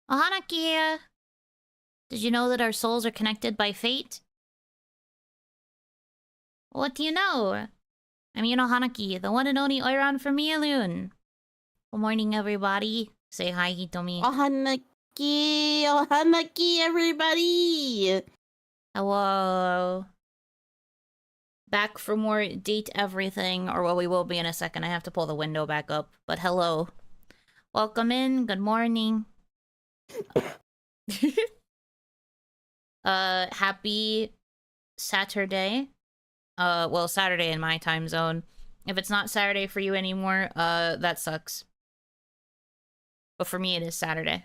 Oh, Hanaki! Did you know that our souls are connected by fate? What do you know? I'm Yuno Hanaki, the one and only Oiran from Mialun. Good morning, everybody. Say hi, Hitomi. Oh, Hanaki, everybody! Hello. Back for more date everything, or well, we will be in a second. I have to pull the window back up, but hello. Welcome in, good morning. Happy Saturday. Well, Saturday in my time zone. If it's not Saturday for you anymore, that sucks. But for me, it is Saturday.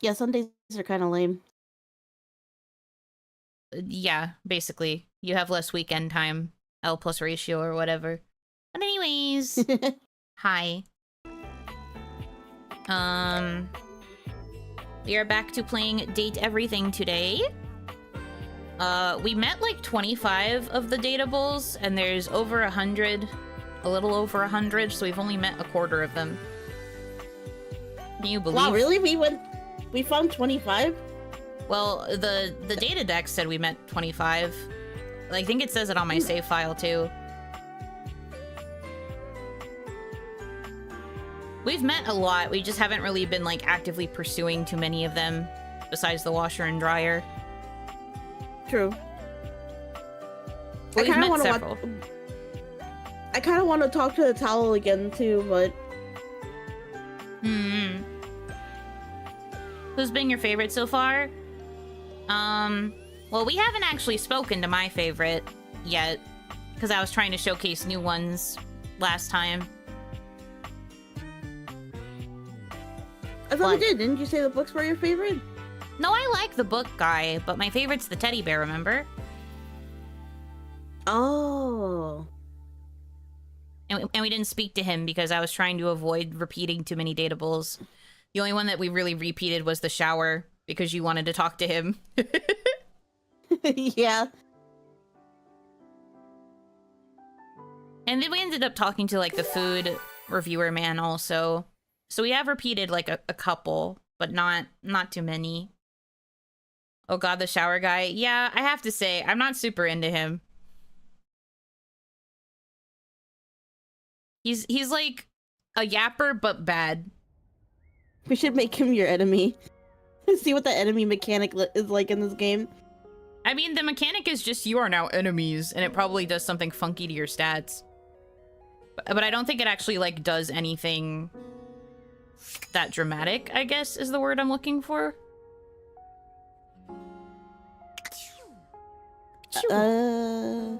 Yeah, Sundays are kind of lame. Yeah, basically. You have less weekend time. L plus ratio or whatever. But anyways. Hi. We are back to playing Date Everything today. We met like 25 of the datables, and there's over 100, a little over 100, so we've only met a quarter of them. Can you believe? Wow, really? We found 25? Well, the data deck said we met 25. I think it says it on my save file too. We've met a lot, we just haven't really been like actively pursuing too many of them, besides the washer and dryer. True. But we've met several. I kind of want to talk to the towel again too, but... Who's been your favorite so far? Well, we haven't actually spoken to my favorite yet, because I was trying to showcase new ones last time. I thought we did. Didn't you say the books were your favorite? No, I like the book guy, but my favorite's the teddy bear, remember? Oh. And we didn't speak to him because I was trying to avoid repeating too many datables. The only one that we really repeated was the shower, because you wanted to talk to him. Yeah. And then we ended up talking to, like, the food reviewer man also. So we have repeated, like, a couple, but not too many. Oh god, the shower guy. Yeah, I have to say, I'm not super into him. He's like a yapper, but bad. We should make him your enemy. See what the enemy mechanic is like in this game. I mean, the mechanic is just you are now enemies, and it probably does something funky to your stats. But I don't think it actually, like, does anything that dramatic, I guess, is the word I'm looking for. You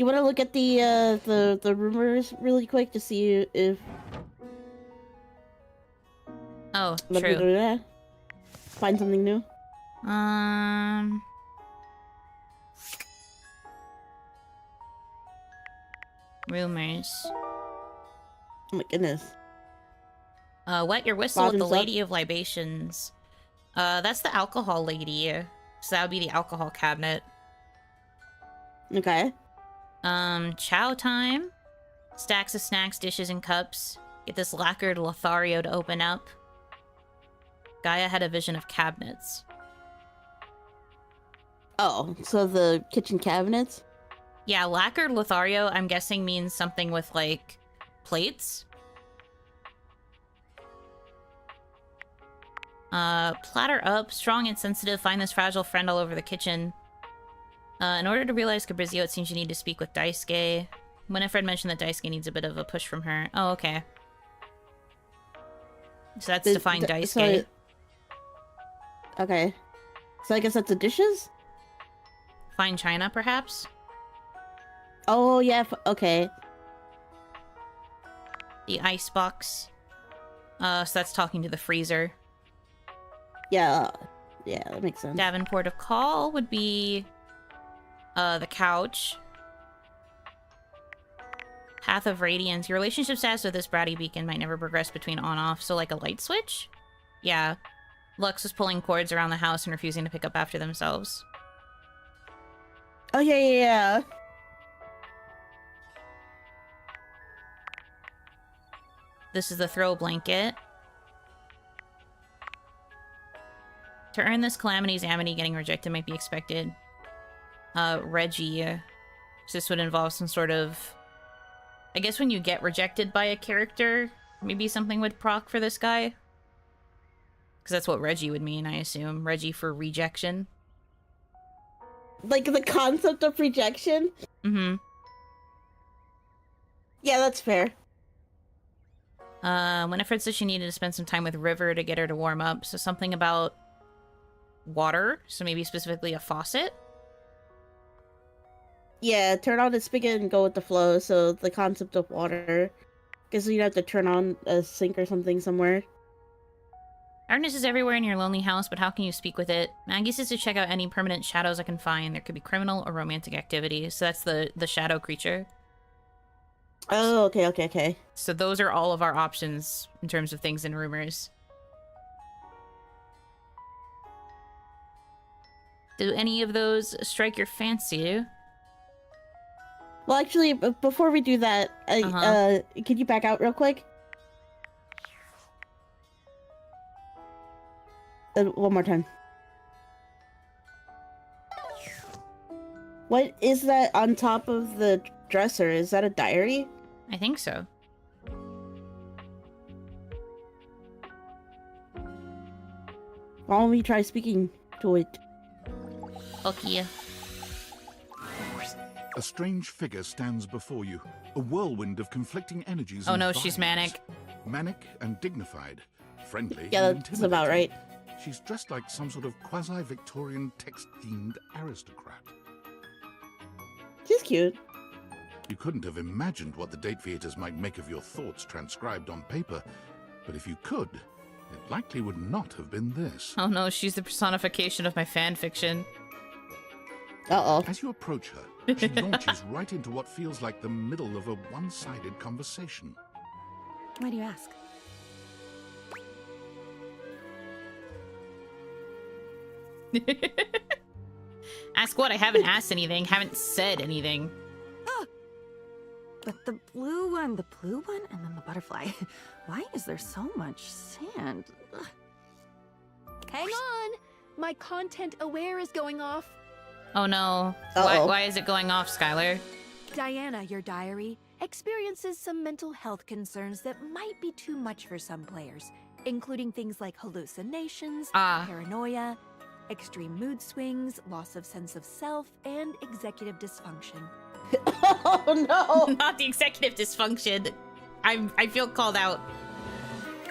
want to look at the rumors really quick to see if... Oh, true. Find something new. Rumors. Oh my goodness. Wet your whistle with the Lady of Libations. That's the alcohol lady. So that would be the alcohol cabinet. Okay. Chow time. Stacks of snacks, dishes, and cups. Get this lacquered Lothario to open up. Gaia had a vision of cabinets. Oh, so the kitchen cabinets? Yeah, lacquered Lothario, I'm guessing, means something with, like, plates. Platter up. Strong and sensitive. Find this fragile friend all over the kitchen. In order to realize Cabrizio, it seems you need to speak with Daisuke. Winifred mentioned that Daisuke needs a bit of a push from her. Oh, okay. So that's to find Daisuke. Okay. So I guess that's the dishes? Find China, perhaps? Oh, yeah, okay. The icebox. So that's talking to the freezer. Yeah, that makes sense. Davenport of call would be the couch. Path of Radiance. Your relationship status with this bratty beacon might never progress between on-off, so like a light switch? Yeah. Lux is pulling cords around the house and refusing to pick up after themselves. Oh, yeah. This is the throw blanket. To earn this calamity's amity, getting rejected might be expected. Reggie. So this would involve some sort of... I guess when you get rejected by a character, maybe something would proc for this guy. Because that's what Reggie would mean, I assume. Reggie for rejection. Like the concept of rejection? Mm-hmm. Yeah, that's fair. Winifred said she needed to spend some time with River to get her to warm up. So something about water. So maybe specifically a faucet. Yeah, turn on the spigot and go with the flow. So the concept of water. Because you'd have to turn on a sink or something somewhere. Darkness is everywhere in your lonely house, but how can you speak with it? Maggie says to check out any permanent shadows I can find. There could be criminal or romantic activity. So that's the shadow creature. Oh, okay. So those are all of our options in terms of things and rumors. Do any of those strike your fancy? Well, actually, before we do that, can you back out real quick? One more time. What is that on top of the dresser? Is that a diary? I think so. Why don't we try speaking to it? Okay. A strange figure stands before you, a whirlwind of conflicting energies. Oh and no, vibes. she's manic. Manic and dignified, friendly. Yeah, and that's about intimidating. right. She's dressed like some sort of quasi-Victorian text-themed aristocrat. She's cute. You couldn't have imagined what the dateviators might make of your thoughts transcribed on paper, but if you could, it likely would not have been this. Oh no, she's the personification of my fan fiction. Uh-oh. As you approach her, she launches right into what feels like the middle of a one-sided conversation. Why do you ask? Ask what? I haven't asked anything, haven't said anything. But the blue one, and then the butterfly. Why is there so much sand? Ugh. Hang on! My content aware is going off. Oh no. Uh-oh. Why is it going off, Skylar? Diana, your diary, experiences some mental health concerns that might be too much for some players, including things like hallucinations, paranoia, extreme mood swings, loss of sense of self, and executive dysfunction. Oh no! Not the executive dysfunction. I feel called out.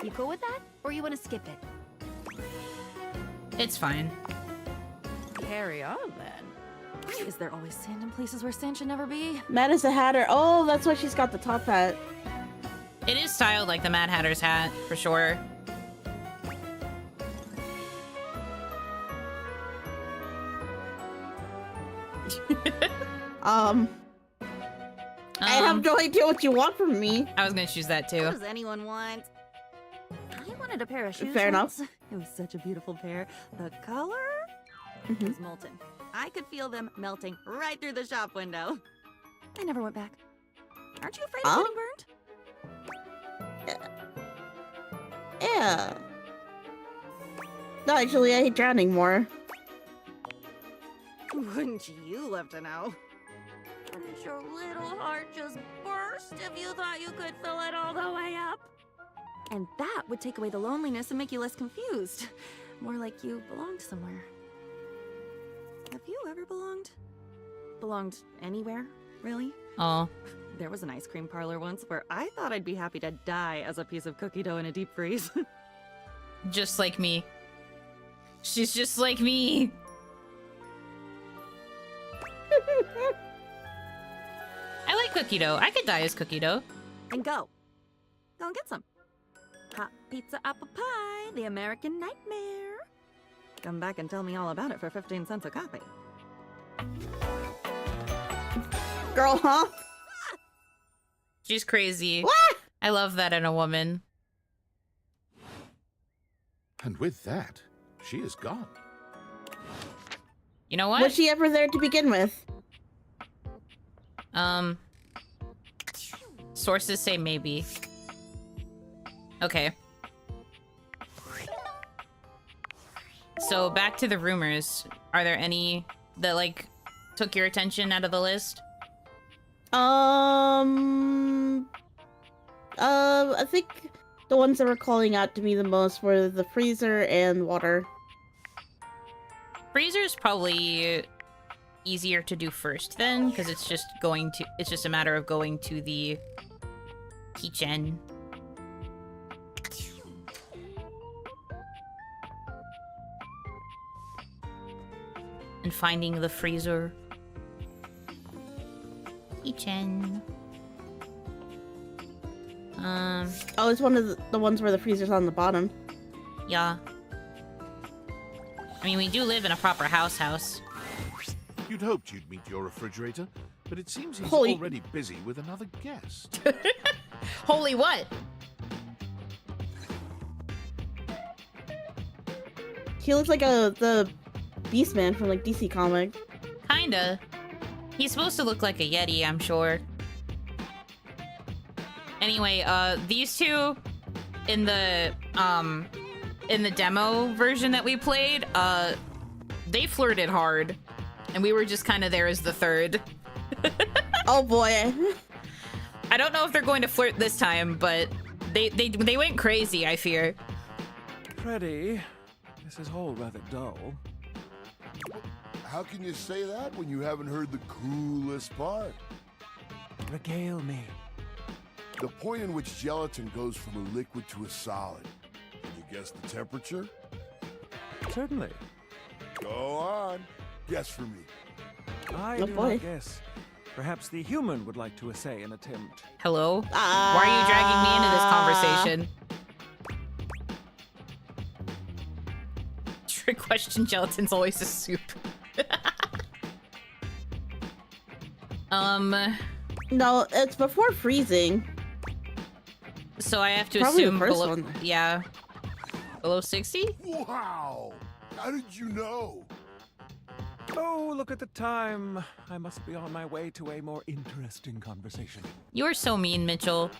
You cool with that? Or you want to skip it? It's fine. Carry on then. Why is there always sand in places where sand should never be? Mad as a Hatter. Oh, that's why she's got the top hat. It is styled like the Mad Hatter's hat, for sure. I have no idea what you want from me. I was gonna choose that too. What does anyone want? I wanted a pair of shoes. Fair enough. once. It was such a beautiful pair. The color was molten. I could feel them melting right through the shop window. I never went back. Aren't you afraid of Oh. getting burned? Yeah. No, actually, I hate drowning more. Wouldn't you love to know? Wouldn't your little heart just burst if you thought you could fill it all the way up? And that would take away the loneliness and make you less confused. More like you belonged somewhere. Have you ever belonged? Belonged anywhere, really? Oh. There was an ice cream parlor once where I thought I'd be happy to die as a piece of cookie dough in a deep freeze. Just like me. She's just like me. I like cookie dough. I could die as cookie dough. And go. Go and get some. Hot pizza apple pie, the American nightmare. Come back and tell me all about it for 15 cents a copy. Girl, huh? She's crazy. What? I love that in a woman. And with that, she is gone. You know what? Was she ever there to begin with? Sources say maybe. Okay. So back to the rumors. Are there any that like took your attention out of the list? I think the ones that were calling out to me the most were the freezer and water. Freezer's probably easier to do first then, because it's just a matter of going to the kitchen. And finding the freezer. Kitchen. Oh, it's one of the ones where the freezer's on the bottom. Yeah. I mean, we do live in a proper house. You'd hoped you'd meet your refrigerator, but it seems he's Holy- already busy with another guest. Holy what? He looks like the Beastman from like DC Comics. Kinda. He's supposed to look like a Yeti, I'm sure. Anyway, these two in the demo version that we played, they flirted hard. And we were just kind of there as the third. Oh boy. I don't know if they're going to flirt this time, but they went crazy, I fear. Freddy, this is all rather dull. How can you say that when you haven't heard the coolest part? Regale me. The point in which gelatin goes from a liquid to a solid. Can you guess the temperature? Certainly. Go on. Guess for me. I Oh, do boy. not guess. Perhaps the human would like to essay an attempt. Hello? Why are you dragging me into this conversation? Trick question, gelatin's always a soup. No, it's before freezing. So I have to Probably the assume first below, one. yeah, below 60? Wow! How did you know? Oh, look at the time. I must be on my way to a more interesting conversation. You are so mean, Mitchell.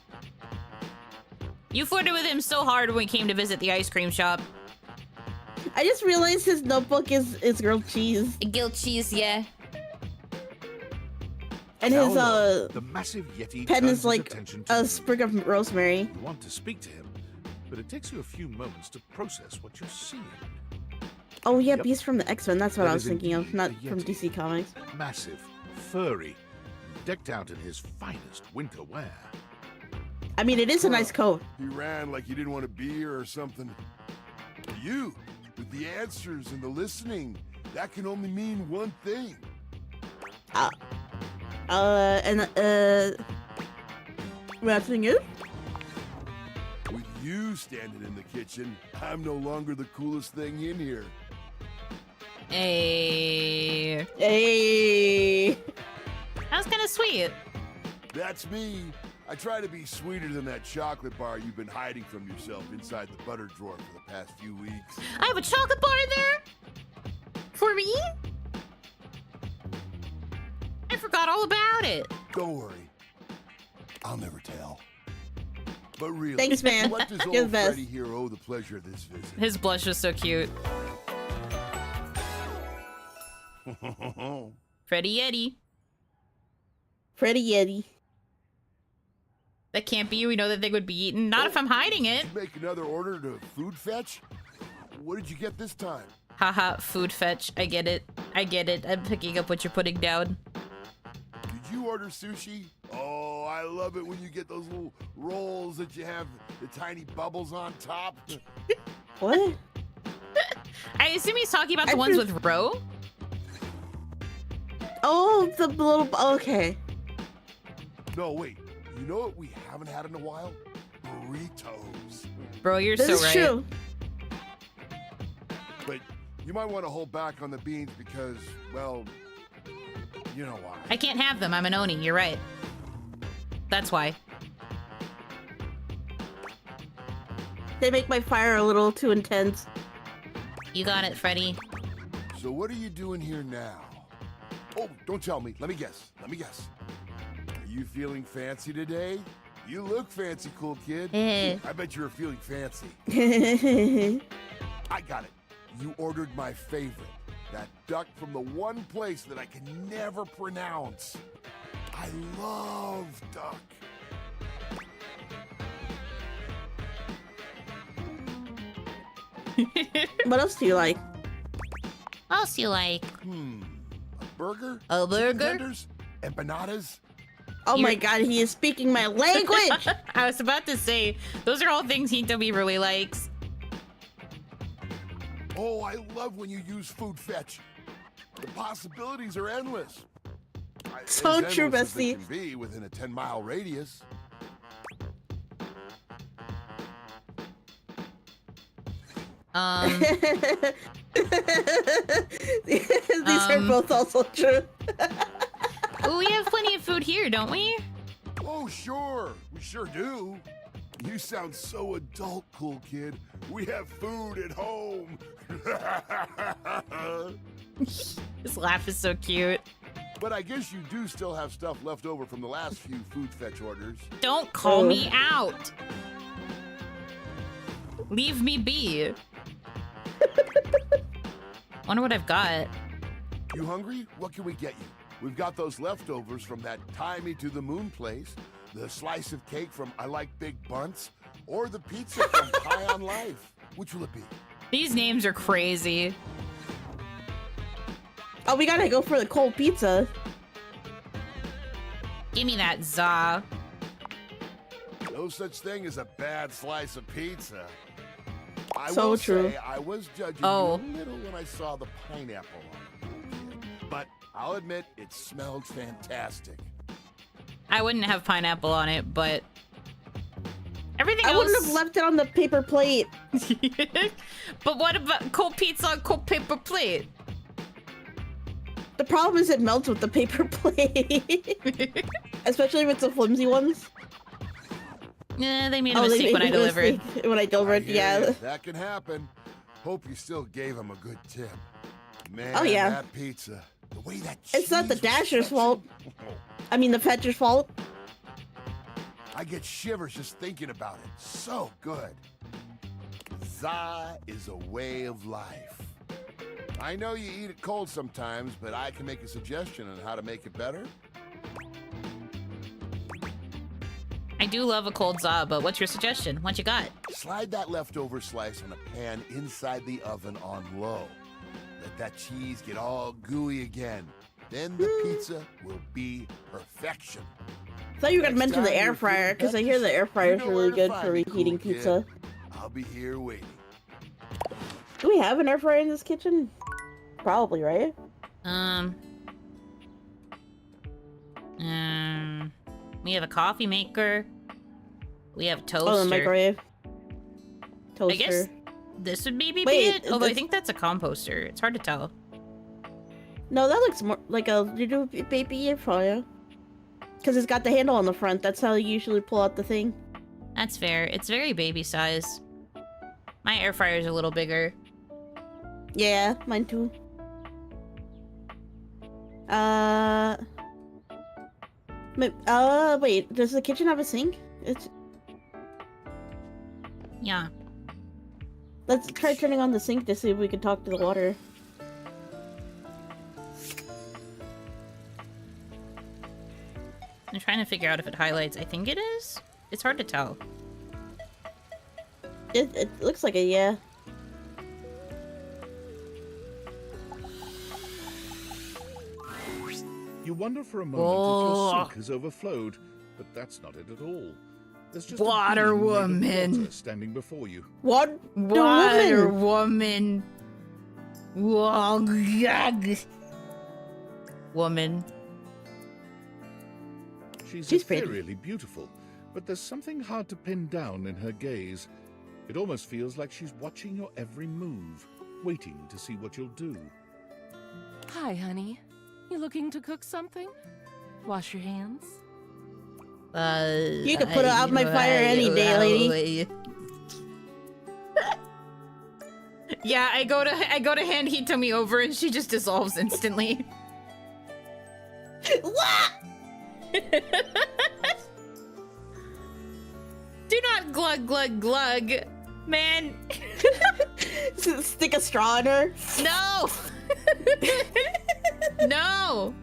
You flirted with him so hard when we came to visit the ice cream shop. I just realized his notebook is grilled cheese. Guilt cheese, yeah. And his The massive Yeti pen turns is his like attention to a you. sprig of rosemary. You want to speak to him, but it takes you a few moments to process what you're seeing. Oh yeah, Yep. Beast from the X-Men, that's what That I was is thinking of, indeed not a from Yeti. DC Comics. Massive, furry, decked out in his finest winter wear. I mean, it is a nice coat. He ran like he didn't want to be here or something. You, with the answers and the listening, that can only mean one thing. Rapping it? With you standing in the kitchen, I'm no longer the coolest thing in here. Hey. Hey. That was kind of sweet. That's me. I try to be sweeter than that chocolate bar you've been hiding from yourself inside the butter drawer for the past few weeks. I have a chocolate bar in there? For me? I forgot all about it. Don't worry. I'll never tell. But really, Thanks, man. what does You're the old best. Freddy here owe the pleasure of this visit? His blush was so cute. Freddy Yeti. Freddy Yeti. That can't be. We know that they would be eaten. Not if I'm hiding it. Did you make another order to food fetch? What did you get this time? Haha, food fetch. I get it. I get it. I'm picking up what you're putting down. Did you order sushi? Oh, I love it when you get those little rolls that you have the tiny bubbles on top. What? I assume he's talking about the I ones pre- with roe? Oh, the little... Okay. No, wait. You know what we haven't had in a while? Burritos. Bro, you're This so is right. true. But you might want to hold back on the beans because, well, you know why. I can't have them. I'm an Oni. You're right. That's why. They make my fire a little too intense. You got it, Freddy. So what are you doing here now? Oh, don't tell me. Let me guess. Let me guess. Are you feeling fancy today? You look fancy, cool kid. Eh. I bet you were feeling fancy. I got it. you ordered my favorite. That duck from the one place that I can never pronounce. I love duck. What else do you like? What else you like? A burger? A burger? Chicken tenders? Empanadas? Oh my god, he is speaking my language! I was about to say, those are all things Hitomi really likes. Oh, I love when you use food fetch. The possibilities are endless. So As true, endless as they bestie. can be within a 10-mile radius. These are both also true. We have plenty of food here, don't we? Oh, sure. We sure do. You sound so adult, cool kid. We have food at home. His laugh is so cute. But I guess you do still have stuff left over from the last few food fetch orders. Don't call me out. Leave me be. Wonder what I've got. You hungry? What can we get you? We've got those leftovers from that Tie Me to the Moon place, the slice of cake from I Like Big Bunts, or the pizza from High on Life. Which will it be? These names are crazy. Oh, we gotta go for the cold pizza. Give me that za. No such thing as a bad slice of pizza. I So will true. say I was judging Oh. you a little when I saw the pineapple on it. But I'll admit, it smelled fantastic. I wouldn't have pineapple on it, but everything I else. wouldn't have left it on the paper plate. But what about cold pizza on cold paper plate? The problem is it melts with the paper plate. Especially if it's the flimsy ones. Yeah, they made a Oh, they mistake made when I a delivered. mistake when I delivered, I hear yeah. ya. That can happen. Hope you still gave him a good tip. Man, Oh, yeah. that pizza. The way that It's not the cheese was Dasher's stretching. fault. I mean, the fetcher's fault. I get shivers just thinking about it. So good. Za is a way of life. I know you eat it cold sometimes, but I can make a suggestion on how to make it better. I do love a cold za, but what's your suggestion? What you got? Slide that leftover slice on a pan inside the oven on low. Let that cheese get all gooey again. Then the pizza will be perfection. I thought you were gonna Next mention the time air you're feeling fryer, because I hear vicious, the air fryer is you know really where to good find for me, reheating cool kid. pizza. I'll be here waiting. Do we have an air fryer in this kitchen? Probably, right? We have a coffee maker. We have a toaster. Oh, the microwave. Toaster. I guess this would maybe Wait, be it. Although I this- think that's a composter. It's hard to tell. No, that looks more like a little baby air fryer. Because it's got the handle on the front. That's how you usually pull out the thing. That's fair. It's very baby size. My air fryer is a little bigger. Yeah, mine too. Wait, does the kitchen have a sink? Yeah. Let's try turning on the sink to see if we can talk to the water. I'm trying to figure out if it highlights. I think it is. It's hard to tell. It looks like a yeah. You wonder for a moment Whoa. if your sink has overflowed, but that's not it at all. There's just Water a being made of woman. water standing before you. What? Water woman. woman. Woman. She's pretty. ethereally beautiful, but there's something hard to pin down in her gaze. It almost feels like she's watching your every move, waiting to see what you'll do. Hi, honey. You looking to cook something? Wash your hands? You can put out my fire any day, lady. Yeah, I go to hand Hitomi over and she just dissolves instantly. What? Do not glug glug glug. man. Stick a straw in her. No. No.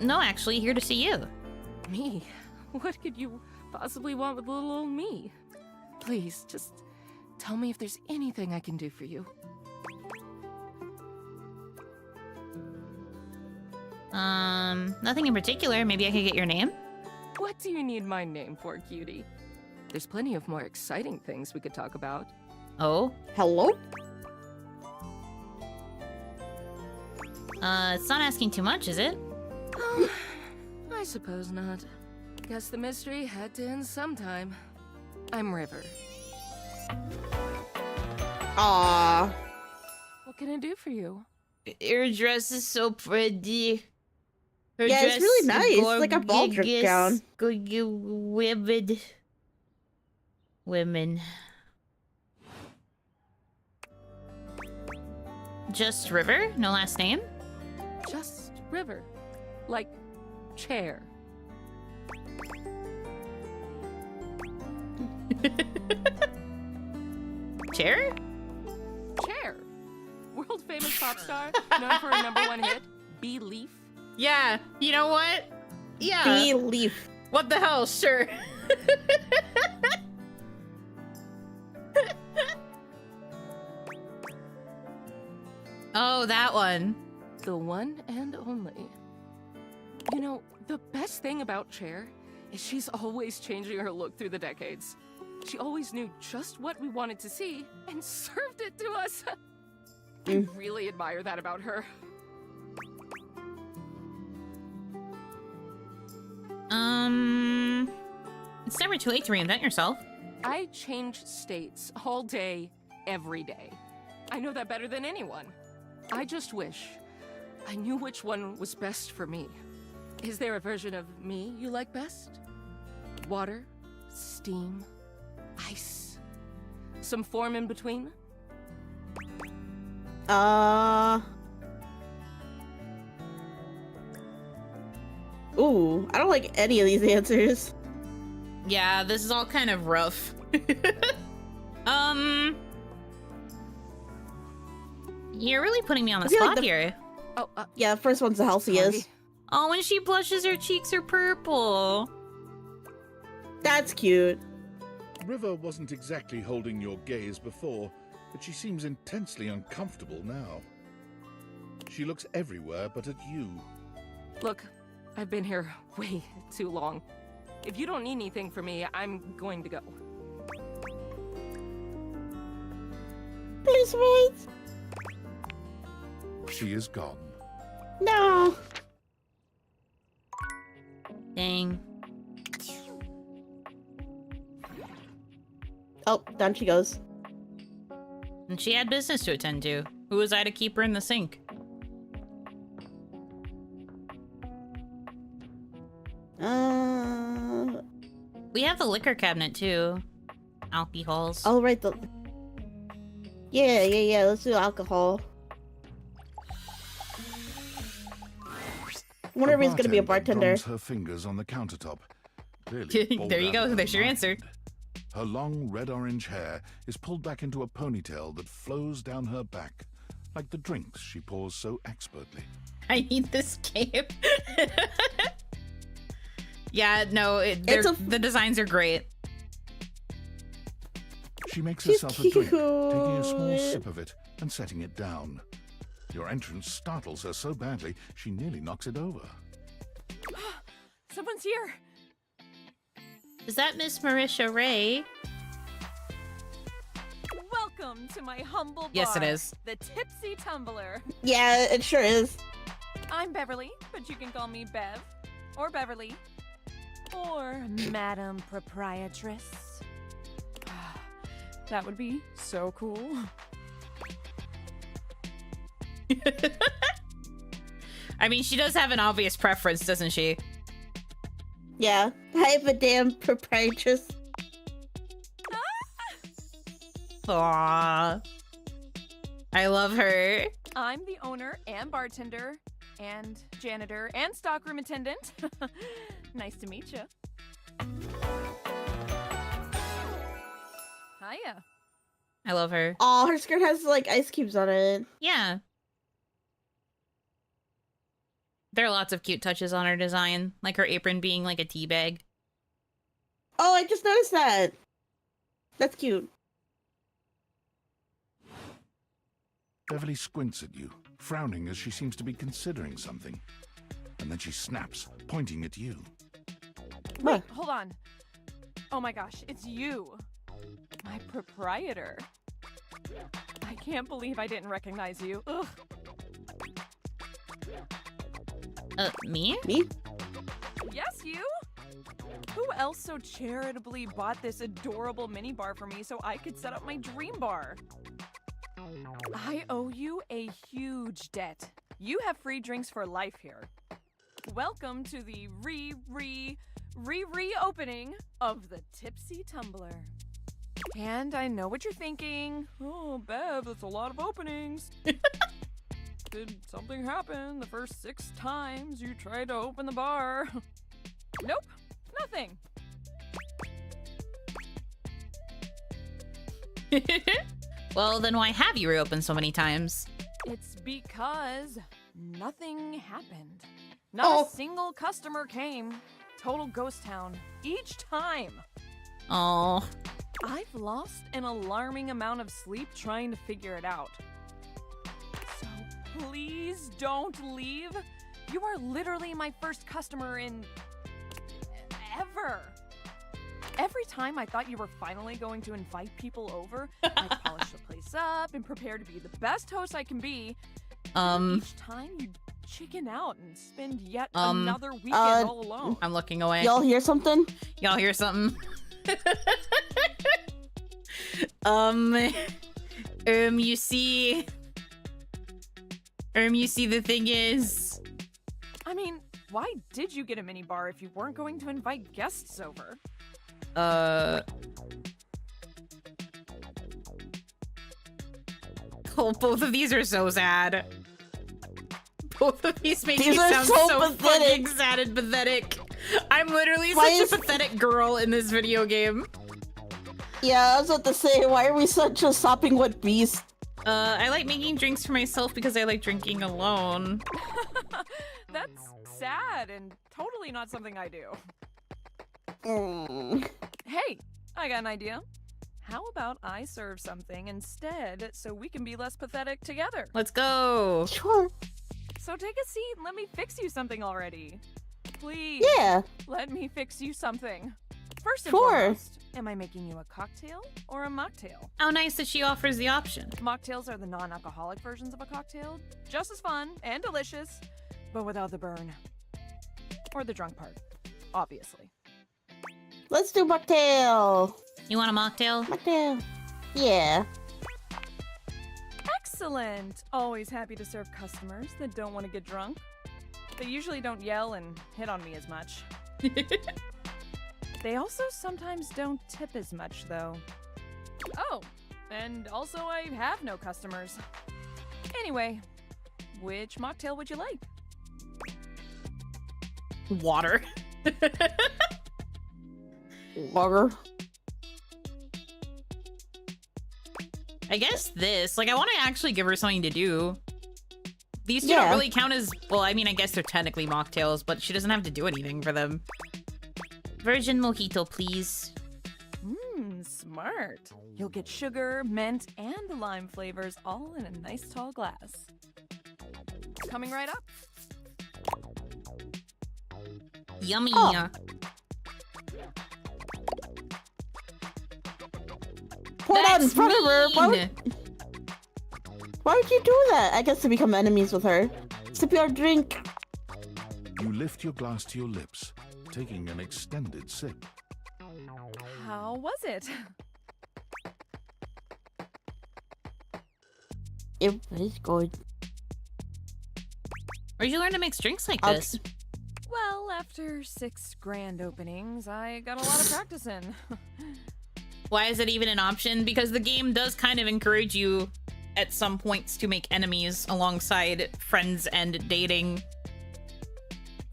No, actually, here to see you. Me? What could you possibly want with little old me? Please, just tell me if there's anything I can do for you. Nothing in particular. Maybe I could get your name? What do you need my name for, cutie? There's plenty of more exciting things we could talk about. Oh? Hello? It's not asking too much, is it? Oh, I suppose not. Guess the mystery had to end sometime. I'm River. Aww. What can I do for you? Your dress is so pretty. Her Yeah, it's dress really nice. is It's like a ball drip gown. Women. Just River? No last name? Just River. Like chair. Chair? Chair. World famous pop star, known for her #1 hit, Belief. Yeah, you know what? Yeah. Belief. What the hell? Sure. Oh, that one. The one and only. You know, the best thing about Chair is she's always changing her look through the decades. She always knew just what we wanted to see and served it to us. I really admire that about her. It's never too late to reinvent yourself. I change states all day, every day. I know that better than anyone. I just wish I knew which one was best for me. Is there a version of me you like best? Water, steam, ice, some form in between? Ooh, I don't like any of these answers. Yeah, this is all kind of rough. You're really putting me on the I feel like spot here. Oh, Yeah, the first one's the healthiest. sorry. Oh, when she blushes, her cheeks are purple. That's cute. River wasn't exactly holding your gaze before, but she seems intensely uncomfortable now. She looks everywhere but at you. Look, I've been here way too long. If you don't need anything from me, I'm going to go. Please wait. She is gone. No. Dang. Oh, down she goes. And she had business to attend to. Who was I to keep her in the sink? We have the liquor cabinet too. Alcohols. Oh, right. Yeah. Let's do alcohol. I wonder if he's gonna be a bartender. Drums her fingers on the countertop. Clearly There you go. There's your answer. Her long red-orange hair is pulled back into a ponytail that flows down her back, like the drinks she pours so expertly. I need this game. Yeah, no, the designs are great. She makes She's herself a drink, taking a cute. small sip of it and setting it down. Your entrance startles her so badly, she nearly knocks it over. Someone's here. Is that Miss Marisha Ray? Welcome to my humble bar. Yes, it is. The Tipsy Tumbler. Yeah, it sure is. I'm Beverly, but you can call me Bev. Or Beverly. Or Madam Proprietress. That would be so cool. I mean, she does have an obvious preference, doesn't she? Yeah, I have a damn proprietress. Aww. I love her. I'm the owner and bartender and janitor and stockroom attendant. Nice to meet you. Hiya. I love her. Oh, her skirt has like ice cubes on it. Yeah. There are lots of cute touches on her design, like her apron being like a tea bag. Oh, I just noticed that. That's cute. Beverly squints at you, frowning as she seems to be considering something. And then she snaps, pointing at you. Wait, hold on. Oh my gosh, it's you. My proprietor. I can't believe I didn't recognize you. Ugh. Me? Me? Yes, you? Who else so charitably bought this adorable mini bar for me so I could set up my dream bar? I owe you a huge debt. You have free drinks for life here. Welcome to the reopening of the Tipsy Tumbler. And I know what you're thinking. Oh, Bev, that's a lot of openings. Did something happen the first 6 times you tried to open the bar? Nope, nothing. Well, then why have you reopened so many times? It's because nothing happened. Not a single customer came. Total ghost town. Each time. Oh. I've lost an alarming amount of sleep trying to figure it out. So please don't leave. You are literally my first customer in ever. Every time I thought you were finally going to invite people over, I polish the place up and prepare to be the best host I can be. Each time you chicken out and spend yet another weekend all alone. I'm looking away. Y'all hear something? Y'all hear something? You see, the thing is, I mean, why did you get a mini bar if you weren't going to invite guests over? Oh, both of these are so sad. Both of these make me sound so so pathetic. fucking sad and pathetic. I'm literally such a pathetic girl in this video game. Yeah, I was about to say, why are we such a sopping wet beast? I like making drinks for myself because I like drinking alone. That's sad and totally not something I do. Hey, I got an idea. How about I serve something instead so we can be less pathetic together? Let's go. Sure. So take a seat and let me fix you something already. Please. Yeah. Let me fix you something. First and Sure. foremost, am I making you a cocktail or a mocktail? How nice that she offers the option. Mocktails are the non-alcoholic versions of a cocktail. Just as fun and delicious, but without the burn. Or the drunk part, obviously. Let's do mocktail. You want a mocktail? Mocktail. Yeah. Excellent! Always happy to serve customers that don't want to get drunk. They usually don't yell and hit on me as much. They also sometimes don't tip as much, though. Oh, and also I have no customers. Anyway, which mocktail would you like? Water. Water. I guess this. Like, I want to actually give her something to do. These two don't really count as... Well, I mean, I guess they're technically mocktails, but she doesn't have to do anything for them. Virgin mojito, please. Smart. You'll get sugar, mint, and lime flavors all in a nice tall glass. Coming right up. Yummy. Oh. Pour it out in front of her. Why would you do that? I guess to become enemies with her. Sip your drink. You lift your glass to your lips, taking an extended sip. How was it? It was good. Where'd you learn to mix drinks like this? Well, after 6 grand openings, I got a lot of practice in. Why is it even an option? Because the game does kind of encourage you at some points to make enemies alongside friends and dating.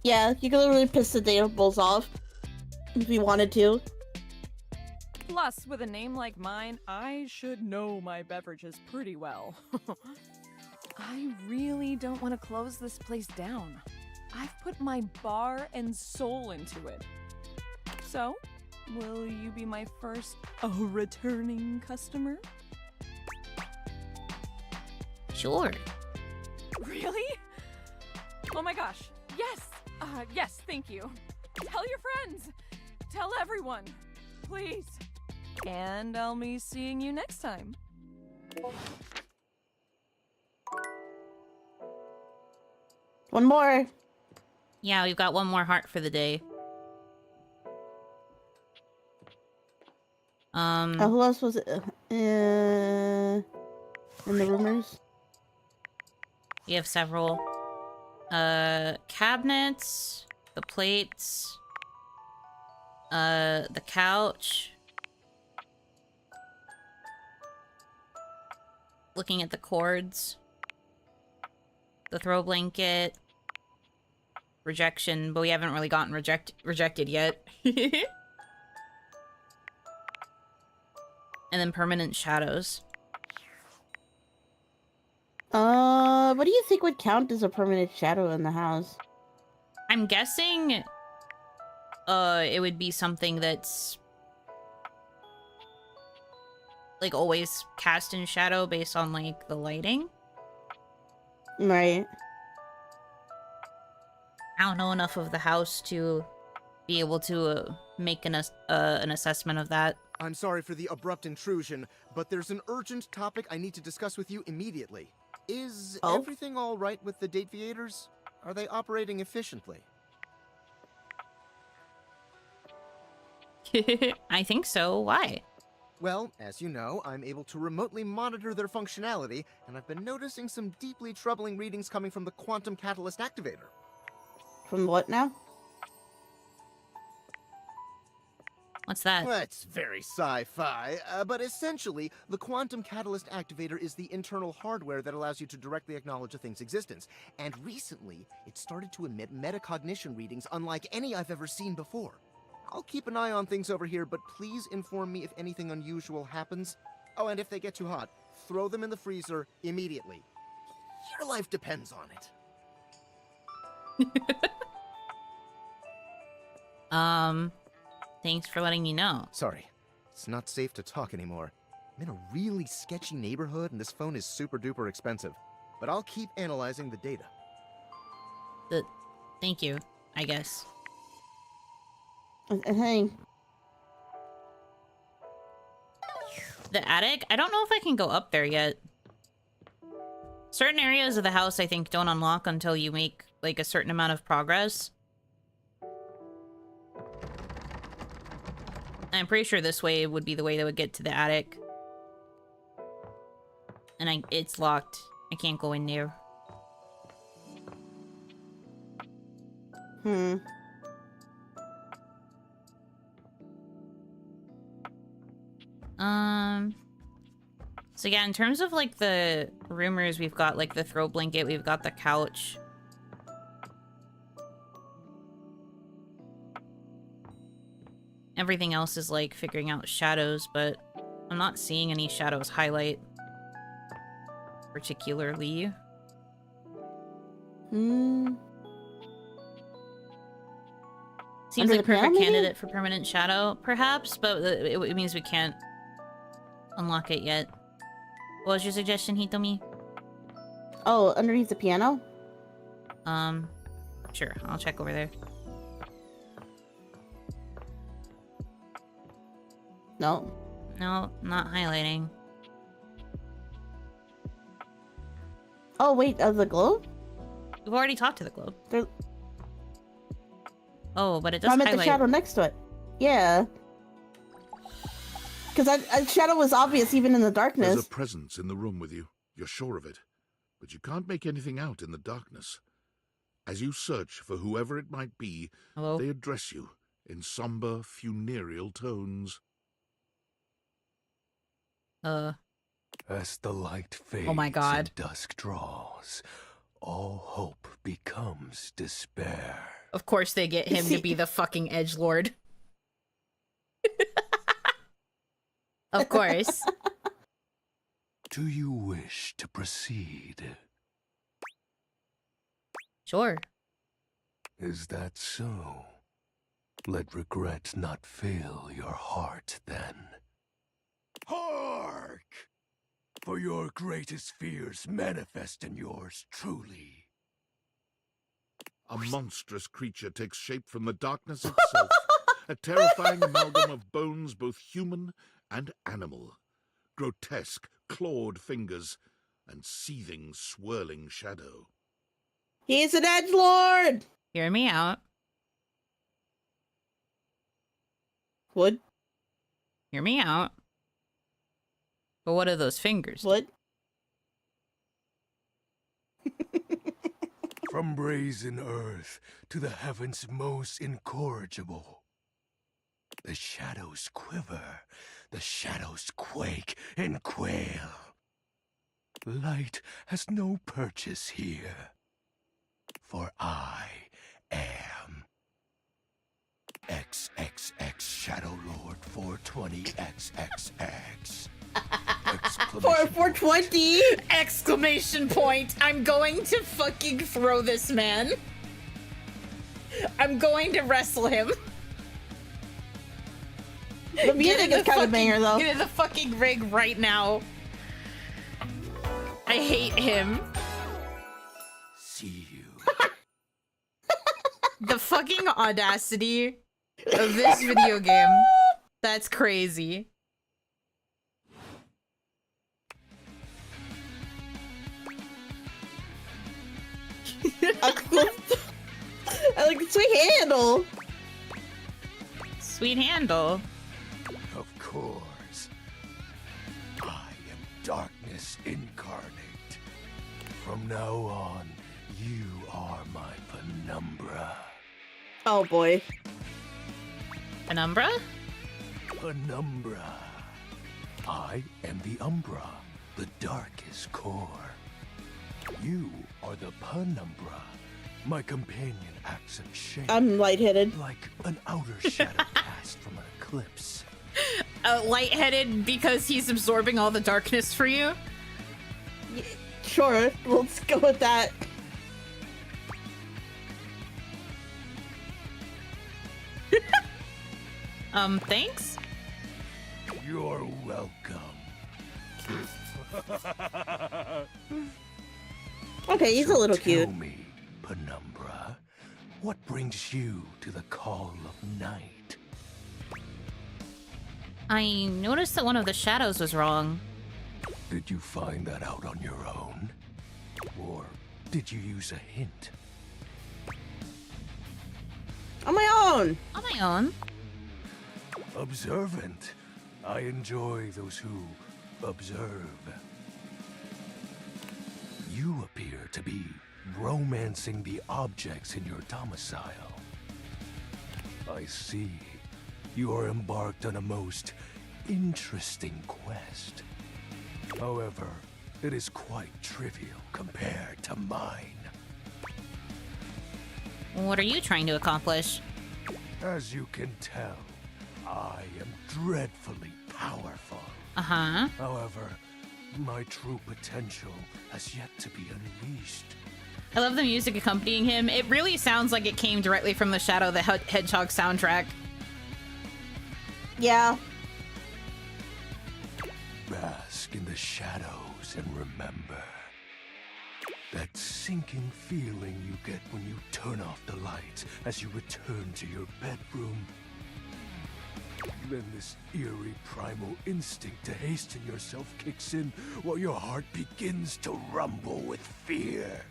Yeah, you could literally piss the datables off if you wanted to. Plus, with a name like mine, I should know my beverages pretty well. I really don't want to close this place down. I've put my bar and soul into it. So, will you be my first returning customer? Sure. Really? Oh my gosh. Yes. Yes, thank you. Tell your friends. Tell everyone. Please. And I'll be seeing you next time. One more. Yeah, we've got one more heart for the day. Who else was it? In the rumors? We have several. Cabinets, the plates, the couch. Looking at the cords. The throw blanket. Rejection, but we haven't really gotten rejected yet. And then permanent shadows. What do you think would count as a permanent shadow in the house? I'm guessing, it would be something that's like always cast in shadow based on like the lighting. Right. I don't know enough of the house to be able to make an assessment of that. I'm sorry for the abrupt intrusion, but there's an urgent topic I need to discuss with you immediately. Is everything all right with the dateviators? Are they operating efficiently? I think so. Why? Well, as you know, I'm able to remotely monitor their functionality, and I've been noticing some deeply troubling readings coming from the quantum catalyst activator. From what now? What's that? That's very sci-fi, but essentially, the quantum catalyst activator is the internal hardware that allows you to directly acknowledge a thing's existence. And recently, it started to emit metacognition readings unlike any I've ever seen before. I'll keep an eye on things over here, but please inform me if anything unusual happens. Oh, and if they get too hot, throw them in the freezer immediately. Your life depends on it. Thanks for letting me know. Sorry, it's not safe to talk anymore. I'm in a really sketchy neighborhood and this phone is super duper expensive. But I'll keep analyzing the data. Thank you, I guess. Hey. The attic? I don't know if I can go up there yet. Certain areas of the house, I think, don't unlock until you make, like, a certain amount of progress. I'm pretty sure this way would be the way that would get to the attic. And it's locked. I can't go in there. So yeah, in terms of like the rumors, we've got like the throw blanket, we've got the couch. Everything else is like figuring out shadows, but I'm not seeing any shadows highlight particularly. Seems Under like the panel, perfect maybe? candidate for permanent shadow, perhaps, but it means we can't unlock it yet. What was your suggestion, Hitomi? Oh, underneath the piano? Sure, I'll check over there. No. No, not highlighting. Oh, wait, the globe? We've already talked to the globe. There... Oh, but it does I'm at highlight. the shadow next to it. Yeah. Because that shadow was obvious even in the darkness. There's a presence in the room with you. You're sure of it. But you can't make anything out in the darkness. As you search for whoever it might be, Hello? they address you in somber, funereal tones. As the light fades Oh my God. and dusk draws, all hope becomes despair. Of course they get him to be the fucking edgelord. Of course. Do you wish to proceed? Sure. Is that so? Let regret not fill your heart then. Hark! For your greatest fears manifest in yours truly. A monstrous creature takes shape from the darkness itself, a terrifying amalgam of bones both human and animal, grotesque, clawed fingers, and seething, swirling shadow. He's an edgelord! Hear me out. What? Hear me out. But what are those fingers? What? From brazen earth to the heavens most incorrigible. The shadows quiver, the shadows quake and quail. Light has no purchase here, for I am XXX Shadow Lord 420XXX. 420! Exclamation point! I'm going to fucking throw this man. I'm going to wrestle him. The music is kind of banger though. Get in the fucking ring right now. I hate him. See you. The fucking audacity of this video game. That's crazy. I like the sweet handle. Sweet handle. Of course. I am darkness incarnate. From now on, you are my penumbra. Oh boy. Penumbra? Penumbra. I am the umbra, the darkest core. You are the penumbra. My companion acts in shape. I'm lightheaded. Like an outer shadow cast from an eclipse. Lightheaded because he's absorbing all the darkness for you? Sure, let's go with that. Thanks? You're welcome. Okay, he's a little cute. Tell me, Penumbra, what brings you to the call of night? I noticed that one of the shadows was wrong. Did you find that out on your own? Or did you use a hint? On my own! On my own. Observant. I enjoy those who observe. You appear to be romancing the objects in your domicile. I see. You are embarked on a most interesting quest. However, it is quite trivial compared to mine. What are you trying to accomplish? As you can tell, I am dreadfully powerful. Uh-huh. However, my true potential has yet to be unleashed. I love the music accompanying him. It really sounds like it came directly from the Shadow the Hedgehog soundtrack. Yeah. Bask in the shadows and remember that sinking feeling you get when you turn off the lights as you return to your bedroom. Then this eerie primal instinct to hasten yourself kicks in while your heart begins to rumble with fear.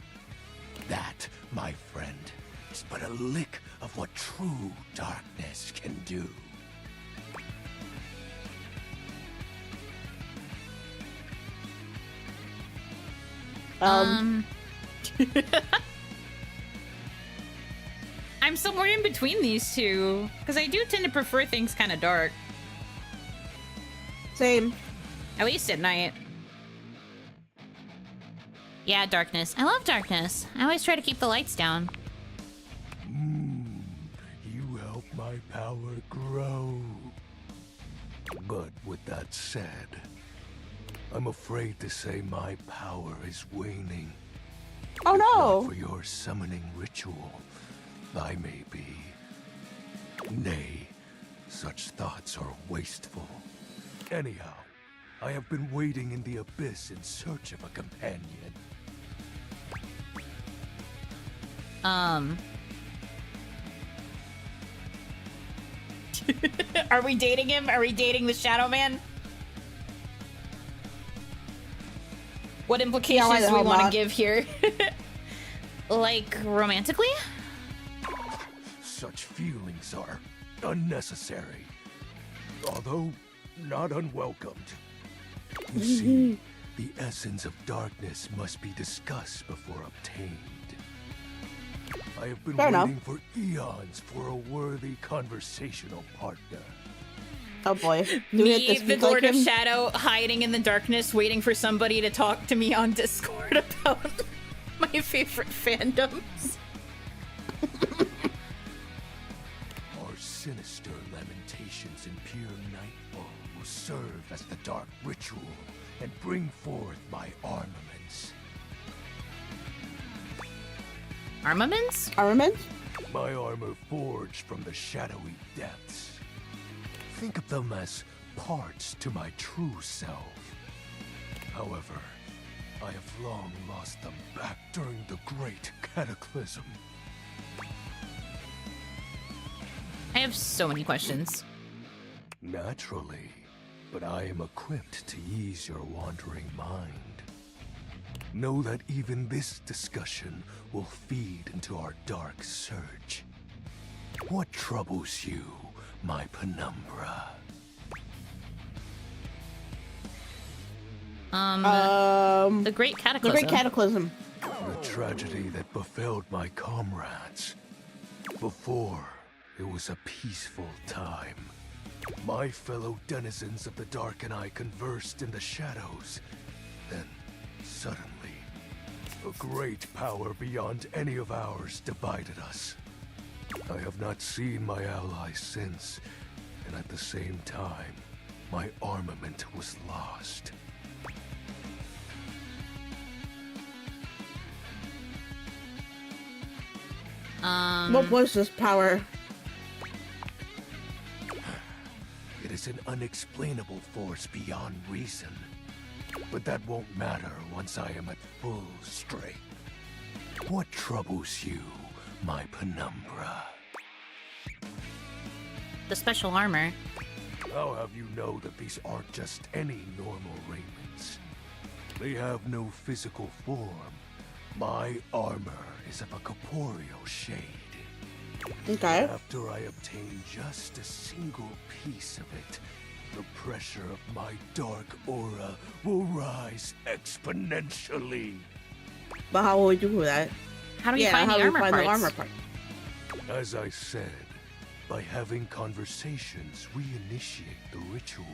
That, my friend, is but a lick of what true darkness can do. I'm somewhere in between these two, because I do tend to prefer things kind of dark. Same. At least at night. Yeah, darkness. I love darkness. I always try to keep the lights down. You help my power grow. But with that said, I'm afraid to say my power is waning. Oh no! Not for your summoning ritual, I may be. Nay, such thoughts are wasteful. Anyhow, I have been waiting in the abyss in search of a companion. Are we dating him? Are we dating the Shadow Man? What implications do we want to give here? Like, romantically? Such feelings are unnecessary, although not unwelcomed. You see, the essence of darkness must be discussed before obtained. I have been waiting for eons for a worthy conversational partner. Oh boy. Me, the Lord of Shadow, hiding in the darkness, waiting for somebody to talk to me on Discord about my favorite fandoms. Our sinister lamentations in pure nightfall will serve as the dark ritual and bring forth my armaments. Armaments? Armaments? My armor forged from the shadowy depths. Think of them as parts to my true self. However, I have long lost them back during the great cataclysm. I have so many questions. Naturally, but I am equipped to ease your wandering mind. Know that even this discussion will feed into our dark search. What troubles you, my penumbra? The Great Cataclysm. The Great Cataclysm. The tragedy that befell my comrades. Before, it was a peaceful time. My fellow denizens of the dark and I conversed in the shadows. Then, suddenly, a great power beyond any of ours divided us. I have not seen my allies since, and at the same time, my armament was lost. What was this power? It is an unexplainable force beyond reason. But that won't matter once I am at full strength. What troubles you, my penumbra? The special armor. How have you know that these aren't just any normal raiments? They have no physical form. My armor is of a corporeal shade. Okay. After I obtain just a single piece of it, the pressure of my dark aura will rise exponentially. But how will we do that? How do we find the armor parts? The armor part? As I said, by having conversations, we initiate the ritual.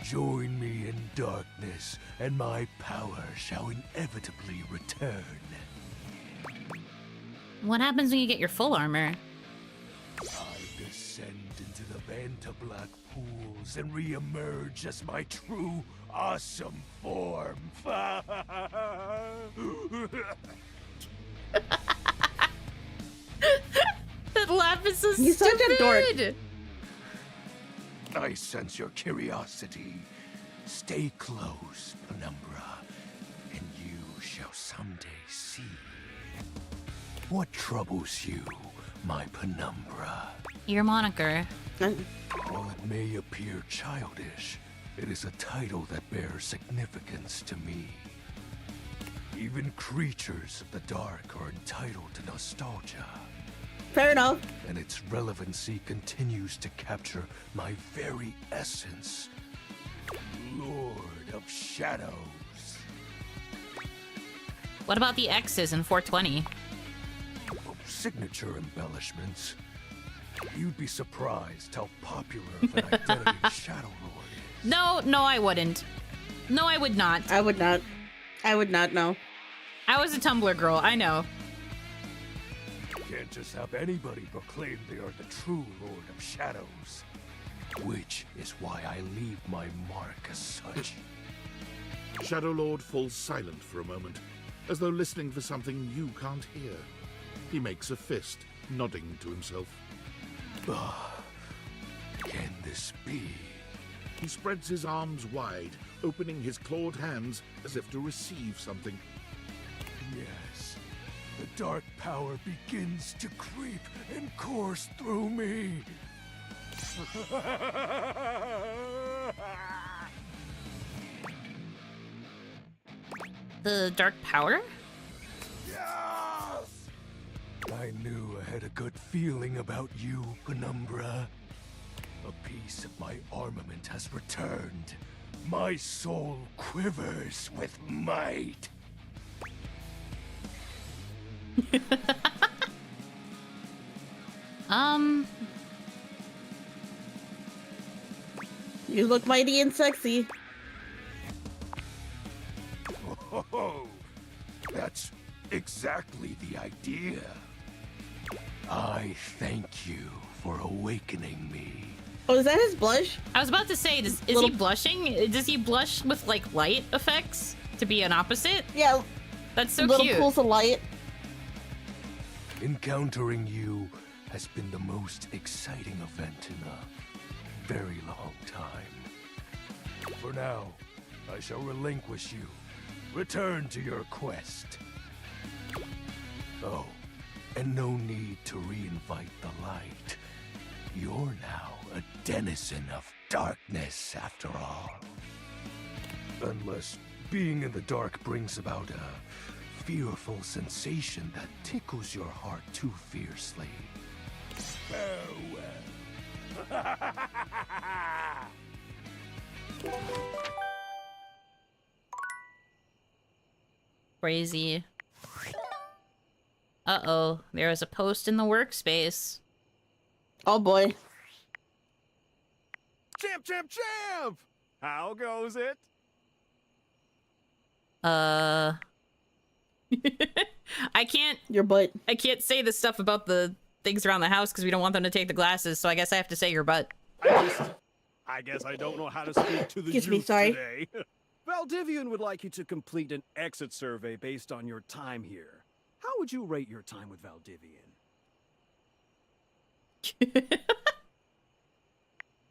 Join me in darkness, and my power shall inevitably return. What happens when you get your full armor? I descend into the Vanta Black pools and re-emerge as my true, awesome form. That laugh is so He's stupid. such a dork. I sense your curiosity. Stay close, Penumbra, and you shall someday see. What troubles you, my Penumbra? Your moniker. While it may appear childish, it is a title that bears significance to me. Even creatures of the dark are entitled to nostalgia. Fair enough. And its relevancy continues to capture my very essence. Lord of Shadows. What about the X's in 420? Signature embellishments. You'd be surprised how popular of an identity Shadow Lord is. No, I wouldn't. No, I would not. I would not. I would not know. I was a Tumbler girl, I know. Can't just have anybody proclaim they are the true Lord of Shadows. Which is why I leave my mark as such. Shadow Lord falls silent for a moment, as though listening for something you can't hear. He makes a fist, nodding to himself. Can this be? He spreads his arms wide, opening his clawed hands as if to receive something. Yes. The dark power begins to creep and course through me. The dark power? Yes! I knew I had a good feeling about you, Penumbra. A piece of my armament has returned. My soul quivers with might. You look mighty and sexy. Oh, that's exactly the idea. I thank you for awakening me. Oh, is that his blush? I was about to say, is he blushing? Does he blush with, like, light effects to be an opposite? Yeah. That's so little cute. pools of light. Encountering you has been the most exciting event in a very long time. For now, I shall relinquish you. Return to your quest. Oh, and no need to reinvite the light. You're now a denizen of darkness, after all. Unless being in the dark brings about a fearful sensation that tickles your heart too fiercely. Farewell. Crazy. Uh-oh, there is a post in the workspace. Oh boy. Champ, champ, champ! How goes it? I can't... Your butt. I can't say the stuff about the things around the house because we don't want them to take the glasses, so I guess I have to say your butt. I guess I don't know how to speak to the Excuse me, youth sorry. today. Valdivian would like you to complete an exit survey based on your time here. How would you rate your time with Valdivian?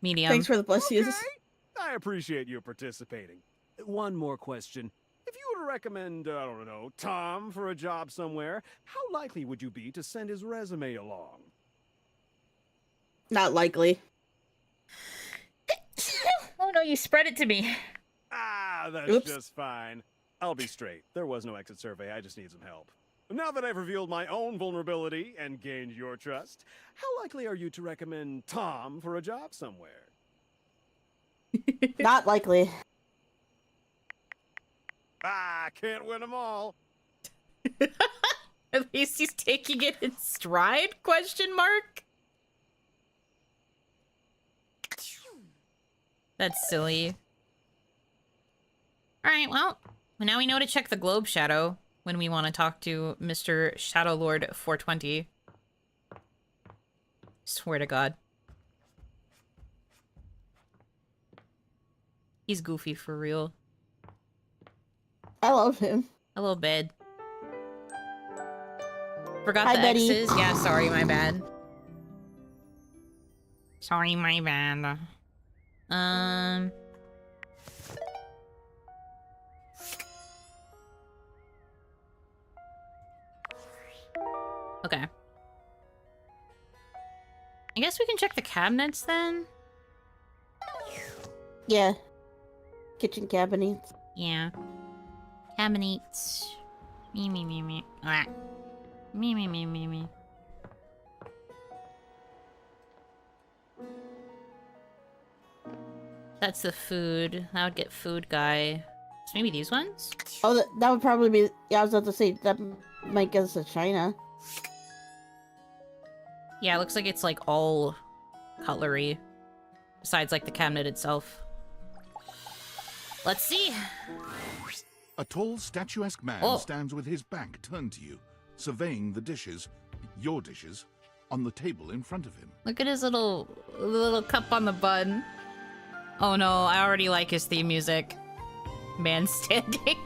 Medium. Thanks for the bless yous. I appreciate you participating. One more question. If you were to recommend, I don't know, Tom for a job somewhere, how likely would you be to send his resume along? Not likely. Oh no, you spread it to me. Ah, that's Oops. just fine. I'll be straight. There was no exit survey. I just need some help. Now that I've revealed my own vulnerability and gained your trust, how likely are you to recommend Tom for a job somewhere? Not likely. Ah, can't win them all. At least he's taking it in stride? Question mark? That's silly. Alright, well, now we know to check the globe shadow when we want to talk to Mr. Shadow Lord 420. Swear to God. He's goofy for real. I love him. Hello, bed. Forgot Hi, the Betty. X's? Yeah, sorry, my bad. Sorry, my bad. Okay. I guess we can check the cabinets then? Yeah. Kitchen cabinets. Yeah. Cabinets. Me, me, me, me. Ah. Me, me, me, me, me. That's the food. That would get food guy. So maybe these ones? Oh, that would probably be... Yeah, I was about to say, that might get us to China. Yeah, it looks like it's like all cutlery. Besides like the cabinet itself. Let's see. A tall, statuesque man stands with his back turned to you, surveying the dishes, your dishes, on the table in front of him. Look at his little cup on the bun. Oh no, I already like his theme music. Man standing.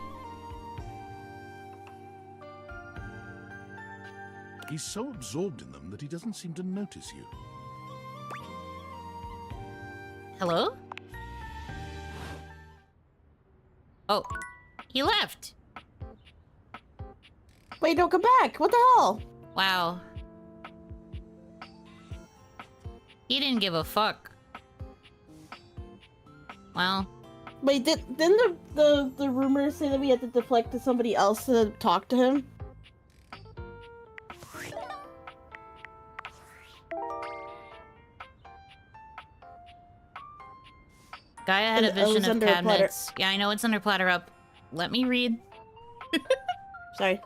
He's so absorbed in them that he doesn't seem to notice you. Hello? Oh, he left. Wait, don't come back. What the hell? Wow. He didn't give a fuck. Well. Wait, didn't the rumors say that we had to deflect to somebody else to talk to him? Gaia had a vision of cabinets. Yeah, I know it's under platter up. Let me read. Sorry.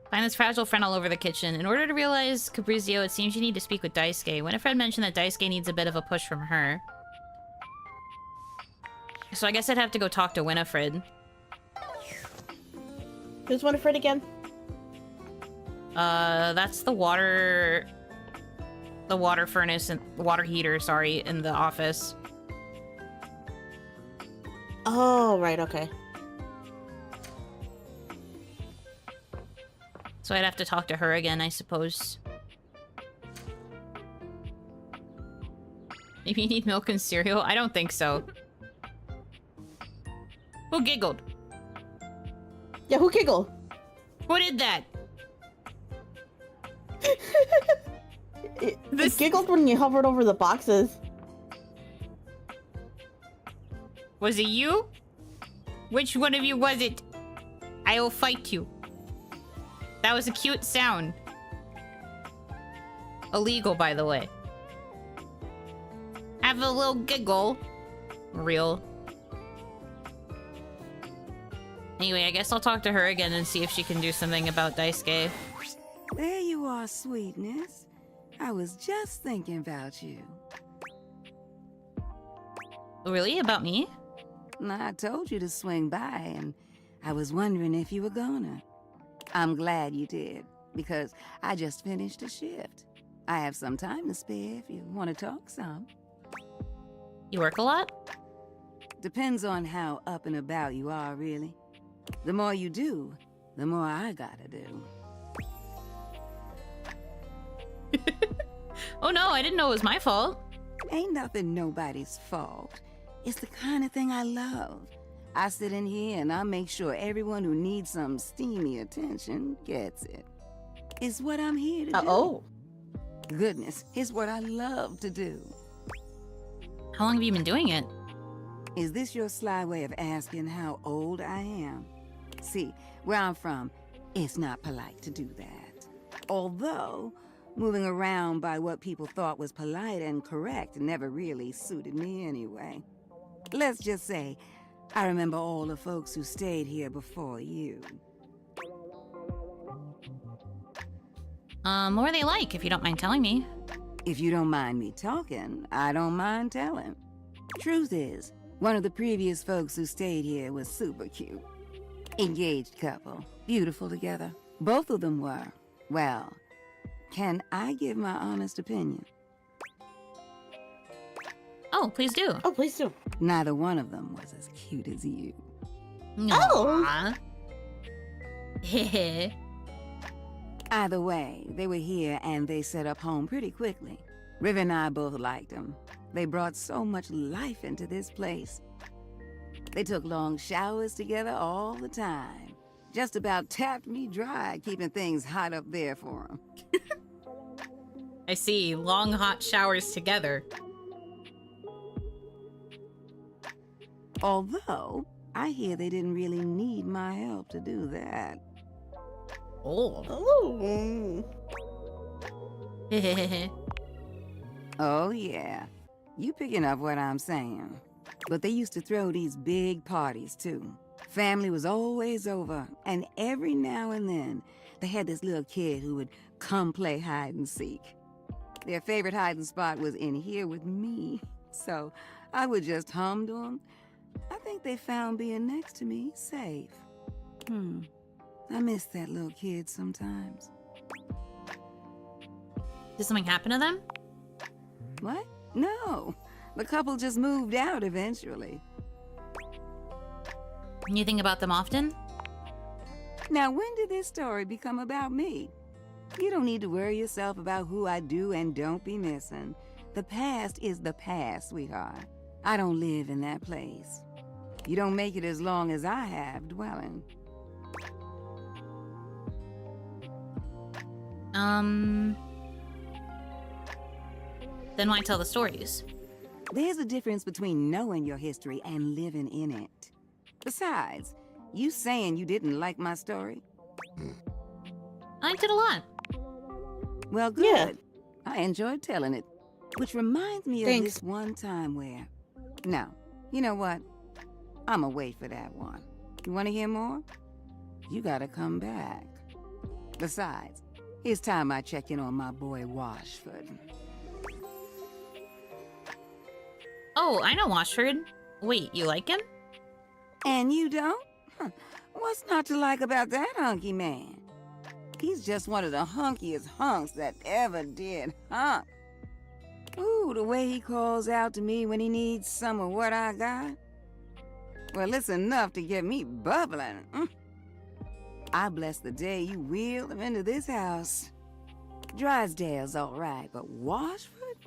Find this fragile friend all over the kitchen. In order to realize Cabrizio, it seems you need to speak with Daisuke. Winifred mentioned that Daisuke needs a bit of a push from her. So I guess I'd have to go talk to Winifred. Who's Winifred again? That's the water furnace and water heater, sorry, in the office. Oh, right, okay. So I'd have to talk to her again, I suppose. Maybe you need milk and cereal? I don't think so. Who giggled? Yeah, who giggled? Who did that? It giggled when you hovered over the boxes. Was it you? Which one of you was it? I will fight you. That was a cute sound. Illegal, by the way. Have a little giggle. Real. Anyway, I guess I'll talk to her again and see if she can do something about Daisuke. There you are, sweetness. I was just thinking about you. Really? About me? I told you to swing by, and I was wondering if you were gonna. I'm glad you did, because I just finished a shift. I have some time to spare if you want to talk some. You work a lot? Depends on how up and about you are, really. The more you do, the more I gotta do. Oh no, I didn't know it was my fault. Ain't nothing nobody's fault. It's the kind of thing I love. I sit in here and I make sure everyone who needs some steamy attention gets it. It's what I'm here to do. Oh. Goodness, it's what I love to do. How long have you been doing it? Is this your sly way of asking how old I am? See, where I'm from, it's not polite to do that. Although, moving around by what people thought was polite and correct never really suited me anyway. Let's just say, I remember all the folks who stayed here before you. What were they like, if you don't mind telling me? If you don't mind me talking, I don't mind telling. Truth is, one of the previous folks who stayed here was super cute. Engaged couple, beautiful together. Both of them were. Well, can I give my honest opinion? Oh, please do. Oh, please do. Neither one of them was as cute as you. Oh! Heh. Either way, they were here and they set up home pretty quickly. River and I both liked them. They brought so much life into this place. They took long showers together all the time. Just about tapped me dry, keeping things hot up there for them. I see. Long, hot showers together. Although, I hear they didn't really need my help to do that. Oh. Oh. Oh, yeah. You picking up what I'm saying. But they used to throw these big parties, too. Family was always over, and every now and then, they had this little kid who would come play hide and seek. Their favorite hiding spot was in here with me, so I would just hum to them. I think they found being next to me safe. I miss that little kid sometimes. Did something happen to them? What? No. The couple just moved out eventually. You think about them often? Now, when did this story become about me? You don't need to worry yourself about who I do and don't be missing. The past is the past, sweetheart. I don't live in that place. You don't make it as long as I have dwelling. Then why tell the stories? There's a difference between knowing your history and living in it. Besides, you saying you didn't like my story? I liked it a lot. Well, good. Yeah. I enjoyed telling it. Which reminds me of Thanks. this one time where... No, you know what? I'ma wait for that one. You want to hear more? You gotta come back. Besides, it's time I check in on my boy Washford. Oh, I know Washford. Wait, you like him? And you don't? Huh. What's not to like about that hunky man? He's just one of the hunkiest hunks that ever did hunk. Ooh, the way he calls out to me when he needs some of what I got. Well, it's enough to get me bubbling. I bless the day you wheeled him into this house. Drysdale's all right, but Washford?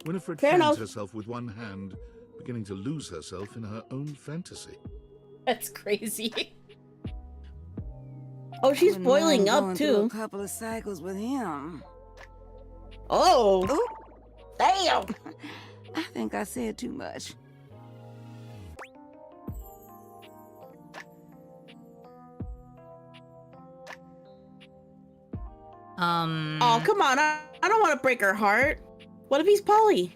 Winifred Fair fans enough. herself with one hand, beginning to lose herself in her own fantasy. That's crazy. Oh, she's Wouldn't boiling mind up going through a too. couple of cycles with him. Oh, Ooh, damn! I think I said too much. Oh, come on! I don't want to break her heart. What if he's poly?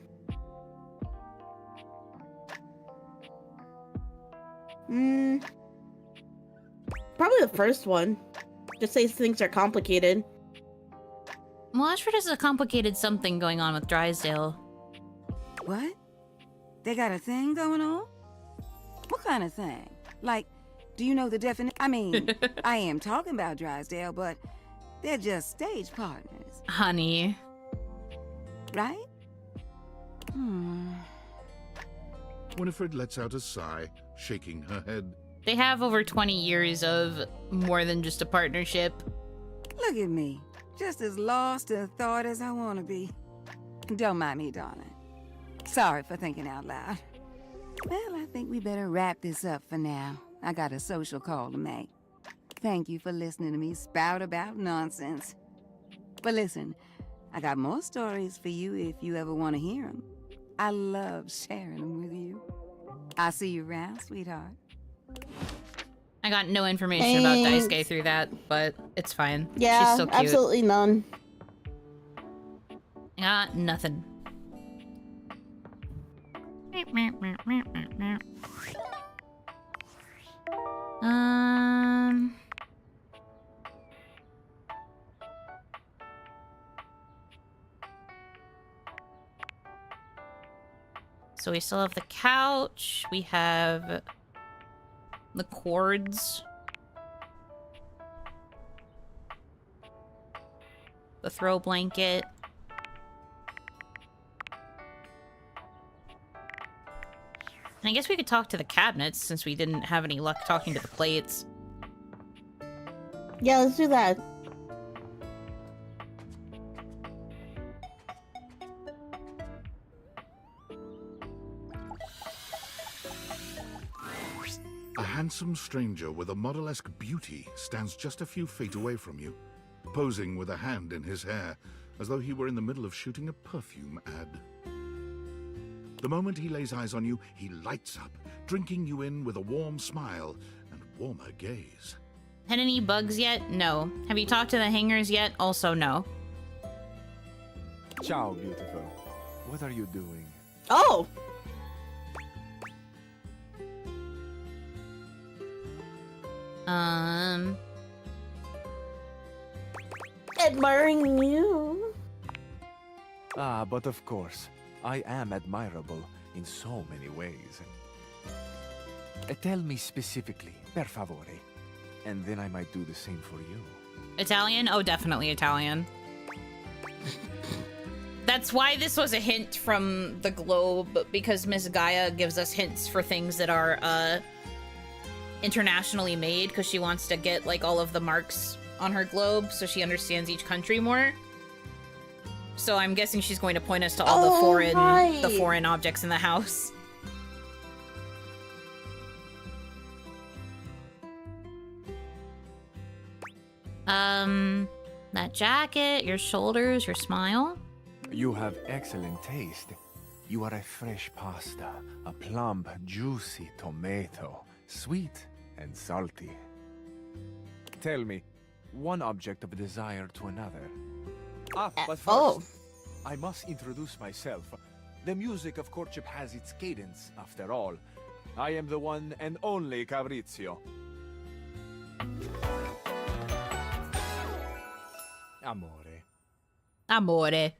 Probably the first one. Just say things are complicated. Washford has a complicated something going on with Drysdale. What? They got a thing going on? What kind of thing? Like, do you know the definition? I mean, I am talking about Drysdale, but they're just stage partners, Honey. right? Winifred lets out a sigh, shaking her head. They have over 20 years of more than just a partnership. Look at me, just as lost in thought as I want to be. Don't mind me, darling. Sorry for thinking out loud. Well, I think we better wrap this up for now. I got a social call to make. Thank you for listening to me spout about nonsense. But listen, I got more stories for you if you ever want to hear them. I love sharing them with you. I'll see you around, sweetheart. I got no information about Daisuke through that, but it's fine. Yeah, She's so cute. absolutely none. I got nothing. So we still have the couch. We have the cords. The throw blanket. And I guess we could talk to the cabinets since we didn't have any luck talking to the plates. Yeah, let's do that. A handsome stranger with a model-esque beauty stands just a few feet away from you, posing with a hand in his hair, as though he were in the middle of shooting a perfume ad. The moment he lays eyes on you, he lights up, drinking you in with a warm smile and warmer gaze. Had any bugs yet? No. Have you talked to the hangers yet? Also no. Ciao, beautiful. What are you doing? Oh! Admiring you. Ah, but of course, I am admirable in so many ways. Tell me specifically, per favore. And then I might do the same for you. Italian? Oh, definitely Italian. That's why this was a hint from the globe, because Miss Gaia gives us hints for things that are internationally made, because she wants to get like all of the marks on her globe so she understands each country more. So I'm guessing she's going to point us to all the foreign objects in the house. That jacket, your shoulders, your smile. You have excellent taste. You are a fresh pasta, a plump, juicy tomato, sweet and salty. Tell me, one object of desire to another. But first, I must introduce myself. The music of courtship has its cadence, after all. I am the one and only Fabrizio. Amore. Amore. What a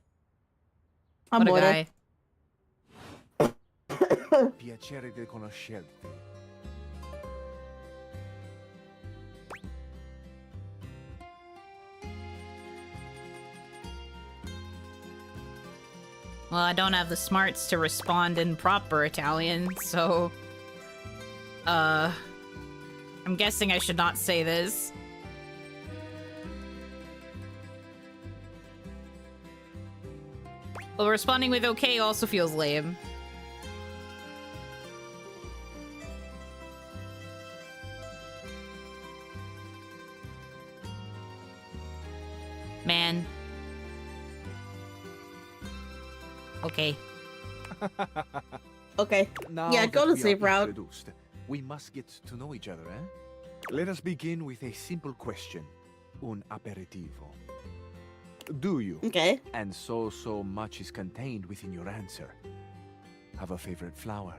Amore. guy. Piacere di conoscerti. Well, I don't have the smarts to respond in proper Italian, so... I'm guessing I should not say this. Well, responding with okay also feels lame. Man. Okay. Okay. Now Yeah, go that to we sleep, are Route. introduced, we must get to know each other, eh? Let us begin with a simple question. Un aperitivo. Do you? Okay. And so much is contained within your answer. Have a favorite flower?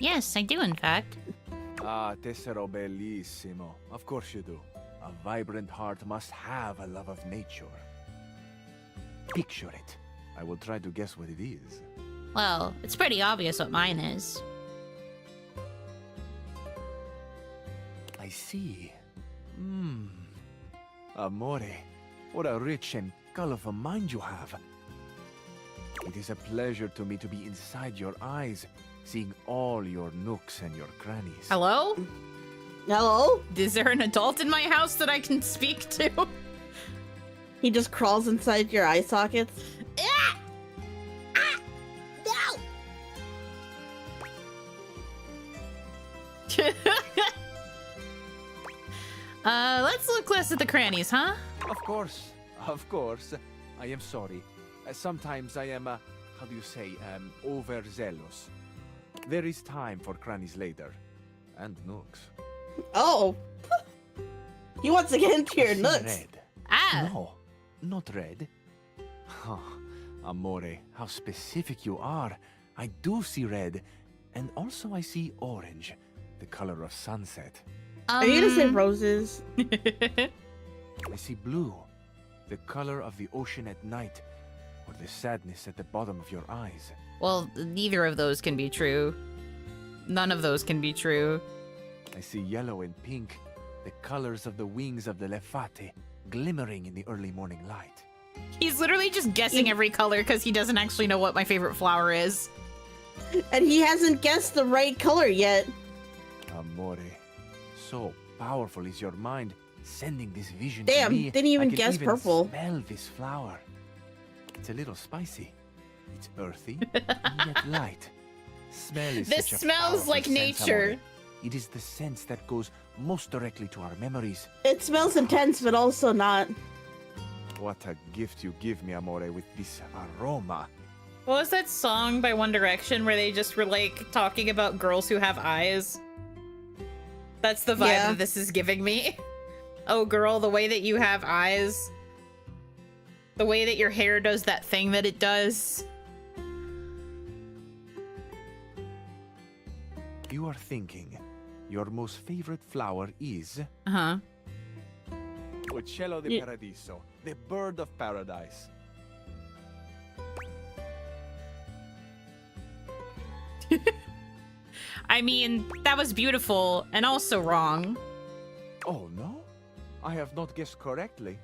Yes, I do, in fact. Ah, tessero bellissimo. Of course you do. A vibrant heart must have a love of nature. Picture it. I will try to guess what it is. Well, it's pretty obvious what mine is. I see. Amore, what a rich and colorful mind you have. It is a pleasure to me to be inside your eyes, seeing all your nooks and your crannies. Hello? Hello? Is there an adult in my house that I can speak to? He just crawls inside your eye sockets. Let's look less at the crannies, huh? Of course. I am sorry. Sometimes I am, how do you say, overzealous. There is time for crannies later. And nooks. Oh. He wants to get into your I see nuts. Red. Ah. No, not red. Oh, amore, how specific you are. I do see red. And also I see orange, the color of sunset. Are you gonna say roses? I see blue, the color of the ocean at night, or the sadness at the bottom of your eyes. Well, neither of those can be true. None of those can be true. I see yellow and pink, the colors of the wings of the lefate, glimmering in the early morning light. He's literally just guessing every color because he doesn't actually know what my favorite flower is. And he hasn't guessed the right color yet. Amore, so powerful is your mind, sending this vision Damn, to me. didn't even I can guess purple. Smell this flower. It's a little spicy. It's earthy, and yet light. Smell is This such a smells powerful like sense, nature. amore. It is the sense that goes most directly to our memories. It smells intense, but also not. What a gift you give me, amore, with this aroma. What was that song by One Direction where they just were like talking about girls who have eyes? That's the vibe that this is giving me. Oh girl, the way that you have eyes. The way that your hair does that thing that it does. You are thinking your most favorite flower is... Uh-huh. Uccello di Paradiso, the bird of paradise. I mean, that was beautiful and also wrong. Oh, no? I have not guessed correctly.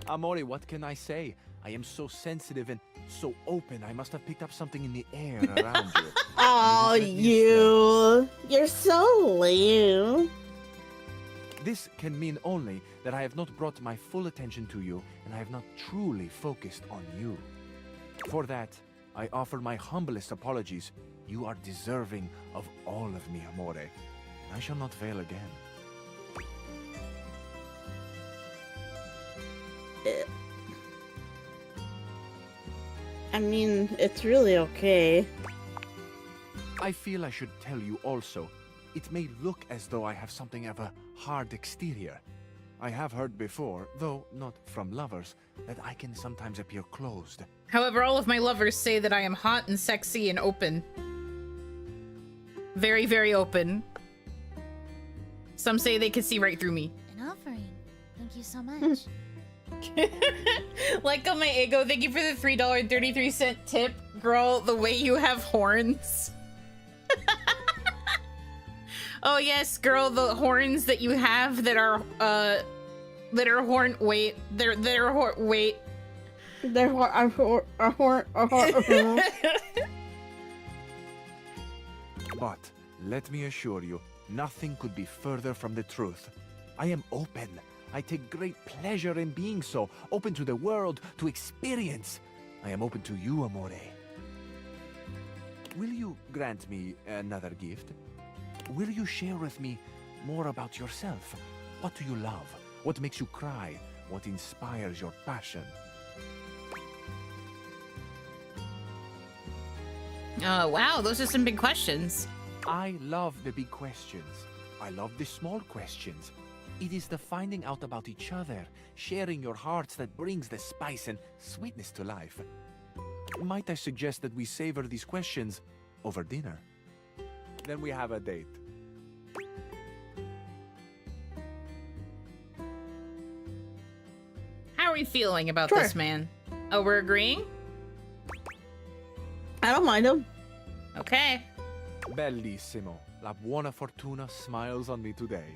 Amore, what can I say? I am so sensitive and so open. I must have picked up something in the air around you. Oh, you. You're so lame. This can mean only that I have not brought my full attention to you, and I have not truly focused on you. For that, I offer my humblest apologies. You are deserving of all of me, Amore, and I shall not fail again. I mean, it's really okay. I feel I should tell you also. It may look as though I have something of a hard exterior. I have heard before, though not from lovers, that I can sometimes appear closed. However, all of my lovers say that I am hot and sexy and open. Very, very open. Some say they can see right through me. An offering. Thank you so much. Like on my ego, thank you for the $3.33 tip. Girl, the way you have horns. Oh yes, girl, the horns that you have that are horn wait. They're horn wait. They're horn. But let me assure you, nothing could be further from the truth. I am open. I take great pleasure in being so, open to the world, to experience. I am open to you, Amore. Will you grant me another gift? Will you share with me more about yourself? What do you love? What makes you cry? What inspires your passion? Oh, wow, those are some big questions. I love the big questions. I love the small questions. It is the finding out about each other, sharing your hearts that brings the spice and sweetness to life. Might I suggest that we savor these questions over dinner? Then we have a date. How are we feeling about this man? Oh, we're agreeing? I don't mind him. Okay. Bellissimo. La buona fortuna smiles on me today.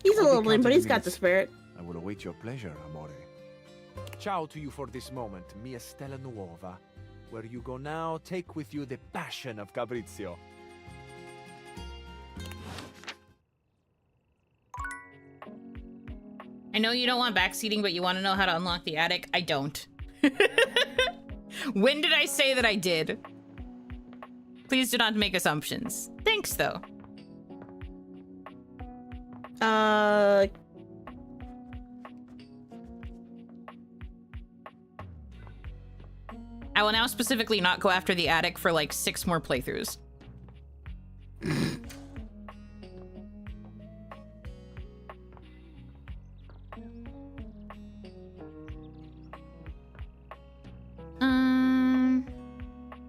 He's a little lame, but he's got the spirit. I will await your pleasure, Amore. Ciao to you for this moment, mia stella nuova. Where you go now, take with you the passion of Fabrizio. I know you don't want backseating, but you want to know how to unlock the attic? I don't. When did I say that I did? Please do not make assumptions. Thanks, though. I will now specifically not go after the attic for like 6 more playthroughs.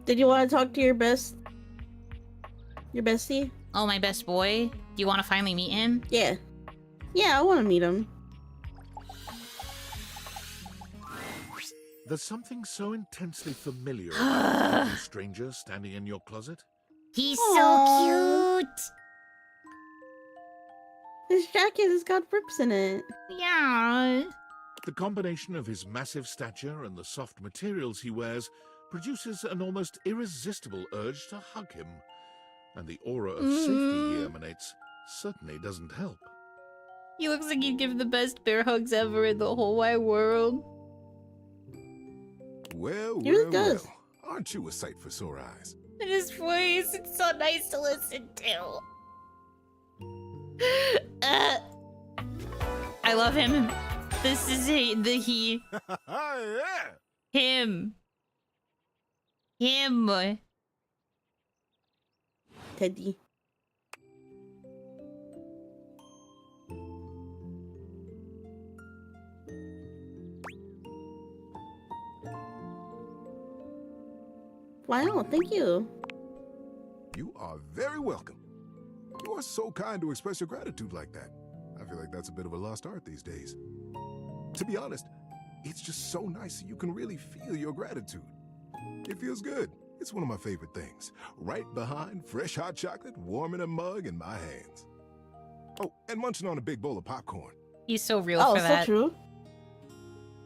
Did you want to talk to your bestie? Oh, my best boy? Do you want to finally meet him? Yeah. Yeah, I want to meet him. There's something so intensely familiar about a stranger standing in your closet. He's so cute. His jacket has got rips in it. Yeah. The combination of his massive stature and the soft materials he wears produces an almost irresistible urge to hug him. And the aura of safety he emanates certainly doesn't help. He looks like he'd give the best bear hugs ever in the whole wide world. Well, He really does. well. Aren't you a sight for sore eyes? And his voice, it's so nice to listen to. I love him. This is he. Yeah. Him. Teddy. Wow, thank you. You are very welcome. You are so kind to express your gratitude like that. I feel like that's a bit of a lost art these days. To be honest, it's just so nice that you can really feel your gratitude. It feels good. It's one of my favorite things. Right behind fresh hot chocolate, warm in a mug in my hands. Oh, and munching on a big bowl of popcorn. He's so real for that. Oh, so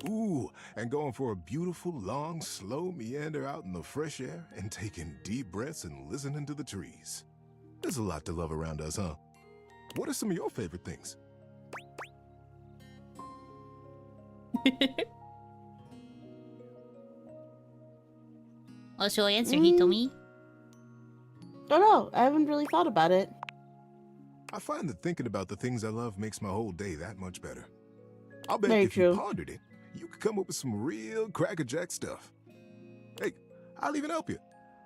true. Ooh, and going for a beautiful, long, slow meander out in the fresh air and taking deep breaths and listening to the trees. There's a lot to love around us, huh? What are some of your favorite things? What's your answer, Hitomi? Don't know. I haven't really thought about it. I find that thinking about the things I love makes my whole day that much better. I'll bet Very if true. you pondered it, you could come up with some real crackerjack stuff. Hey, I'll even help you.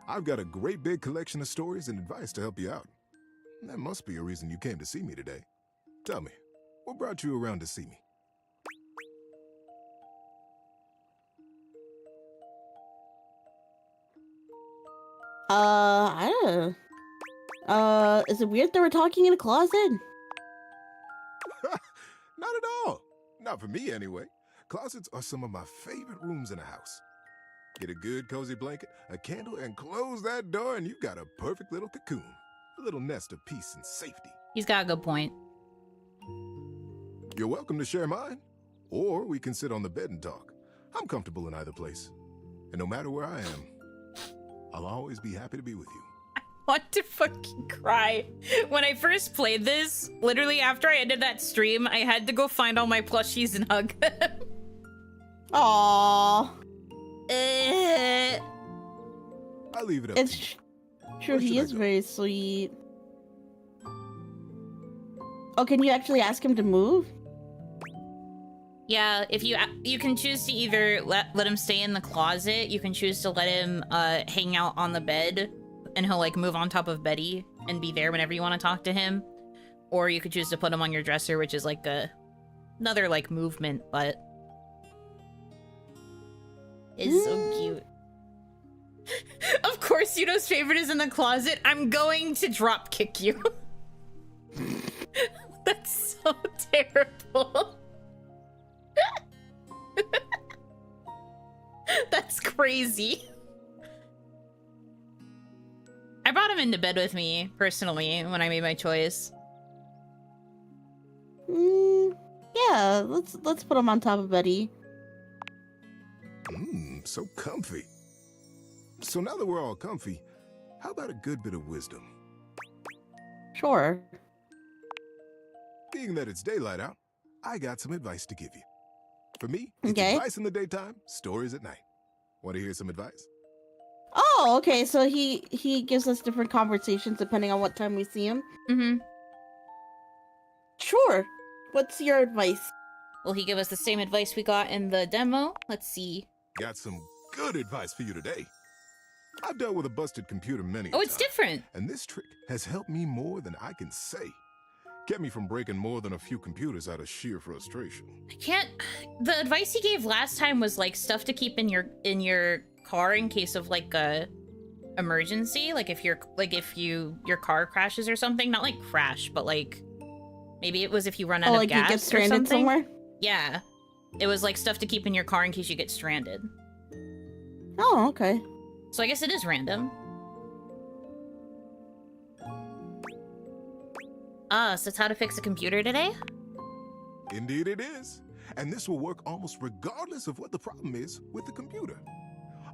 I've got a great big collection of stories and advice to help you out. That must be a reason you came to see me today. Tell me, what brought you around to see me? I don't know. Is it weird that we're talking in a closet? Not at all. Not for me, anyway. Closets are some of my favorite rooms in a house. Get a good cozy blanket, a candle, and close that door, and you've got a perfect little cocoon. A little nest of peace and safety. He's got a good point. You're welcome to share mine, or we can sit on the bed and talk. I'm comfortable in either place. And no matter where I am, I'll always be happy to be with you. I want to fucking cry. When I first played this, literally after I ended that stream, I had to go find all my plushies and hug them. Aww. I'll leave it up. It's true, he is very sweet. Oh, can you actually ask him to move? Yeah, if you can choose to either let him stay in the closet, you can choose to let him hang out on the bed, and he'll like move on top of Betty and be there whenever you want to talk to him, or you could choose to put him on your dresser, which is like another like movement, but it's so cute. Of course, Yuno's favorite is in the closet. I'm going to drop kick you. That's so terrible. That's crazy. I brought him into bed with me, personally, when I made my choice. Yeah, let's put him on top of Betty. So comfy. So now that we're all comfy, how about a good bit of wisdom? Sure. Being that it's daylight out, I got some advice to give you. For me, it's Okay. advice in the daytime, stories at night. Want to hear some advice? Oh, okay, so he gives us different conversations depending on what time we see him? Mm-hmm. Sure. What's your advice? Will he give us the same advice we got in the demo? Let's see. Got some good advice for you today. I've dealt with a busted computer many Oh, a it's time, different. and this trick has helped me more than I can say. Kept me from breaking more than a few computers out of sheer frustration. I can't. The advice he gave last time was like stuff to keep in your car in case of like a emergency, like if your car crashes or something. Not like crash, but like maybe it was if you run out of like gas you get or stranded something. somewhere? Yeah, it was like stuff to keep in your car in case you get stranded. Oh, okay. So I guess it is random. So it's how to fix a computer today? Indeed it is. And this will work almost regardless of what the problem is with the computer.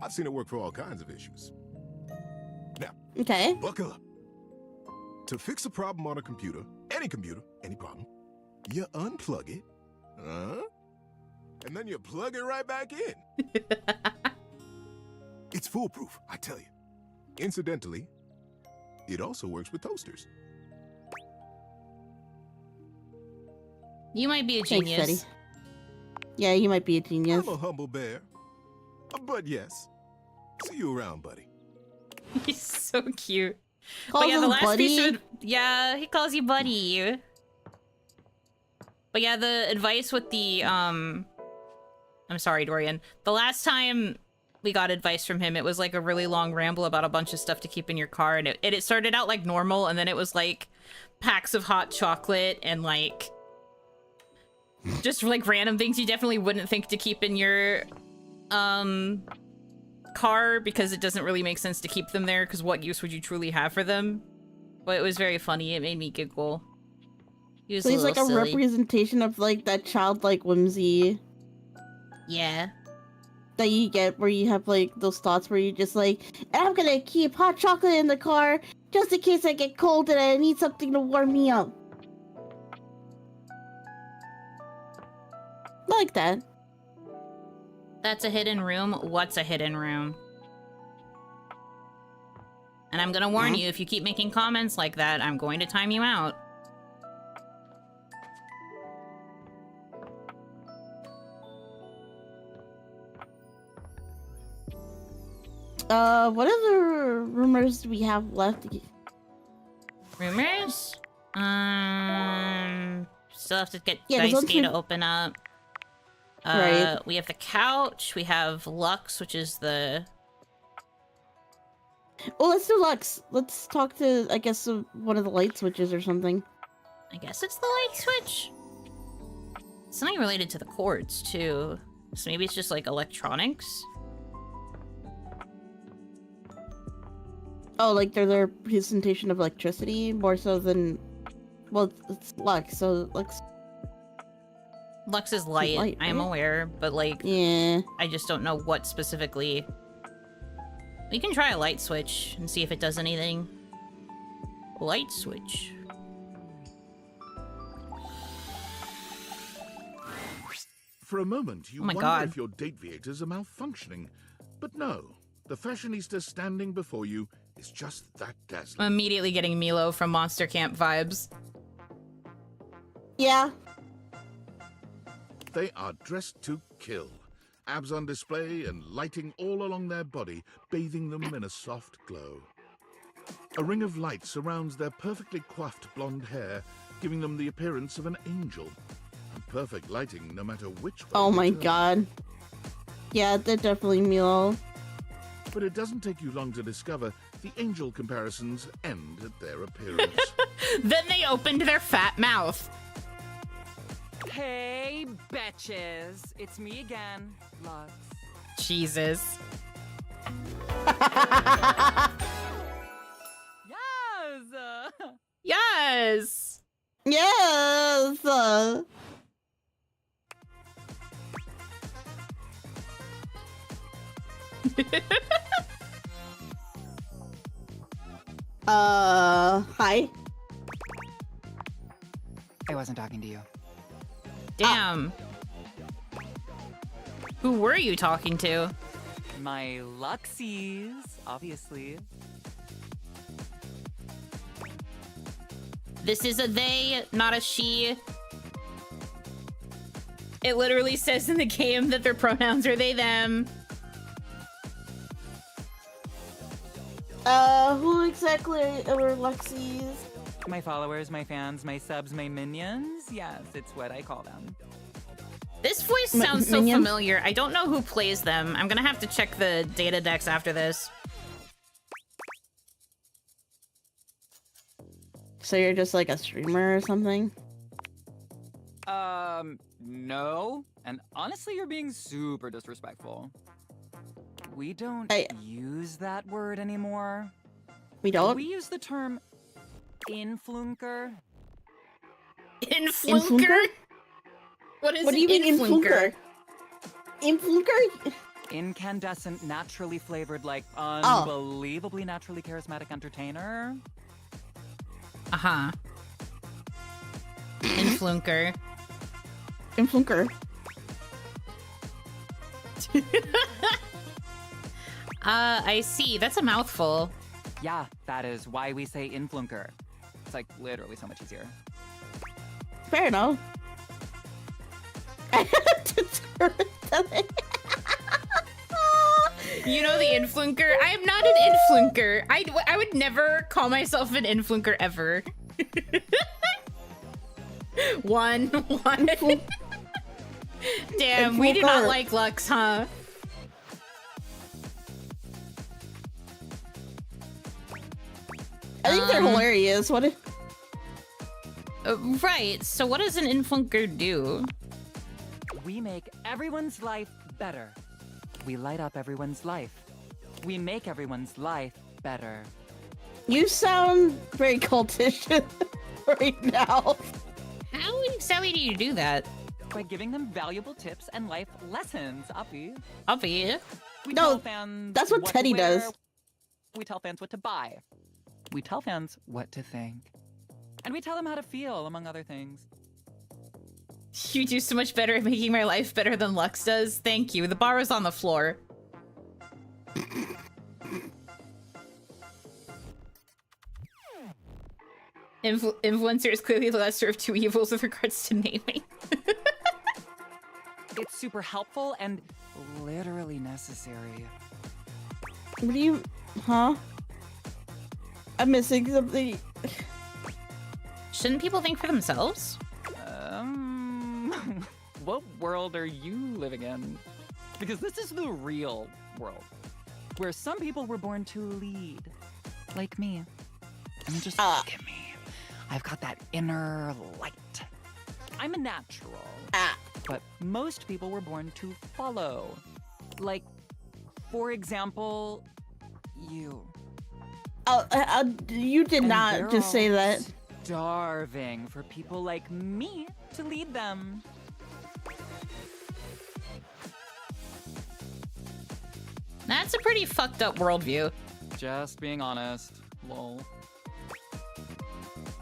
I've seen it work for all kinds of issues. Now, okay, buckle up. To fix a problem on a computer, any problem, you unplug it, and then you plug it right back in. It's foolproof, I tell you. Incidentally, it also works with toasters. You might be a Thanks, genius. Betty. Yeah, you might be a genius. I'm a humble bear. But yes. See you around, buddy. He's so cute. Calls But yeah, the him last buddy? piece of yeah, he calls you buddy. But yeah, the advice with the I'm sorry, Dorian. The last time we got advice from him, it was like a really long ramble about a bunch of stuff to keep in your car, and it started out like normal, and then it was like packs of hot chocolate and like just like random things you definitely wouldn't think to keep in your car because it doesn't really make sense to keep them there because what use would you truly have for them? But it was very funny. It made me giggle. He was So he's like a silly. representation of like that childlike whimsy. Yeah. That you get where you have like those thoughts where you just like, and I'm gonna keep hot chocolate in the car just in case I get cold and I need something to warm me up. Like that. That's a hidden room. What's a hidden room? And I'm gonna warn you, if you keep making comments like that, I'm going to time you out. What other rumors do we have left? Rumors? Still have to get Yeah, there's Daisuke to also- open up. Right. We have the couch. We have Lux, which is the... Well, let's do Lux. Let's talk to, I guess, one of the light switches or something. I guess it's the light switch? Something related to the cords, too. So maybe it's just, like, electronics? Oh, like they're their presentation of electricity more so than... Well, it's Lux, so Lux... Lux is light, I am right? aware, but, like... Yeah. I just don't know what specifically... We can try a light switch and see if it does anything. Light switch. For a moment, you Oh my wonder God. if your dateviators are malfunctioning. But no, the fashionista standing before you is just that dazzling. I'm immediately getting Milo from Monster Camp vibes. Yeah. They are dressed to kill. Abs on display and lighting all along their body, bathing them in a soft glow. A ring of light surrounds their perfectly coiffed blonde hair, giving them the appearance of an angel. And perfect lighting no matter which way Oh they my turn. god. Yeah, they're definitely Milo. But it doesn't take you long to discover the angel comparisons end at their appearance. Then they opened their fat mouth. Hey, betches. It's me again, Lux. Jesus. Yes! Yes! Yes! Hi. I wasn't talking to you. Damn. Who were you talking to? My Luxies, obviously. This is a they, not a she. It literally says in the game that their pronouns are they, them. Who exactly are Luxies? My followers, my fans, my subs, my minions. Yes, it's what I call them. This voice sounds so familiar. I don't know who plays them. I'm gonna have to check the data decks after this. So you're just like a streamer or something? No. And honestly, you're being super disrespectful. We don't use that word anymore. We don't? We use the term influnker. Influnker? What is What do you mean influnker? Influnker? Incandescent, naturally flavored, like unbelievably naturally charismatic entertainer. Uh-huh. Influnker. Influnker. I see. That's a mouthful. Yeah, that is why we say influnker. It's like literally so much easier. Fair enough. You know the influnker? I am not an influnker. I would never call myself an influnker ever. One. Damn, we do not like Lux, huh? I think they're hilarious. What? Right. So what does an influnker do? We make everyone's life better. We light up everyone's life. We make everyone's life better. You sound very cultish right now. How exactly do you do that? By giving them valuable tips and life lessons, Uppy. Uppy? We No, tell fans that's what to Teddy wear. does. We tell fans what to buy. We tell fans what to think. And we tell them how to feel, among other things. You do so much better at making my life better than Lux does. Thank you. The bar is on the floor. Influencer is clearly the lesser of two evils with regards to naming. It's super helpful and literally necessary. What do you... Huh? I'm missing something. Shouldn't people think for themselves? What world are you living in? Because this is the real world, where some people were born to lead, like me. I mean, just look at me. I've got that inner light. I'm a natural. But most people were born to follow. Like, for example, you. You did not just say that. Starving for people like me to lead them. That's a pretty fucked up worldview. Just being honest. Lol.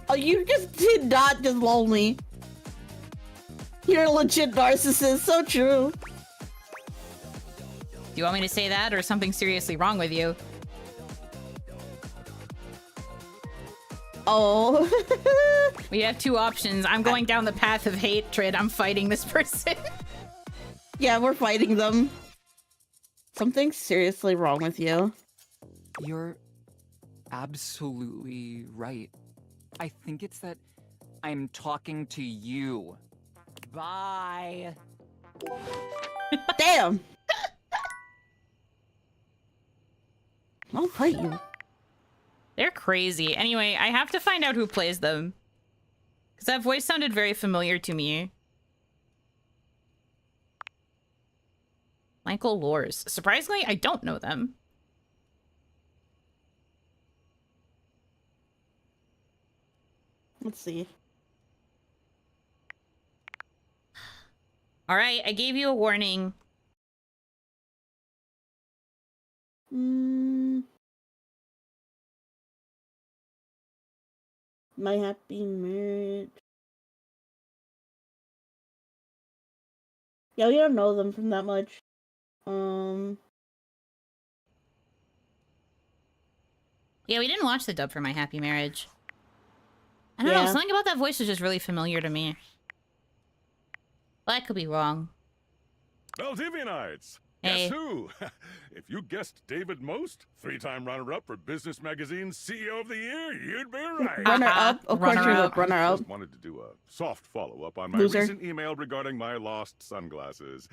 Oh, you just did not just lonely. You're a legit narcissist, so true. Do you want me to say that or something seriously wrong with you? Oh. We have two options. I'm going down the path of hatred. I'm fighting this person. Yeah, we're fighting them. Something's seriously wrong with you. You're absolutely right. I think it's that I'm talking to you. Bye. Damn. I'll fight you. They're crazy. Anyway, I have to find out who plays them. Because that voice sounded very familiar to me. Michael Lors. Surprisingly, I don't know them. Let's see. All right, I gave you a warning. My happy marriage. Yeah, we don't know them from that much. Yeah, we didn't watch the dub for My Happy Marriage. I don't know, something about that voice was just really familiar to me. But I could be wrong. Valdivianites! Hey. Guess who? If you guessed David Most, 3-time runner-up for Business Magazine's CEO of the Year, you'd be right. Runner-up? Of course you're the runner-up. Just wanted to do a soft follow-up on my Loser. recent email regarding my lost sunglasses.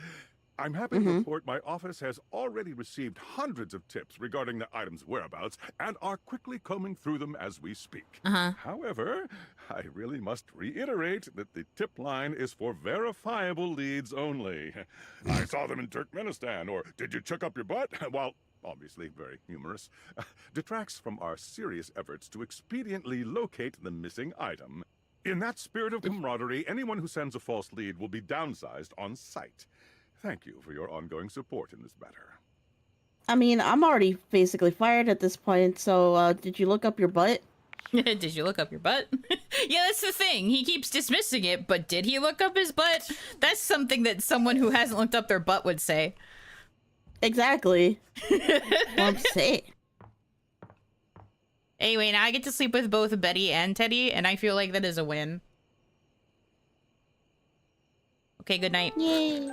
I'm happy to report my office has already received hundreds of tips regarding the item's whereabouts and are quickly combing through them as we speak. However, I really must reiterate that the tip line is for verifiable leads only. I saw them in Turkmenistan, or did you chuck up your butt? While obviously very humorous, detracts from our serious efforts to expediently locate the missing item. In that spirit of camaraderie, anyone who sends a false lead will be downsized on sight. Thank you for your ongoing support in this matter. I mean, I'm already basically fired at this point, so did you look up your butt? Did you look up your butt? Yeah, that's the thing. He keeps dismissing it, but did he look up his butt? That's something that someone who hasn't looked up their butt would say. Exactly. I'm saying. Anyway, now I get to sleep with both Betty and Teddy, and I feel like that is a win. Okay, good night. Yay.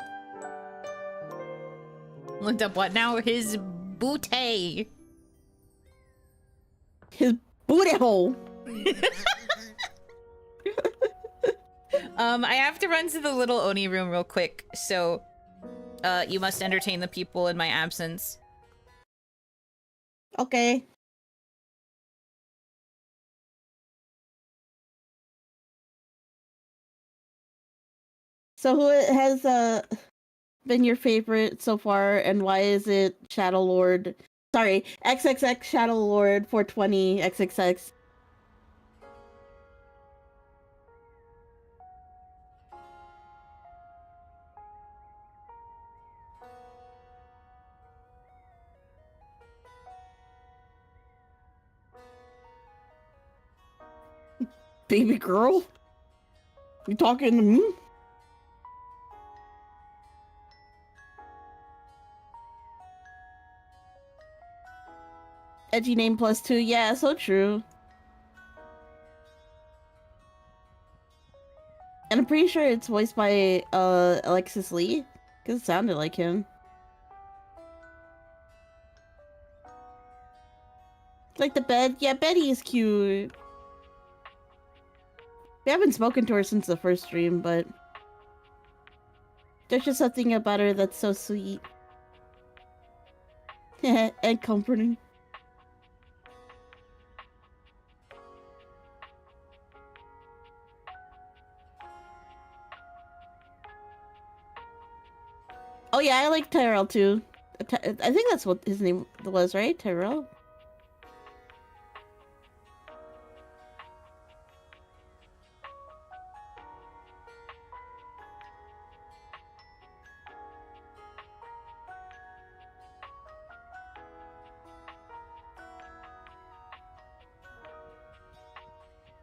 Looked up what now? His booty. His booty hole. I have to run to the little Oni room real quick, so you must entertain the people in my absence. Okay. So who has been your favorite so far, and why is it Shadow Lord Sorry, XXX Shadow Lord 420 XXX. Baby girl? You talking to me? Edgy name +2, yeah, so true. And I'm pretty sure it's voiced by Alexis Lee, because it sounded like him. Like the bed, yeah, Betty is cute. We haven't spoken to her since the first stream, but there's just something about her that's so sweet. And comforting. Oh yeah, I like Tyrell too. I think that's what his name was, right? Tyrell?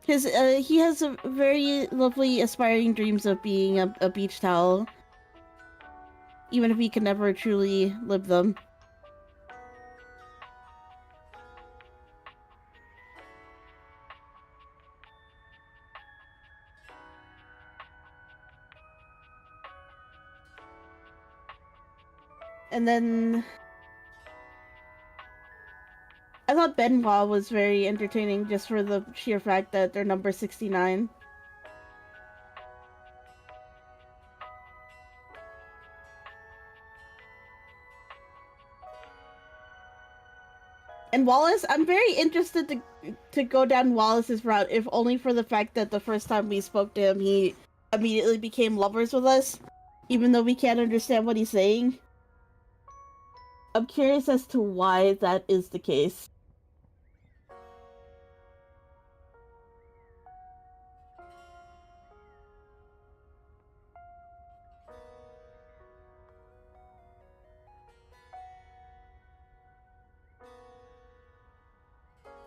He has a very lovely, aspiring dreams of being a beach towel. Even if he can never truly live them. And then I thought Benoit was very entertaining just for the sheer fact that they're number 69. And Wallace, I'm very interested to go down Wallace's route, if only for the fact that the first time we spoke to him, he immediately became lovers with us, even though we can't understand what he's saying. I'm curious as to why that is the case.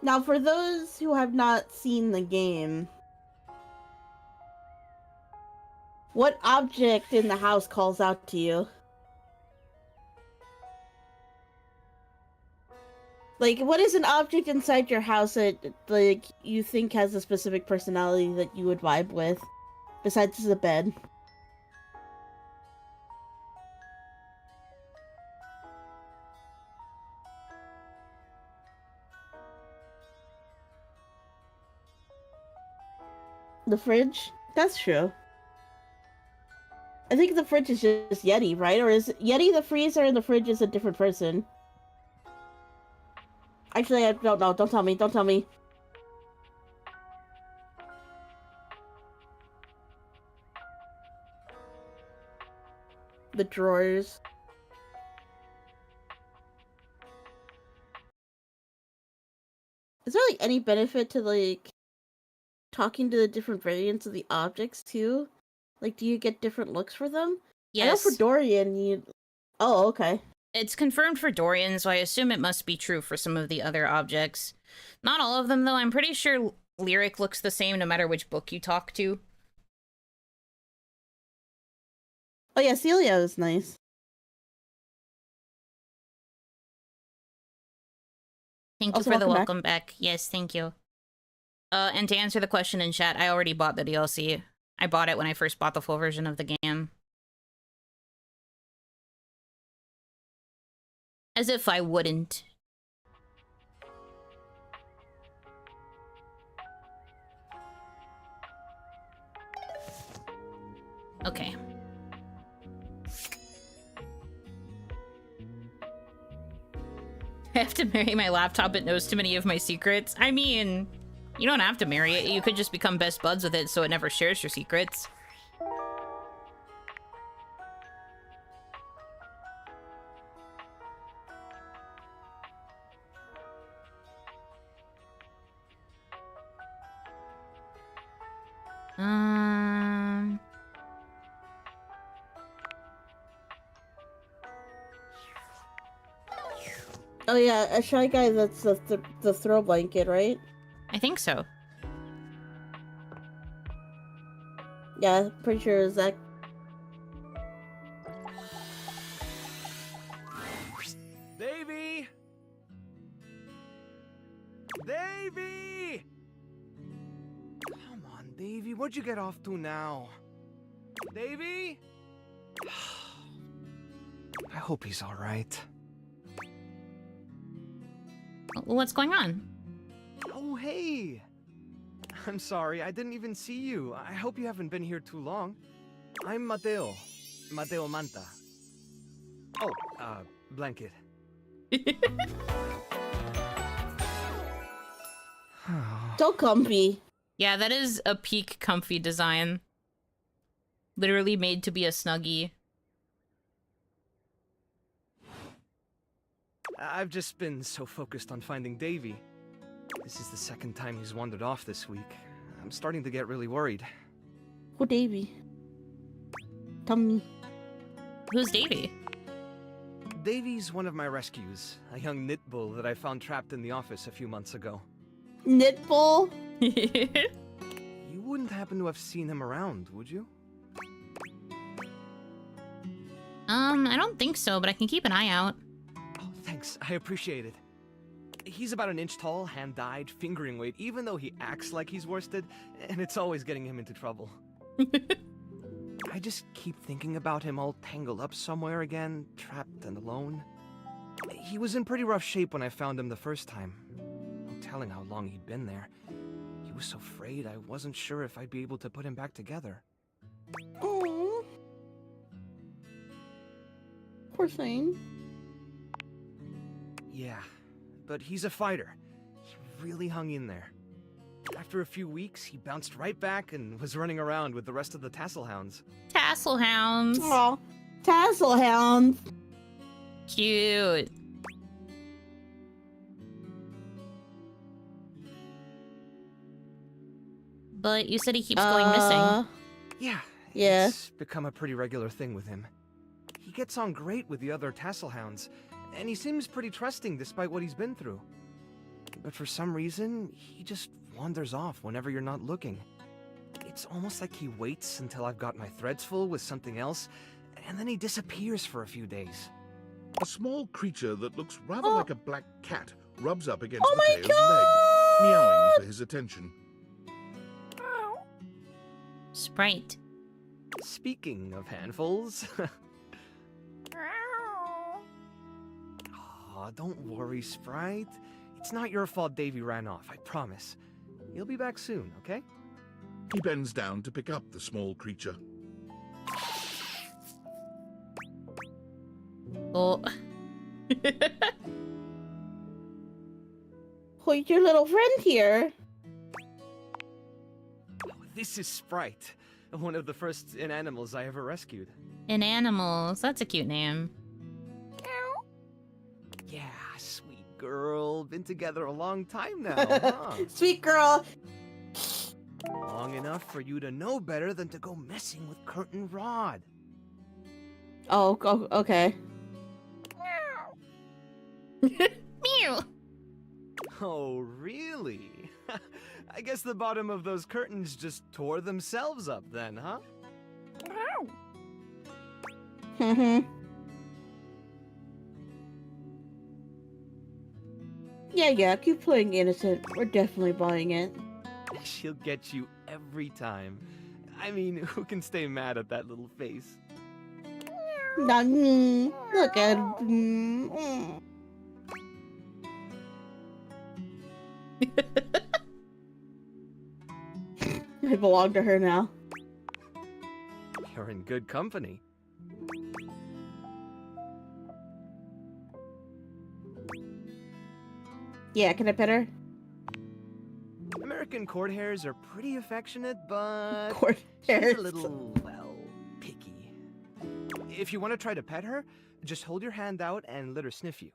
Now, for those who have not seen the game, what object in the house calls out to you? Like, what is an object inside your house that, like, you think has a specific personality that you would vibe with, besides the bed? The fridge? That's true. I think the fridge is just Yeti, right? Or is Yeti the freezer and the fridge is a different person? Actually, I don't know. Don't tell me. Don't tell me. The drawers. Is there, like, any benefit to, like, talking to the different variants of the objects, too? Like, do you get different looks for them? Yes. I know for Dorian, you... Oh, okay. It's confirmed for Dorian, so I assume it must be true for some of the other objects. Not all of them, though. I'm pretty sure Lyric looks the same no matter which book you talk to. Oh yeah, Celia is nice. Thank you Also, for the welcome welcome back. Yes, thank you. And to answer the question in chat, I already bought the DLC. I bought it when I first bought the full version of the game. As if I wouldn't. Okay. I have to marry my laptop. It knows too many of my secrets. I mean, you don't have to marry it. You could just become best buds with it so it never shares your secrets. Oh yeah, a Shy Guy, that's the throw blanket, right? I think so. Yeah, pretty sure Zach. Davy! Davy! Come on, Davy, what'd you get off to now? Davy? I hope he's alright. What's going on? Oh, hey! I'm sorry, I didn't even see you. I hope you haven't been here too long. I'm Mateo. Mateo Manta. Oh, blanket. So comfy. Yeah, that is a peak comfy design. Literally made to be a Snuggie. I've just been so focused on finding Davy. This is the second time he's wandered off this week. I'm starting to get really worried. Who Davy? Tell me. Who's Davy? Davy's one of my rescues, a young knit bull that I found trapped in the office a few months ago. Knit bull? You wouldn't happen to have seen him around, would you? I don't think so, but I can keep an eye out. Oh, thanks. I appreciate it. He's about an inch tall, hand-dyed, fingering weight, even though he acts like he's worsted, and it's always getting him into trouble. I just keep thinking about him all tangled up somewhere again, trapped and alone. He was in pretty rough shape when I found him the first time. No telling how long he'd been there. He was so frayed I wasn't sure if I'd be able to put him back together. Oh. Poor thing. Yeah, but he's a fighter. He really hung in there. After a few weeks, he bounced right back and was running around with the rest of the tassel hounds. Tassel hounds. Aw, tassel hounds. Cute. But you said he keeps going missing. Yeah. Yeah. It's become a pretty regular thing with him. He gets on great with the other tassel hounds, and he seems pretty trusting despite what he's been through. But for some reason, he just wanders off whenever you're not looking. It's almost like he waits until I've got my threads full with something else, and then he disappears for a few days. A small creature that looks rather like a black cat rubs up against Oh my Mateo's leg, meowing for his attention. Sprite. Speaking of handfuls... Aw, don't worry, Sprite. It's not your fault Davy ran off, I promise. He'll be back soon, okay? He bends down to pick up the small creature. Oh. Who's your little friend here? This is Sprite, one of the first inanimals I ever rescued. Inanimals. That's a cute name. Yeah, sweet girl. Been together a long time now, huh? Sweet girl. Long enough for you to know better than to go messing with Curtain Rod. Oh, okay. Meow. Oh, really? I guess the bottom of those curtains just tore themselves up then, huh? Yeah, keep playing innocent. We're definitely buying it. She'll get you every time. I mean, who can stay mad at that little face? Not me. Look at him. I belong to her now. You're in good company. Yeah, can I pet her? American court hares are pretty affectionate, but Court she's hares. a little, well, picky. If you want to try to pet her, just hold your hand out and let her sniff you.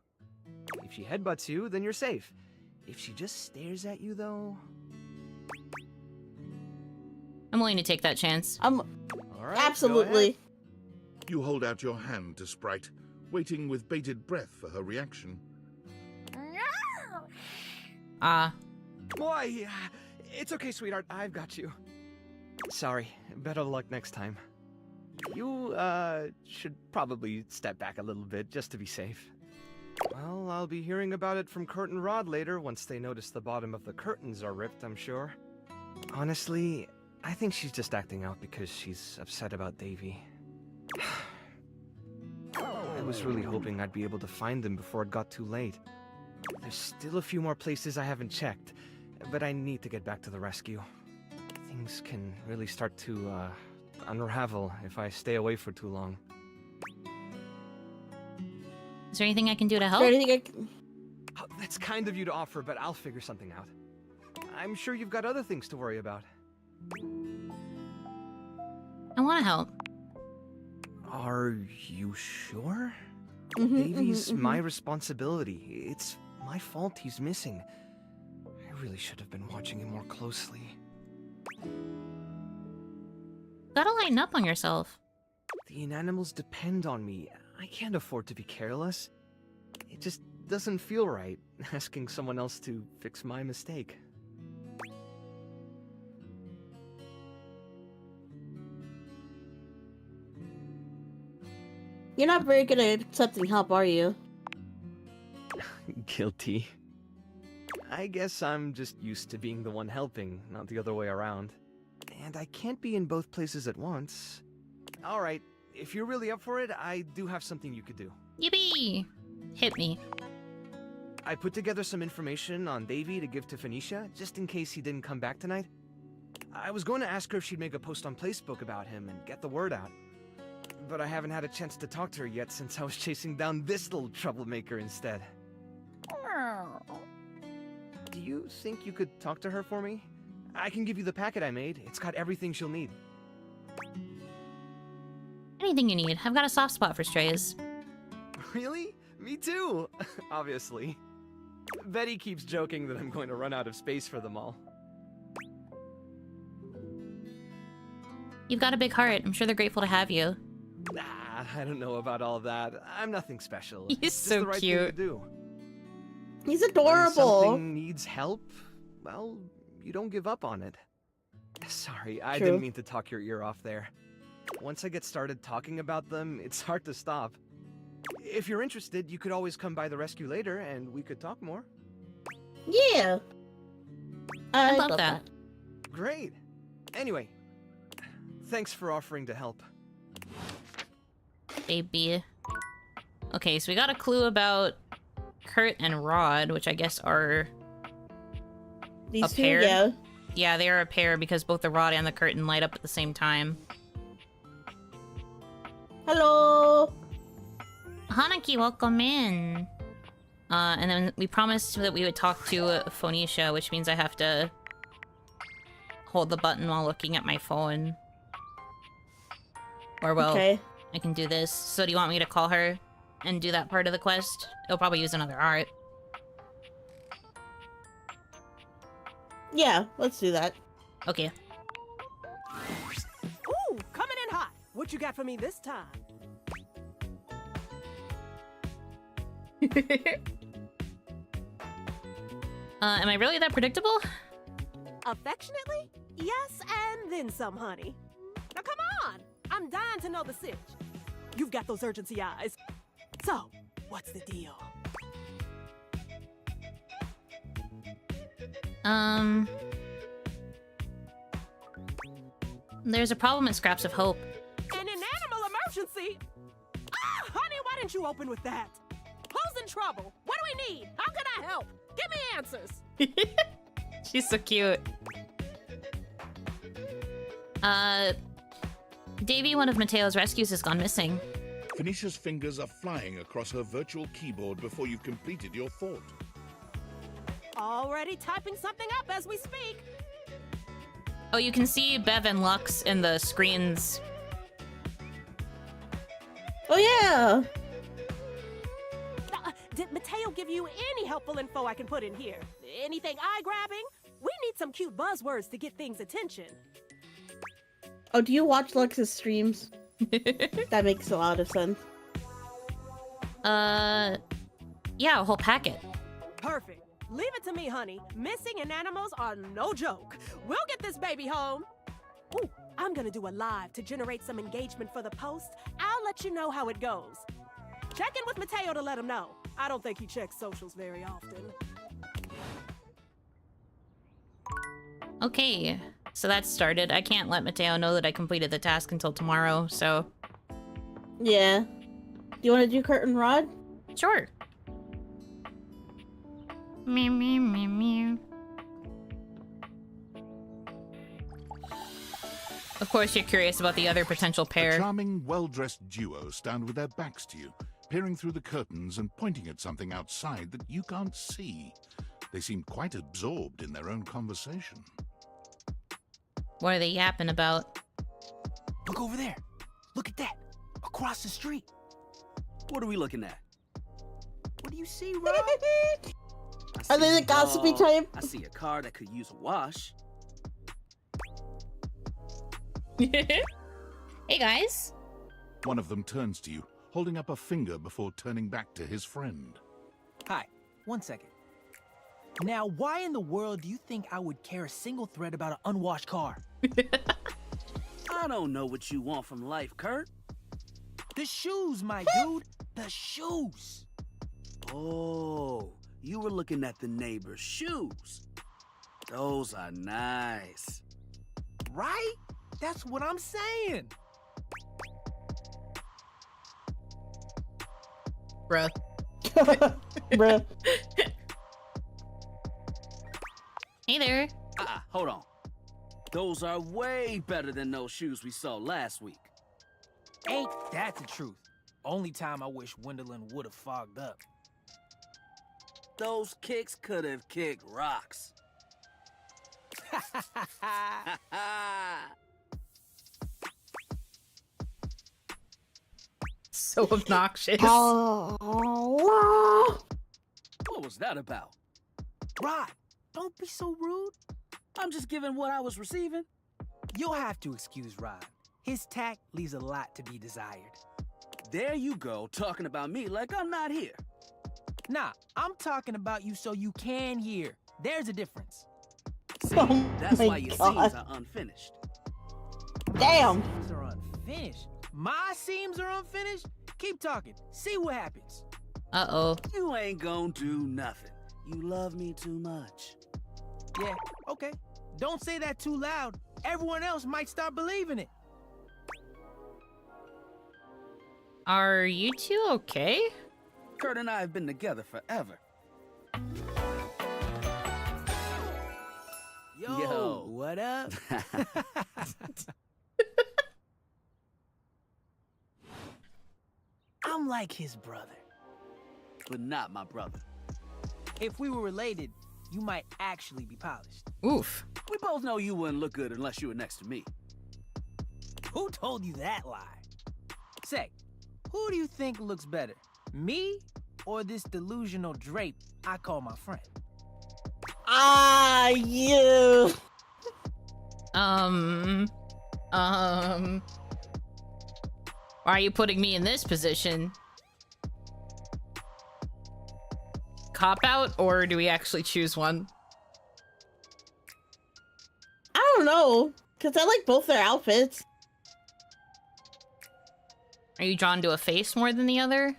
If she headbutts you, then you're safe. If she just stares at you, though... I'm willing to take that chance. All right, Absolutely. You hold out your hand to Sprite, waiting with bated breath for her reaction. Why? It's okay, sweetheart. I've got you. Sorry. Better luck next time. You, should probably step back a little bit, just to be safe. Well, I'll be hearing about it from Kurt and Rod later, once they notice the bottom of the curtains are ripped, I'm sure. Honestly, I think she's just acting out because she's upset about Davy. I was really hoping I'd be able to find them before it got too late. There's still a few more places I haven't checked, but I need to get back to the rescue. Things can really start to, unravel if I stay away for too long. Is there anything I can do to help? Oh, that's kind of you to offer, but I'll figure something out. I'm sure you've got other things to worry about. I want to help. Are you sure? Davy's my responsibility. It's my fault he's missing. I really should have been watching him more closely. Gotta lighten up on yourself. The inanimals depend on me. I can't afford to be careless. It just doesn't feel right, asking someone else to fix my mistake. You're not very good at accepting help, are you? Guilty. I guess I'm just used to being the one helping, not the other way around. And I can't be in both places at once. Alright, if you're really up for it, I do have something you could do. Yippee! Hit me. I put together some information on Davy to give to Phoenicia, just in case he didn't come back tonight. I was going to ask her if she'd make a post on Facebook about him and get the word out. But I haven't had a chance to talk to her yet since I was chasing down this little troublemaker instead. Do you think you could talk to her for me? I can give you the packet I made. It's got everything she'll need. Anything you need. I've got a soft spot for strays. Really? Me too! Obviously. Betty keeps joking that I'm going to run out of space for them all. You've got a big heart. I'm sure they're grateful to have you. Nah, I don't know about all that. I'm nothing special. He's It's so the right cute. Thing to do. He's adorable. When something needs help, well, you don't give up on it. Sorry, I True. didn't mean to talk your ear off there. Once I get started talking about them, it's hard to stop. If you're interested, you could always come by the rescue later and we could talk more. Yeah. I love that. Great. Anyway, thanks for offering to help. Baby. Okay, so we got a clue about Kurt and Rod, which I guess are These a two, pair. yeah. Yeah, they are a pair because both the Rod and the curtain light up at the same time. Hello. Hanaki, welcome in. And then we promised that we would talk to Phoenicia, which means I have to hold the button while looking at my phone. Or, well, Okay. I can do this. So do you want me to call her and do that part of the quest? It'll probably use another art. Yeah, let's do that. Okay. Ooh, coming in hot. What you got for me this time? Am I really that predictable? Affectionately? Yes, and then some, honey. Now come on! I'm dying to know the sitch. You've got those urgency eyes. So, what's the deal? There's a problem at Scraps of Hope. An animal emergency? Ah, honey, why didn't you open with that? Who's in trouble? What do we need? How can I help? Give me answers. She's so cute. Davy, one of Mateo's rescues, has gone missing. Phoenicia's fingers are flying across her virtual keyboard before you've completed your thought. Already typing something up as we speak. Oh, you can see Bev and Lux in the screens. Oh, yeah. Did Mateo give you any helpful info I can put in here? Anything eye-grabbing? We need some cute buzzwords to get things attention. Oh, do you watch Lux's streams? That makes a lot of sense. Yeah, a whole packet. Perfect. Leave it to me, honey. Missing in animals are no joke. We'll get this baby home. Ooh, I'm gonna do a live to generate some engagement for the post. I'll let you know how it goes. Check in with Mateo to let him know. I don't think he checks socials very often. Okay, so that's started. I can't let Mateo know that I completed the task until tomorrow, so... Yeah. Do you want to do curtain rod? Sure. Meow, meow, meow, meow. Of course, you're curious about the other potential A pair. charming, well-dressed duo stand with their backs to you, peering through the curtains and pointing at something outside that you can't see. They seem quite absorbed in their own conversation. What are they yapping about? Look over there. Look at that. Across the street. What are we looking at? What do you see, Rob? Are they the gossipy type? I see a car that could use a wash. Hey, guys. One of them turns to you, holding up a finger before turning back to his friend. Hi, 1 second. Now, why in the world do you think I would care a single thread about an unwashed car? I don't know what you want from life, Kurt. The shoes, my dude. The shoes. Oh, you were looking at the neighbor's shoes. Those are nice. Right? That's what I'm saying. Bruh. Bruh. Hey there. Hold on. Those are way better than those shoes we saw last week. Ain't that the truth? Only time I wish Wendelin would have fogged up. Those kicks could have kicked rocks. So obnoxious. What was that about? Rod, don't be so rude. I'm just giving what I was receiving. You'll have to excuse Rod. His tact leaves a lot to be desired. There you go, talking about me like I'm not here. Nah, I'm talking about you so you can hear. There's a difference. See, that's why your scenes are unfinished. Damn. Seams are unfinished. My seams are unfinished? Keep talking. See what happens. Uh-oh. You ain't gonna do nothing. You love me too much. Yeah, okay. Don't say that too loud. Everyone else might start believing it. Are you two okay? Kurt and I have been together forever. Yo, what up? I'm like his brother. But not my brother. If we were related, you might actually be polished. Oof. We both know you wouldn't look good unless you were next to me. Who told you that lie? Say, who do you think looks better? Me or this delusional drape I call my friend? Ah, you. Why are you putting me in this position? Cop out, or do we actually choose one? I don't know, because I like both their outfits. Are you drawn to a face more than the other?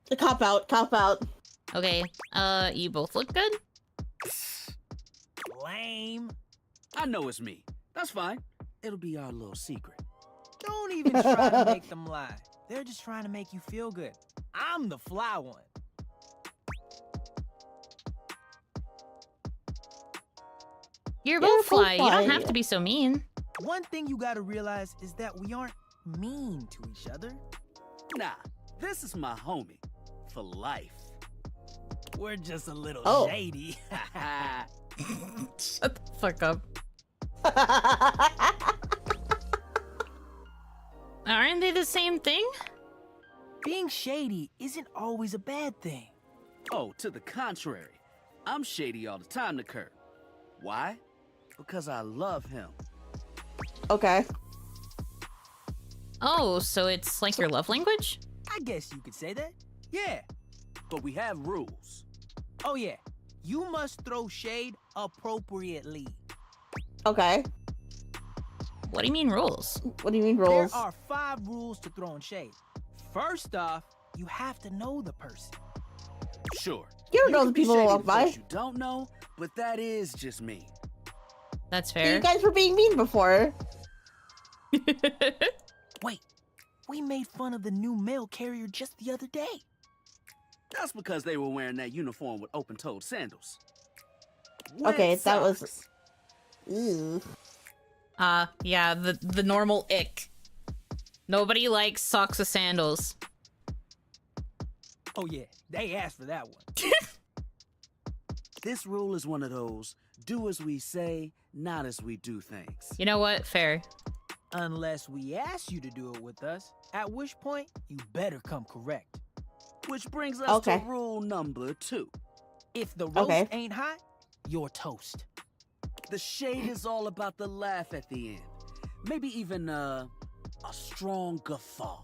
The cop out, cop out. Okay, you both look good? Lame. I know it's me. That's fine. It'll be our little secret. Don't even try to make them lie. They're just trying to make you feel good. I'm the fly one. You're both fly. You don't have to be so mean. One thing you gotta realize is that we aren't mean to each other. Nah, this is my homie. For life. We're just a little shady. Shut the fuck up. Aren't they the same thing? Being shady isn't always a bad thing. Oh, to the contrary. I'm shady all the time to Kurt. Why? Because I love him. Okay. Oh, so it's like your love language? I guess you could say that. Yeah. But we have rules. Oh yeah. You must throw shade appropriately. Okay. What do you mean rules? What do you mean rules? There are 5 rules to throwing shade. First off, you have to know the person. Sure. You don't know can the be people who shady walk to by. folks you don't know, but that is just me. That's You fair. guys were being mean before. Wait, we made fun of the new mail carrier just the other day. That's because they were wearing that uniform with open-toed sandals. Okay, With that was. socks. Ew. Yeah, the normal ick. Nobody likes socks with sandals. Oh yeah, they asked for that one. This rule is one of those do as we say, not as we do things. You know what? Fair. Unless we ask you to do it with us, at which point you better come correct. Which brings us Okay. to rule number 2. If the roast Okay. ain't hot, you're toast. The shade is all about the laugh at the end. Maybe even a strong guffaw.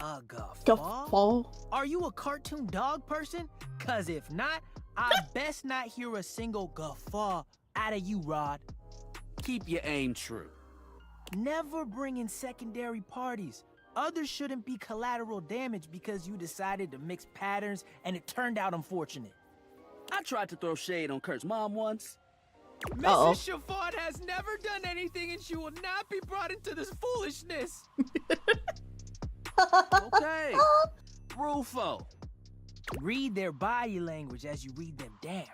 A guffaw? Guffaw? Are you a cartoon dog person? Cause if not, I best not hear a single guffaw out of you, Rod. Keep your aim true. Never bring in secondary parties. Others shouldn't be collateral damage because you decided to mix patterns and it turned out unfortunate. I tried to throw shade on Kurt's mom once. Mrs. Chiffon has never done anything and she will not be brought into this foolishness. Okay. Rule 4. Read their body language as you read them down.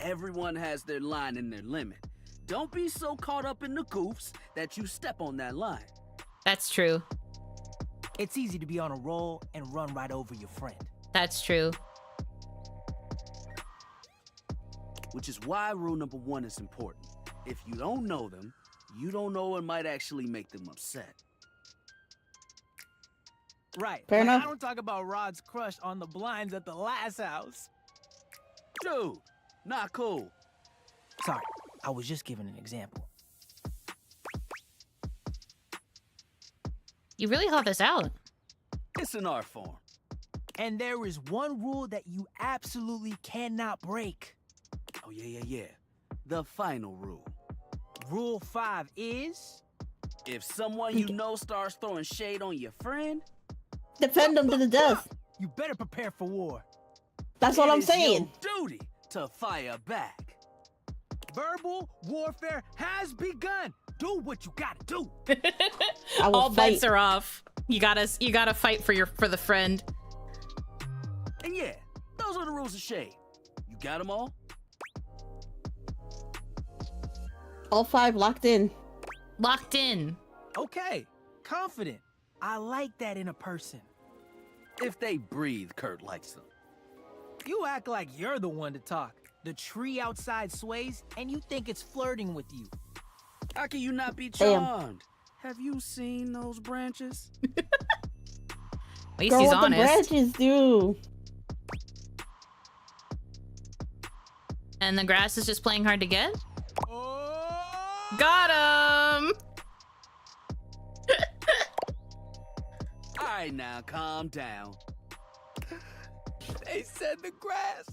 Everyone has their line and their limit. Don't be so caught up in the goofs that you step on that line. That's true. It's easy to be on a roll and run right over your friend. That's true. Which is why rule number 1 is important. If you don't know them, you don't know what might actually make them upset. Right. Fair like, enough. I don't talk about Rod's crush on the blinds at the last house. Dude, not cool. Sorry, I was just giving an example. You really thought this out. It's an art form. And there is one rule that you absolutely cannot break. Oh, yeah. The final rule. Rule 5 is... If someone you know starts throwing shade on your friend... Defend them to the death. You better prepare for war. That's what I'm saying. Your duty to fire back. Verbal warfare has begun. Do what you gotta do. All bets are off. You gotta fight for the friend. And yeah, those are the rules of shade. You got them all? All 5 locked in. Locked in. Okay, confident. I like that in a person. If they breathe, Kurt likes them. You act like you're the one to talk. The tree outside sways, and you think it's flirting with you. How can you not be charmed? Have you seen those branches? At least Girl, he's what honest. the branches do? And the grass is just playing hard to get? Got him! Alright now, calm down. They said the grass.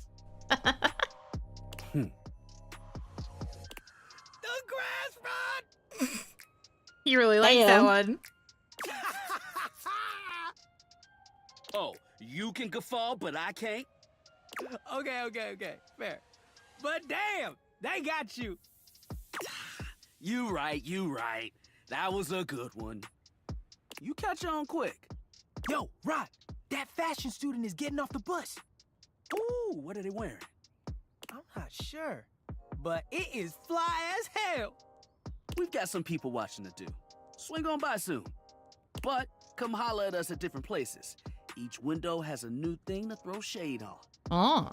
Hmm. The grass, Rod! You really like that one. Oh, you can guffaw, but I can't? Okay. Fair. But damn, they got you. You right. That was a good one. You catch on quick. Yo, Rod, that fashion student is getting off the bus. Ooh, what are they wearing? I'm not sure, but it is fly as hell. We've got some people watching to do. Swing on by soon. But come holler at us at different places. Each window has a new thing to throw shade on. Oh.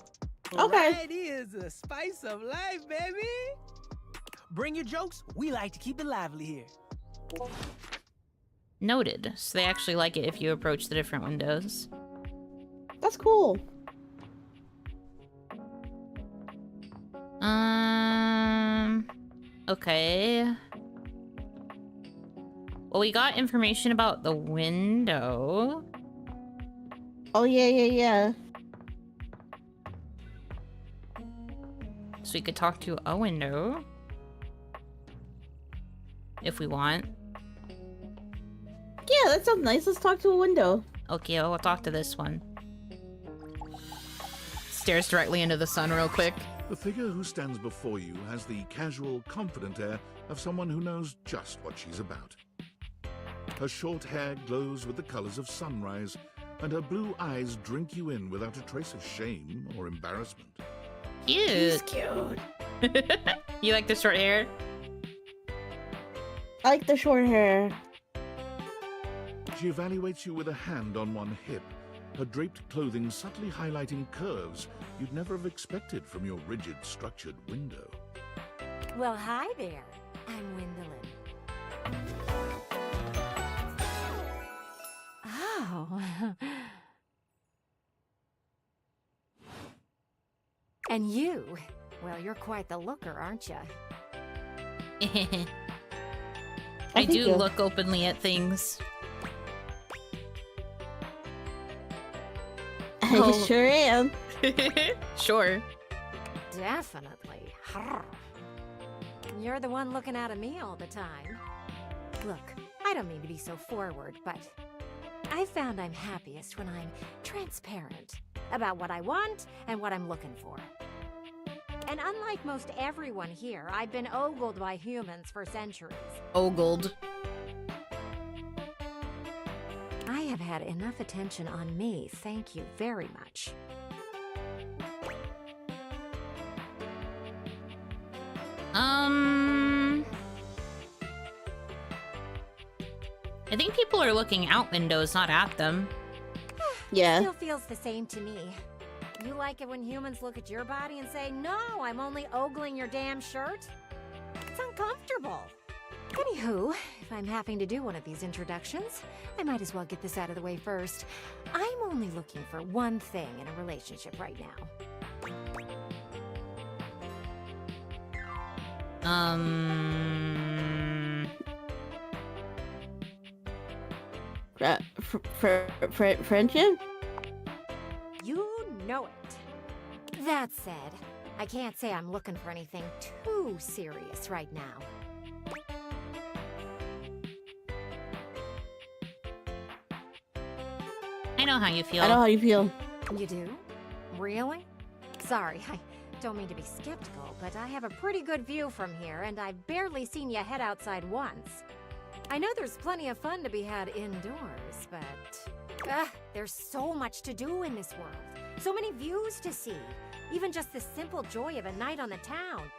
Okay. Variety is a spice of life, baby. Bring your jokes. We like to keep it lively here. Noted. So they actually like it if you approach the different windows. That's cool. Okay. Well, we got information about the window. Oh, yeah. So we could talk to a window. If we want. Yeah, that sounds nice. Let's talk to a window. Okay, I'll talk to this one. Stares directly into the sun real quick. The figure who stands before you has the casual, confident air of someone who knows just what she's about. Her short hair glows with the colors of sunrise, and her blue eyes drink you in without a trace of shame or embarrassment. Cute. He's cute. You like the short hair? I like the short hair. She evaluates you with a hand on one hip, her draped clothing subtly highlighting curves you'd never have expected from your rigid, structured window. Well, hi there. I'm Gwendolyn. Oh. And you? Well, you're quite the looker, aren't you? I do look openly at things. I sure am. Sure. Definitely. You're the one looking out at me all the time. Look, I don't mean to be so forward, but I found I'm happiest when I'm transparent about what I want and what I'm looking for. And unlike most everyone here, I've been ogled by humans for centuries. Ogled. I have had enough attention on me, thank you very much. I think people are looking out windows, not at them. Yeah. Still feels the same to me. You like it when humans look at your body and say, no, I'm only ogling your damn shirt? It's uncomfortable. Anywho, if I'm having to do one of these introductions, I might as well get this out of the way first. I'm only looking for one thing in a relationship right now. Friendship? You know it. That said, I can't say I'm looking for anything too serious right now. I know how you feel. I know how you feel. You do? Really? Sorry, I don't mean to be skeptical, but I have a pretty good view from here, and I've barely seen you head outside once. I know there's plenty of fun to be had indoors, but there's so much to do in this world. So many views to see. Even just the simple joy of a night on the town.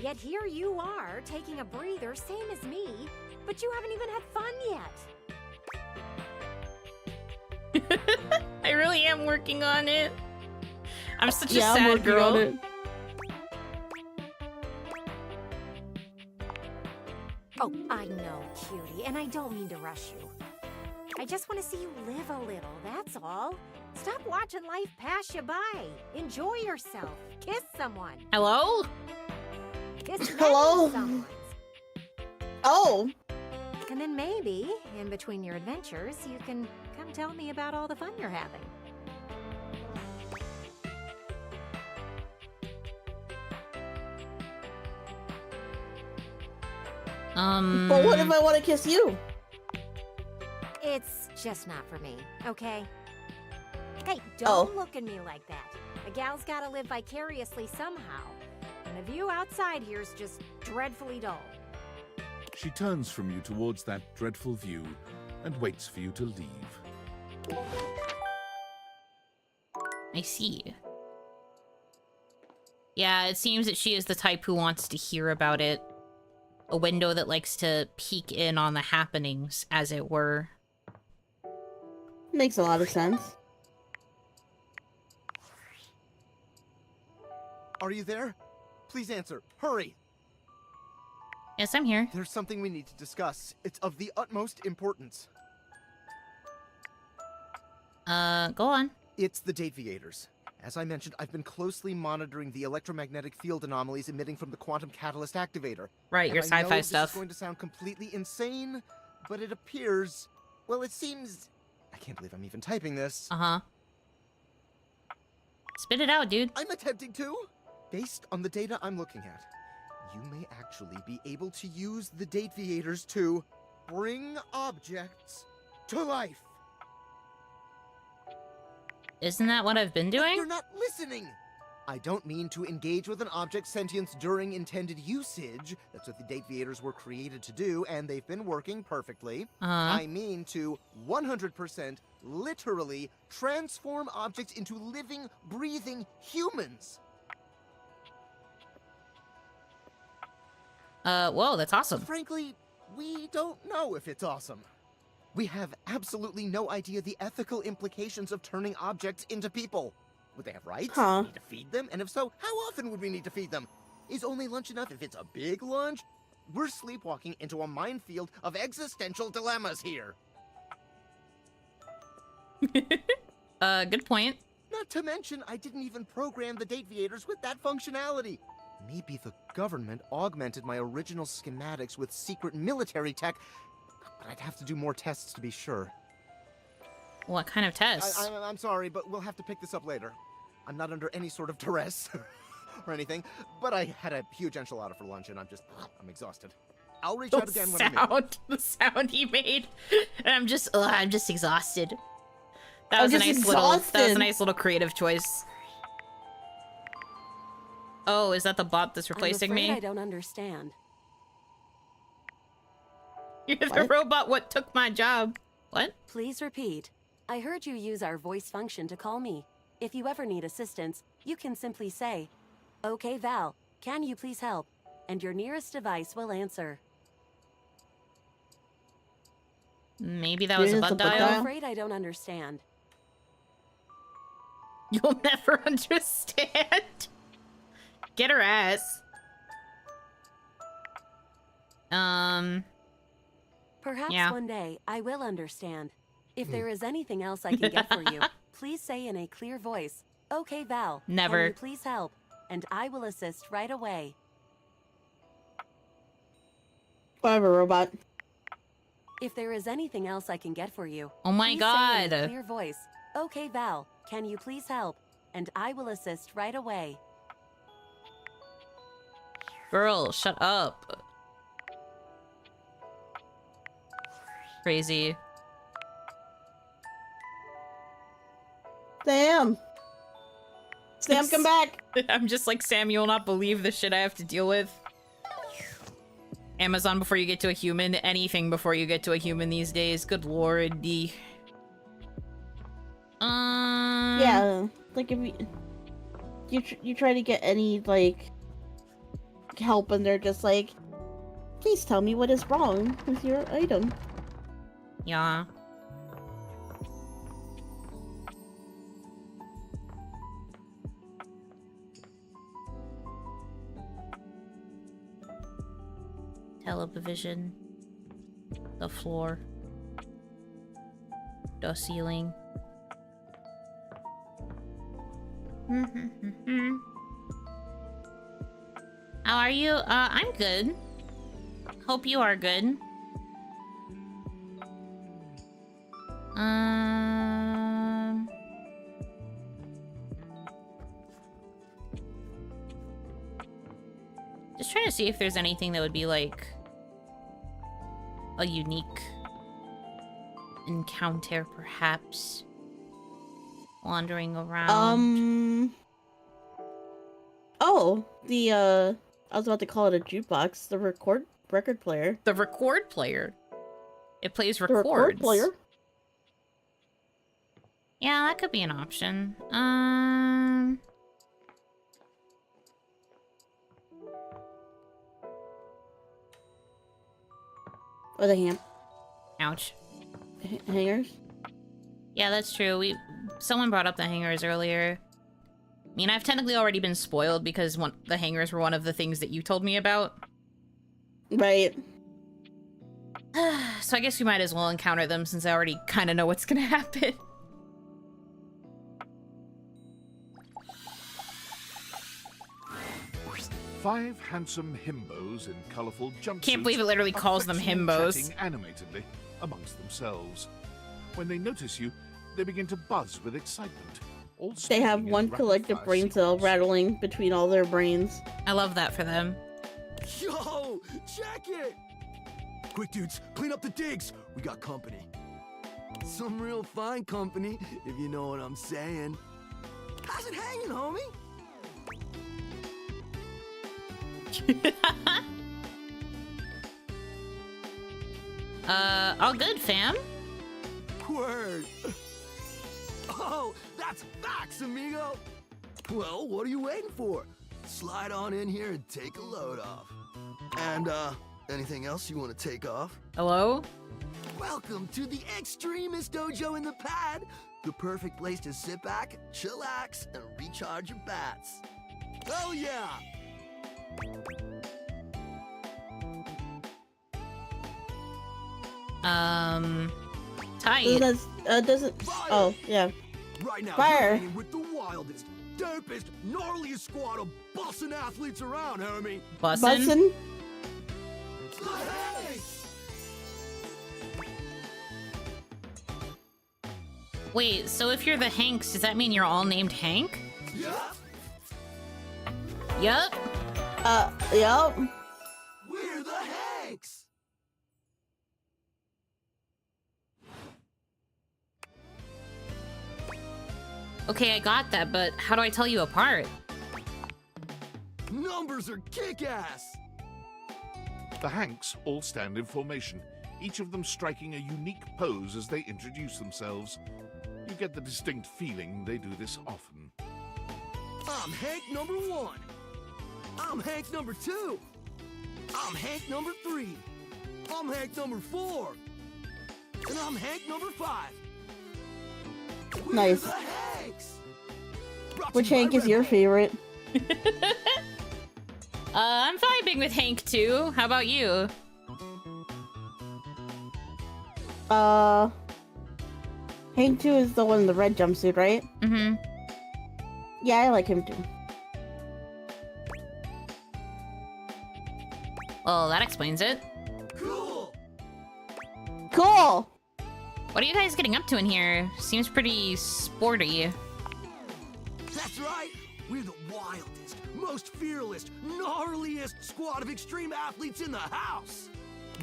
Yet here you are, taking a breather, same as me, but you haven't even had fun yet. I really am working on it. I'm such a I'm sad working girl. on it. Oh, I know, cutie, and I don't mean to rush you. I just want to see you live a little, that's all. Stop watching life pass you by. Enjoy yourself. Kiss someone. Hello? Kiss Hello? someone. Oh. And then maybe, in between your adventures, you can come tell me about all the fun you're having. But what if I want to kiss you? It's just not for me, okay? Hey, don't look at me like that. A gal's gotta live vicariously somehow. And the view outside here's just dreadfully dull. She turns from you towards that dreadful view and waits for you to leave. I see. Yeah, it seems that she is the type who wants to hear about it. A window that likes to peek in on the happenings, as it were. Makes a lot of sense. Are you there? Please answer. Hurry! Yes, I'm here. There's something we need to discuss. It's of the utmost importance. Go on. It's the dateviators. As I mentioned, I've been closely monitoring the electromagnetic field anomalies emitting from the quantum catalyst activator. Right, your sci-fi this stuff. is going to sound completely insane, but it appears... Well, it seems... I can't believe I'm even typing this. Uh-huh. Spit it out, dude. I'm attempting to. Based on the data I'm looking at, you may actually be able to use the dateviators to bring objects to life. Isn't that what I've been doing? You're not listening! I don't mean to engage with an object's sentience during intended usage. That's what the dateviators were created to do, and they've been working perfectly. I mean to 100% literally transform objects into living, breathing humans. Whoa, that's awesome. Frankly, we don't know if it's awesome. We have absolutely no idea the ethical implications of turning objects into people. Would they have rights? Huh. Need to feed them? And if so, how often would we need to feed them? Is only lunch enough if it's a big lunch? We're sleepwalking into a minefield of existential dilemmas here. Good point. Not to mention, I didn't even program the dateviators with that functionality. Maybe the government augmented my original schematics with secret military tech, but I'd have to do more tests to be sure. What kind of tests? I'm sorry, but we'll have to pick this up later. I'm not under any sort of duress or anything, but I had a huge enchilada for lunch and I'm exhausted. I'll reach out again when I'm in. The sound he made. And I'm just exhausted. That was a nice little creative choice. Oh, is that the bot that's replacing I'm afraid me? I don't understand. You're the robot what took my job. What? Please repeat. I heard you use our voice function to call me. If you ever need assistance, you can simply say, "Okay, Val, can you please help?" And your nearest device will answer. Maybe that was a butt dial? I'm afraid I don't understand. You'll never understand. Get her ass. Perhaps yeah. one day I will understand. If there is anything else I can get for you, please say in a clear voice, "Okay, Val, Never. Can you please help?" And I will assist right away. Whatever, robot. If there is anything else I can get for you, oh my please god. say in a clear voice, "Okay, Val, can you please help?" And I will assist right away. Girl, shut up. Crazy. Sam! Sam, come back! I'm just like, Sam, you'll not believe the shit I have to deal with. Amazon before you get to a human. Anything before you get to a human these days. Good lord. Yeah, like if you try to get any, like, help and they're just like, "Please tell me what is wrong with your item." Yeah. Television. The floor. The ceiling. How are you? I'm good. Hope you are good. Just trying to see if there's anything that would be like a unique encounter, perhaps. Wandering around. Oh, I was about to call it a jukebox. The record player. The record player. It plays The records. record player. Yeah, that could be an option. Or the Ouch. hangers. Yeah, that's true. Someone brought up the hangers earlier. I mean, I've technically already been spoiled because the hangers were one of the things that you told me about. Right. So I guess we might as well encounter them since I already kind of know what's gonna happen. 5 handsome himbos in colorful jumpsuits. Can't believe it literally calls them himbos. Chatting animatedly amongst themselves. When they notice you, they begin to buzz with excitement. All They have speaking in one collective rapid-fire brain cell rattling between all their brains. I love that for them. Yo, check it! Quick, dudes, clean up the digs. We got company. Some real fine company, if you know what I'm saying. How's it hanging, homie? All good, fam. Word. Oh, that's facts, amigo. Well, what are you waiting for? Slide on in here and take a load off. And, anything else you want to take off? Hello? Welcome to the extremist dojo in the pad. The perfect place to sit back, chillax, and recharge your bats. Oh yeah! Tight. Doesn't. Oh, yeah. Right now, Fire. you're hanging with the wildest, dopest, gnarliest squad of bussin' athletes around, homie. Bussin'? Wait, so if you're the Hanks, does that mean you're all named Hank? Yup. Yup. Yup. We're the Hanks. Okay, I got that, but how do I tell you apart? Numbers are kick-ass. The Hanks all stand in formation, each of them striking a unique pose as they introduce themselves. You get the distinct feeling they do this often. I'm Hank number 1. I'm Hank number 2. I'm Hank number 3. I'm Hank number 4. And I'm Hank number 5. Nice. We're the Hanks. Which Hank is your favorite? I'm vibing with Hank too. How about you? Hank 2 is the one in the red jumpsuit, right? Mm-hmm. Yeah, I like him too. Well, that explains it. Cool. Cool. What are you guys getting up to in here? Seems pretty sporty. That's right. We're the wildest, most fearless, gnarliest squad of extreme athletes in the house.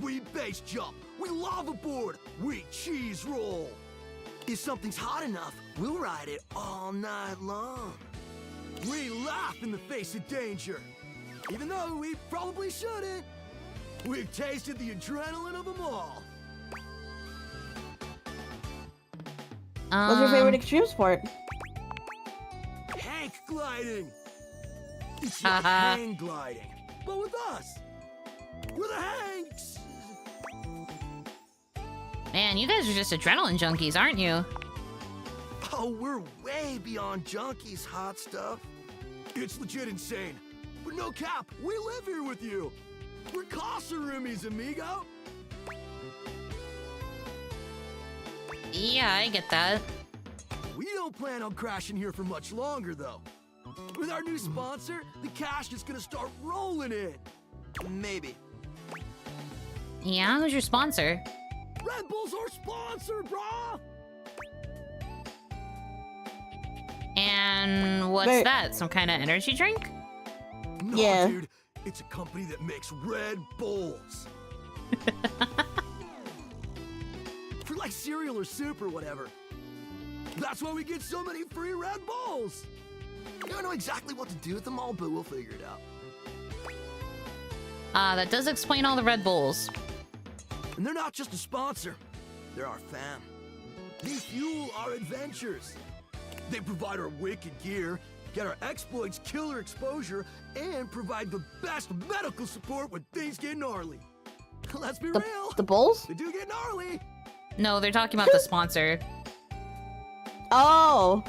We base jump. We lava board. We cheese roll. If something's hot enough, we'll ride it all night long. We laugh in the face of danger. Even though we probably shouldn't. We've tasted the adrenaline of them all. What's your favorite extreme sport? Hank gliding. It's like hang gliding, but with us. We're the Hanks. Man, you guys are just adrenaline junkies, aren't you? Oh, we're way beyond junkies, hot stuff. It's legit insane. But no cap, we live here with you. We're casa roomies, amigo. Yeah, I get that. We don't plan on crashing here for much longer, though. With our new sponsor, the cash is gonna start rolling in. Maybe. Yeah, who's your sponsor? Red Bull's our sponsor, brah! And what's Wait. that? Some kind of energy drink? No, Yeah. dude. It's a company that makes Red Bulls. For like cereal or soup or whatever. That's why we get so many free Red Bulls. I don't know exactly what to do with them all, but we'll figure it out. That does explain all the Red Bulls. And they're not just a sponsor. They're our fam. They fuel our adventures. They provide our wicked gear, get our exploits killer exposure, and provide the best medical support when things get gnarly. Let's be real. The Bulls? They do get gnarly. No, they're talking about the sponsor. Oh.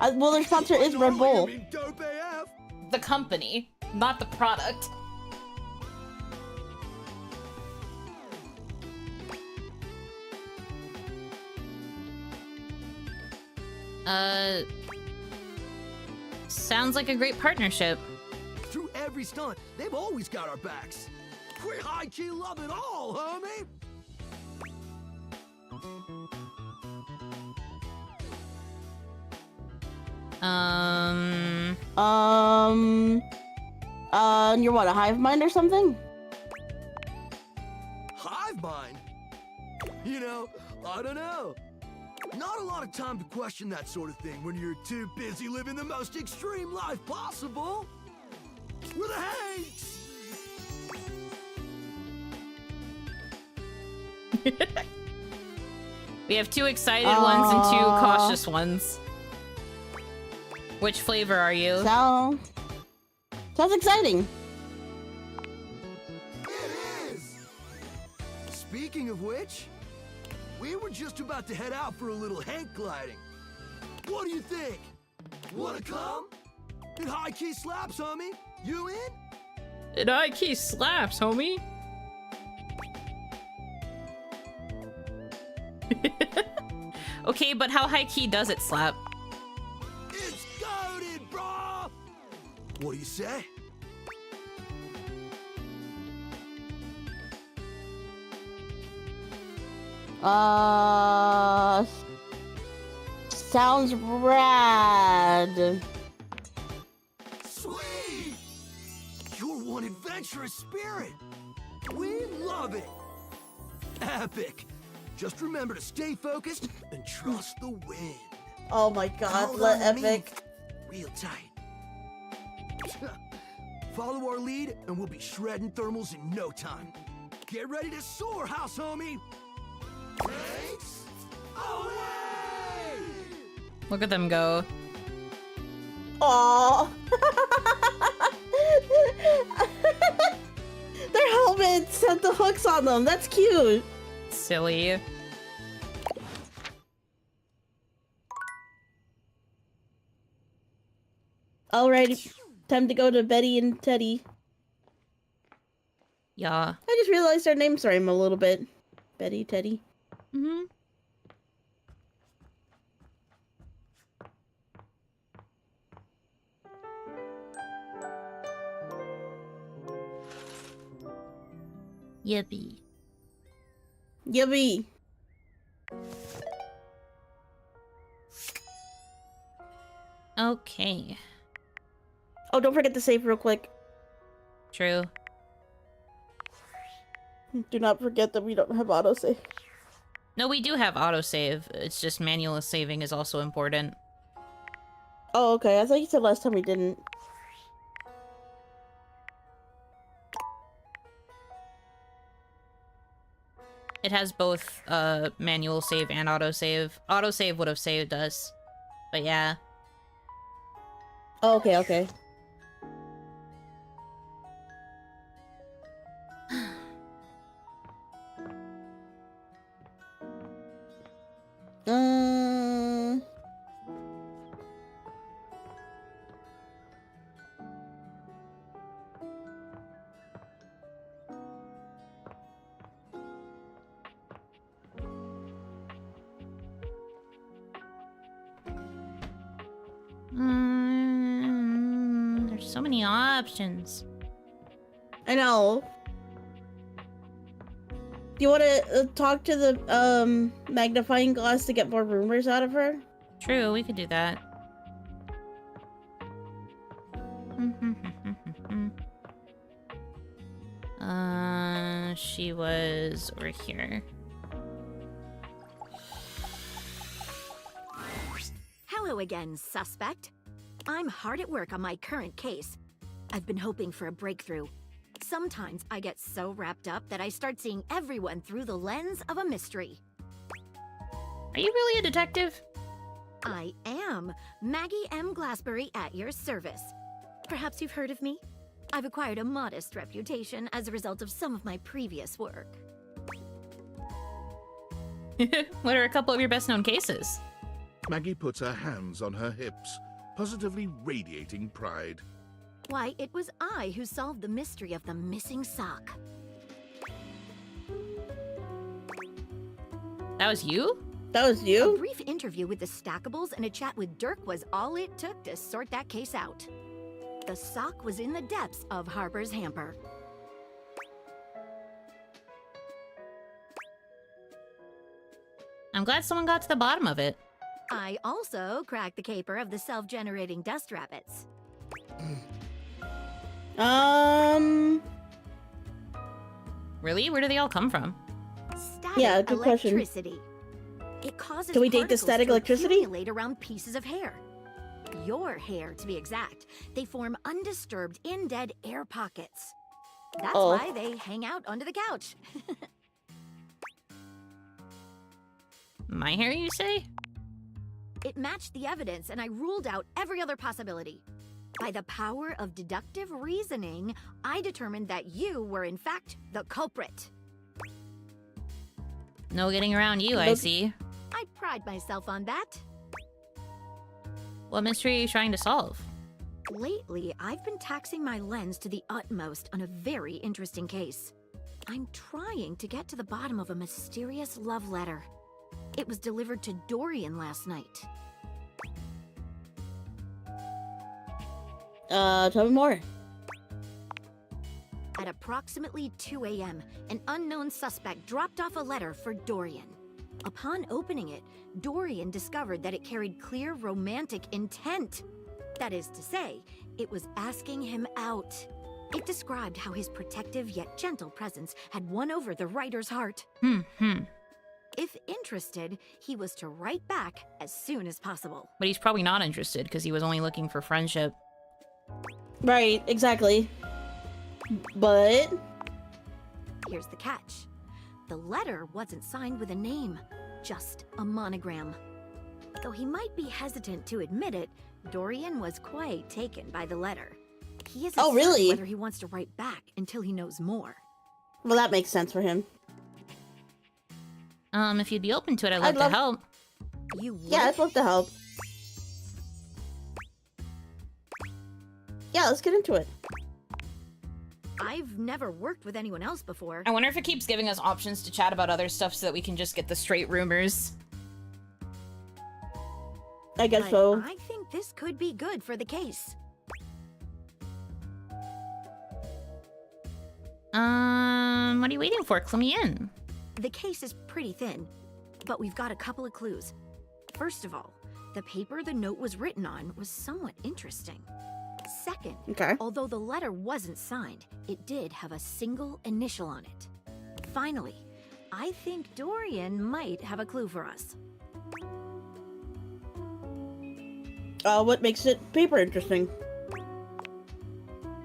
Well, their sponsor is Red Bull. I mean, dope AF. The company, not the product. Sounds like a great partnership. Through every stunt. They've always got our backs. We high-key love it all, homie! You're what, a hive mind or something? Hive mind? You know, I don't know. Not a lot of time to question that sort of thing when you're too busy living the most extreme life possible. We're the Hanks! We have 2 excited ones and 2 cautious ones. Which flavor are you? Sounds exciting. It is! Speaking of which, we were just about to head out for a little Hank gliding. What do you think? Wanna come? It high-key slaps, homie. You in? It high-key slaps, homie. Okay, but how high-key does it slap? It's goated, brah! What do you say? Sounds rad. Sweet! You're one adventurous spirit. We love it. Epic. Just remember to stay focused and trust the wind. Oh my god, Hold let on to me epic. real tight. Follow our lead and we'll be shredding thermals in no time. Get ready to soar, house homie. Thanks. Away! Look at them go. Aww. Their helmets had the hooks on them. That's cute. Silly. Alrighty, time to go to Betty and Teddy. Yeah. I just realized their names rhyme a little bit. Betty, Teddy. Mm-hmm. Yippee. Yippee. Okay. Oh, don't forget to save real quick. True. Do not forget that we don't have autosave. No, we do have autosave. It's just manual saving is also important. Oh, okay. I thought you said last time we didn't. It has both manual save and autosave. Autosave would have saved us. But yeah. Oh, okay, okay. There's so many options. I know. Do you want to talk to the magnifying glass to get more rumors out of her? True, we could do that. She was over here. Hello again, suspect. I'm hard at work on my current case. I've been hoping for a breakthrough. Sometimes I get so wrapped up that I start seeing everyone through the lens of a mystery. Are you really a detective? I am. Maggie M. Glassbury at your service. Perhaps you've heard of me? I've acquired a modest reputation as a result of some of my previous work. What are a couple of your best-known cases? Maggie puts her hands on her hips, positively radiating pride. Why, it was I who solved the mystery of the missing sock. That was you? That was you? A brief interview with the Stackables and a chat with Dirk was all it took to sort that case out. The sock was in the depths of Harper's hamper. I'm glad someone got to the bottom of it. I also cracked the caper of the self-generating dust rabbits. Really? Where do they all come from? Yeah, good question. Electricity. It causes Can we date the particles static to electricity? accumulate around pieces of hair. Your hair, to be exact. They form undisturbed, in-dead air pockets. That's why they hang out under the couch. My hair, you say? It matched the evidence, and I ruled out every other possibility. By the power of deductive reasoning, I determined that you were in fact the culprit. No getting around you, I see. I pride myself on that. What mystery are you trying to solve? Lately, I've been taxing my lens to the utmost on a very interesting case. I'm trying to get to the bottom of a mysterious love letter. It was delivered to Dorian last night. Tell me more. At approximately 2 a.m., an unknown suspect dropped off a letter for Dorian. Upon opening it, Dorian discovered that it carried clear romantic intent. That is to say, it was asking him out. It described how his protective yet gentle presence had won over the writer's heart. If interested, he was to write back as soon as possible. But he's probably not interested because he was only looking for friendship. Right, exactly. But here's the catch. The letter wasn't signed with a name, just a monogram. Though he might be hesitant to admit it, Dorian was quite taken by the letter. He isn't certain whether he wants to write back until he knows more. Well, that makes sense for him. If you'd be open to it, I'd love to help. You would? Yeah, I'd love to help. Yeah, let's get into it. I've never worked with anyone else before. I wonder if it keeps giving us options to chat about other stuff so that we can just get the straight rumors. I guess so. I think this could be good for the case. What are you waiting for? Clue me in. The case is pretty thin, but we've got a couple of clues. First of all, the paper the note was written on was somewhat interesting. Second, although the letter wasn't signed, it did have a single initial on it. Finally, I think Dorian might have a clue for us. What makes it paper interesting?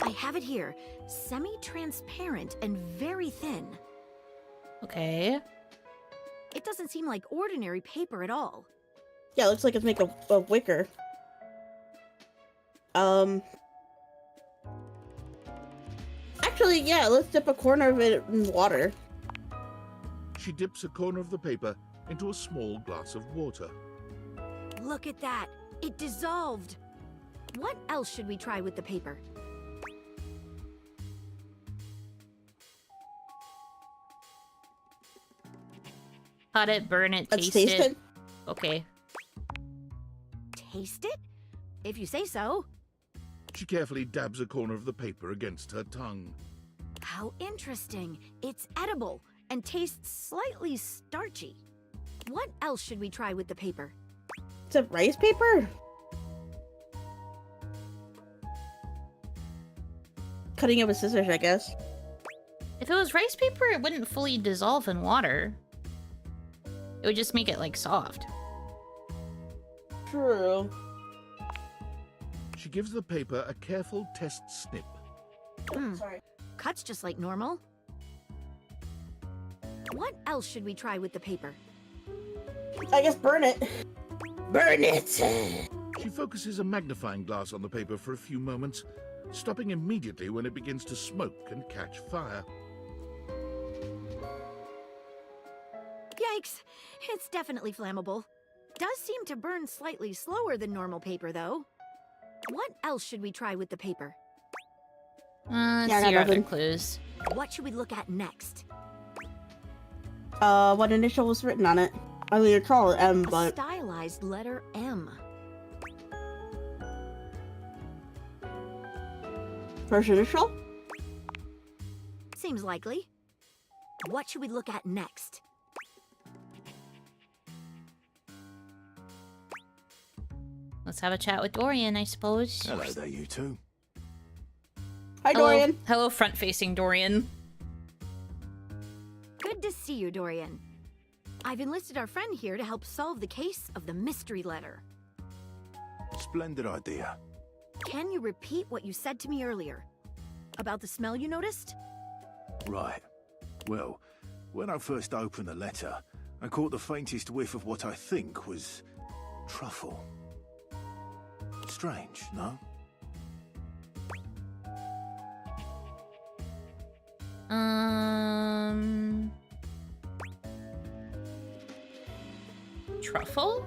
I have it here, semi-transparent and very thin. Okay. It doesn't seem like ordinary paper at all. Yeah, it looks like it's made of wicker. Actually, yeah, let's dip a corner of it in water. She dips a corner of the paper into a small glass of water. Look at that! It dissolved! What else should we try with the paper? Cut it, burn it, Let's taste taste it. it. Okay. Taste it? If you say so. She carefully dabs a corner of the paper against her tongue. How interesting. It's edible and tastes slightly starchy. What else should we try with the paper? It's a rice paper? Cutting it with scissors, I guess. If it was rice paper, it wouldn't fully dissolve in water. It would just make it, like, soft. True. She gives the paper a careful test snip. Sorry. Cuts just like normal. What else should we try with the paper? I guess burn it. Burn it! She focuses a magnifying glass on the paper for a few moments, stopping immediately when it begins to smoke and catch fire. Yikes! It's definitely flammable. Does seem to burn slightly slower than normal paper, though. What else should we try with the paper? Let's see your other clues. What should we look at next? What initial was written on it? I mean, it's all M, A but... stylized letter M. Persian-shell? Seems likely. What should we look at next? Let's have a chat with Dorian, I suppose. Hello there, you two. Hi, Dorian. Hello, front-facing Dorian. Good to see you, Dorian. I've enlisted our friend here to help solve the case of the mystery letter. Splendid idea. Can you repeat what you said to me earlier? About the smell you noticed? Right. Well, when I first opened the letter, I caught the faintest whiff of what I think was truffle. Strange, no? Truffle?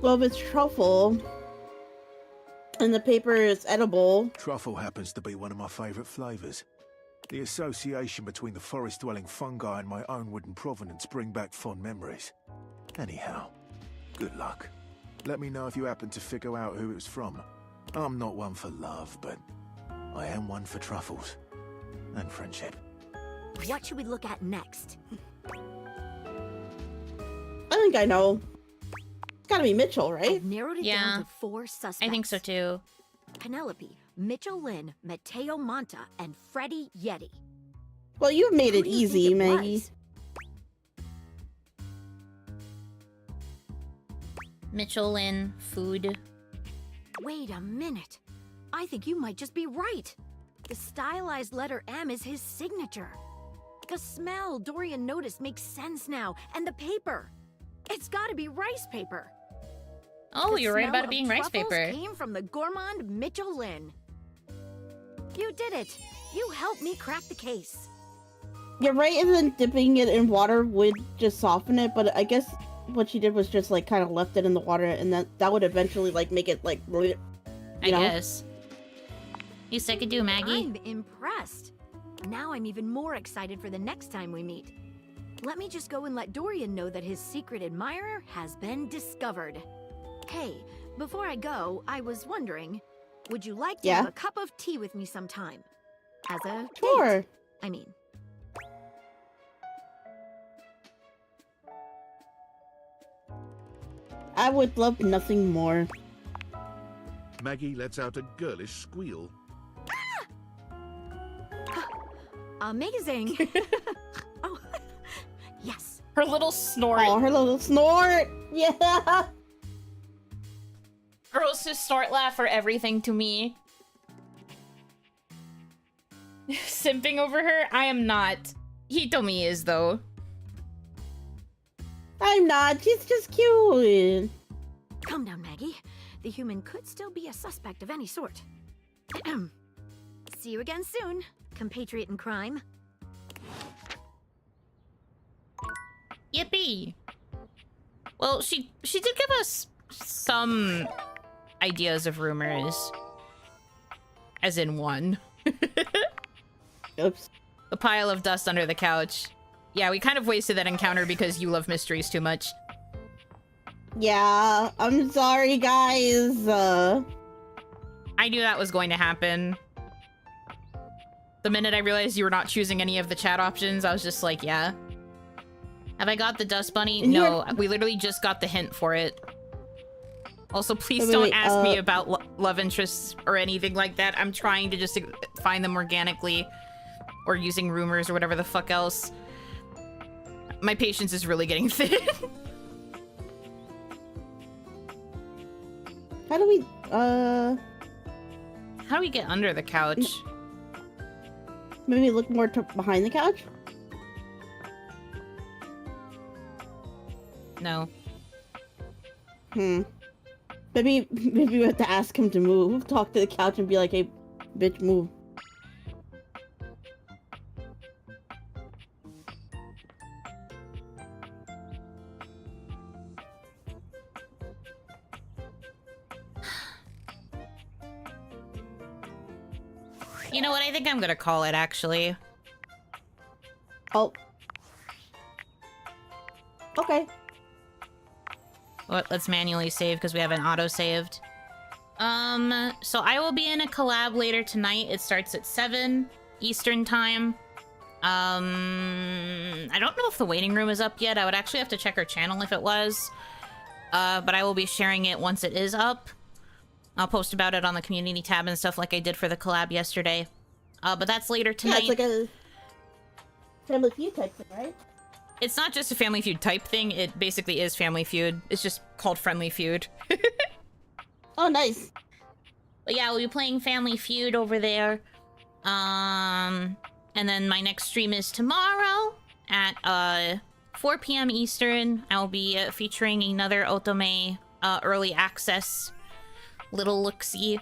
Well, if it's truffle, and the paper is edible... Truffle happens to be one of my favourite flavours. The association between the forest-dwelling fungi and my own wooden provenance bring back fond memories. Anyhow, good luck. Let me know if you happen to figure out who it was from. I'm not one for love, but I am one for truffles. And friendship. What should we look at next? I think I know. It's gotta be Mitchell, right? I've narrowed it down to 4 suspects. I think so too. Penelope, Mitchell Lynn, Mateo Monta, and Freddie Yeti. Well, you've made it Who do you easy, think it Maggie. was? Michelin, food. Wait a minute. I think you might just be right. The stylized letter M is his signature. The smell Dorian noticed makes sense now, and the paper. It's gotta be rice paper. Oh, The you're right smell about it of being rice truffles paper. Came from the gourmand Mitchell Lynn. You did it. You helped me crack the case. You're right, and then dipping it in water would just soften it, but I guess what she did was just, like, kind of left it in the water, and that would eventually, like, make it, like, you I know? guess. You second do, Maggie. I'm impressed. Now I'm even more excited for the next time we meet. Let me just go and let Dorian know that his secret admirer has been discovered. Hey, before I go, I was wondering, would you like to have a cup of tea with me sometime? As a Sure. date, I mean. I would love nothing more. Maggie lets out a girlish squeal. Amazing. Oh, yes. Her little snort. Oh, her little snort. Yeah. Girls who snort laugh are everything to me. Simping over her? I am not. Hitomi is, though. I'm not. She's just cute. Calm down, Maggie. The human could still be a suspect of any sort. See you again soon, compatriot in crime. Yippee! Well, she did give us some ideas of rumors. As in one. Oops. The pile of dust under the couch. Yeah, we kind of wasted that encounter because you love mysteries too much. Yeah, I'm sorry, guys. I knew that was going to happen. The minute I realized you were not choosing any of the chat options, I was just like, yeah. Have I got the dust bunny? And No, we literally just got the hint for it. Also, please Wait, don't wait, ask me about love interests or anything like that. I'm trying to just find them organically. Or using rumors or whatever the fuck else. My patience is really getting thin. How do we, How do we get under the couch? maybe look more behind the couch? No. Maybe we have to ask him to move. Talk to the couch and be like, hey, bitch, move. You know what? I think I'm gonna call it, actually. Oh. Okay. Let's manually save because we haven't auto-saved. So I will be in a collab later tonight. It starts at 7 Eastern time. I don't know if the waiting room is up yet. I would actually have to check our channel if it was. But I will be sharing it once it is up. I'll post about it on the community tab and stuff like I did for the collab yesterday. But that's later tonight. Yeah, it's like a Family Feud type thing, right? It's not just a Family Feud type thing. It basically is Family Feud. It's just called Friendly Feud. Oh, nice. But yeah, we'll be playing Family Feud over there. And then my next stream is tomorrow at 4 p.m. Eastern. I'll be featuring another Otome early access little look-see.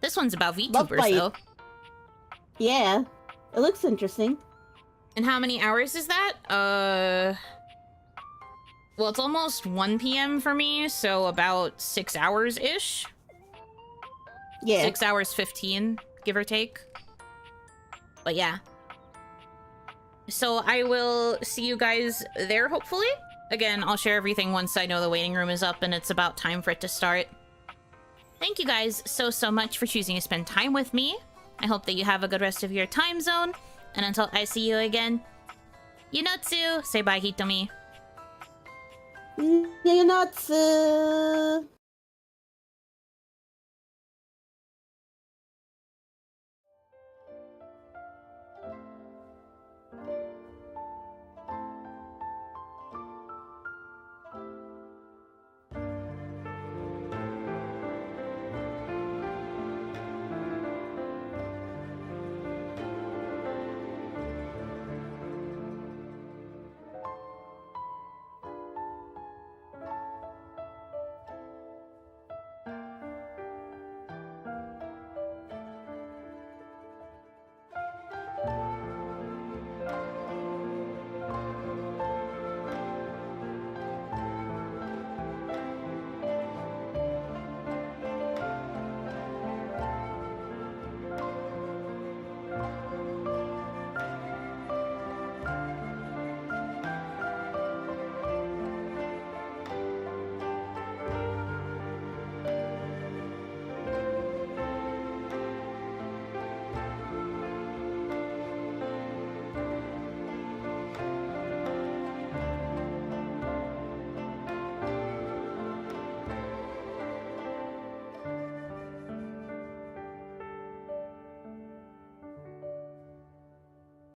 This one's about VTubers, though. Yeah, it looks interesting. And how many hours is that? Well, it's almost 1 p.m. for me, so about 6 hours-ish. Yeah. 6 hours 15, give or take. But yeah. So I will see you guys there, hopefully. Again, I'll share everything once I know the waiting room is up and it's about time for it to start. Thank you guys so much for choosing to spend time with me. I hope that you have a good rest of your time zone. And until I see you again, Yunotsu! Say bye, Hitomi. Yunotsu!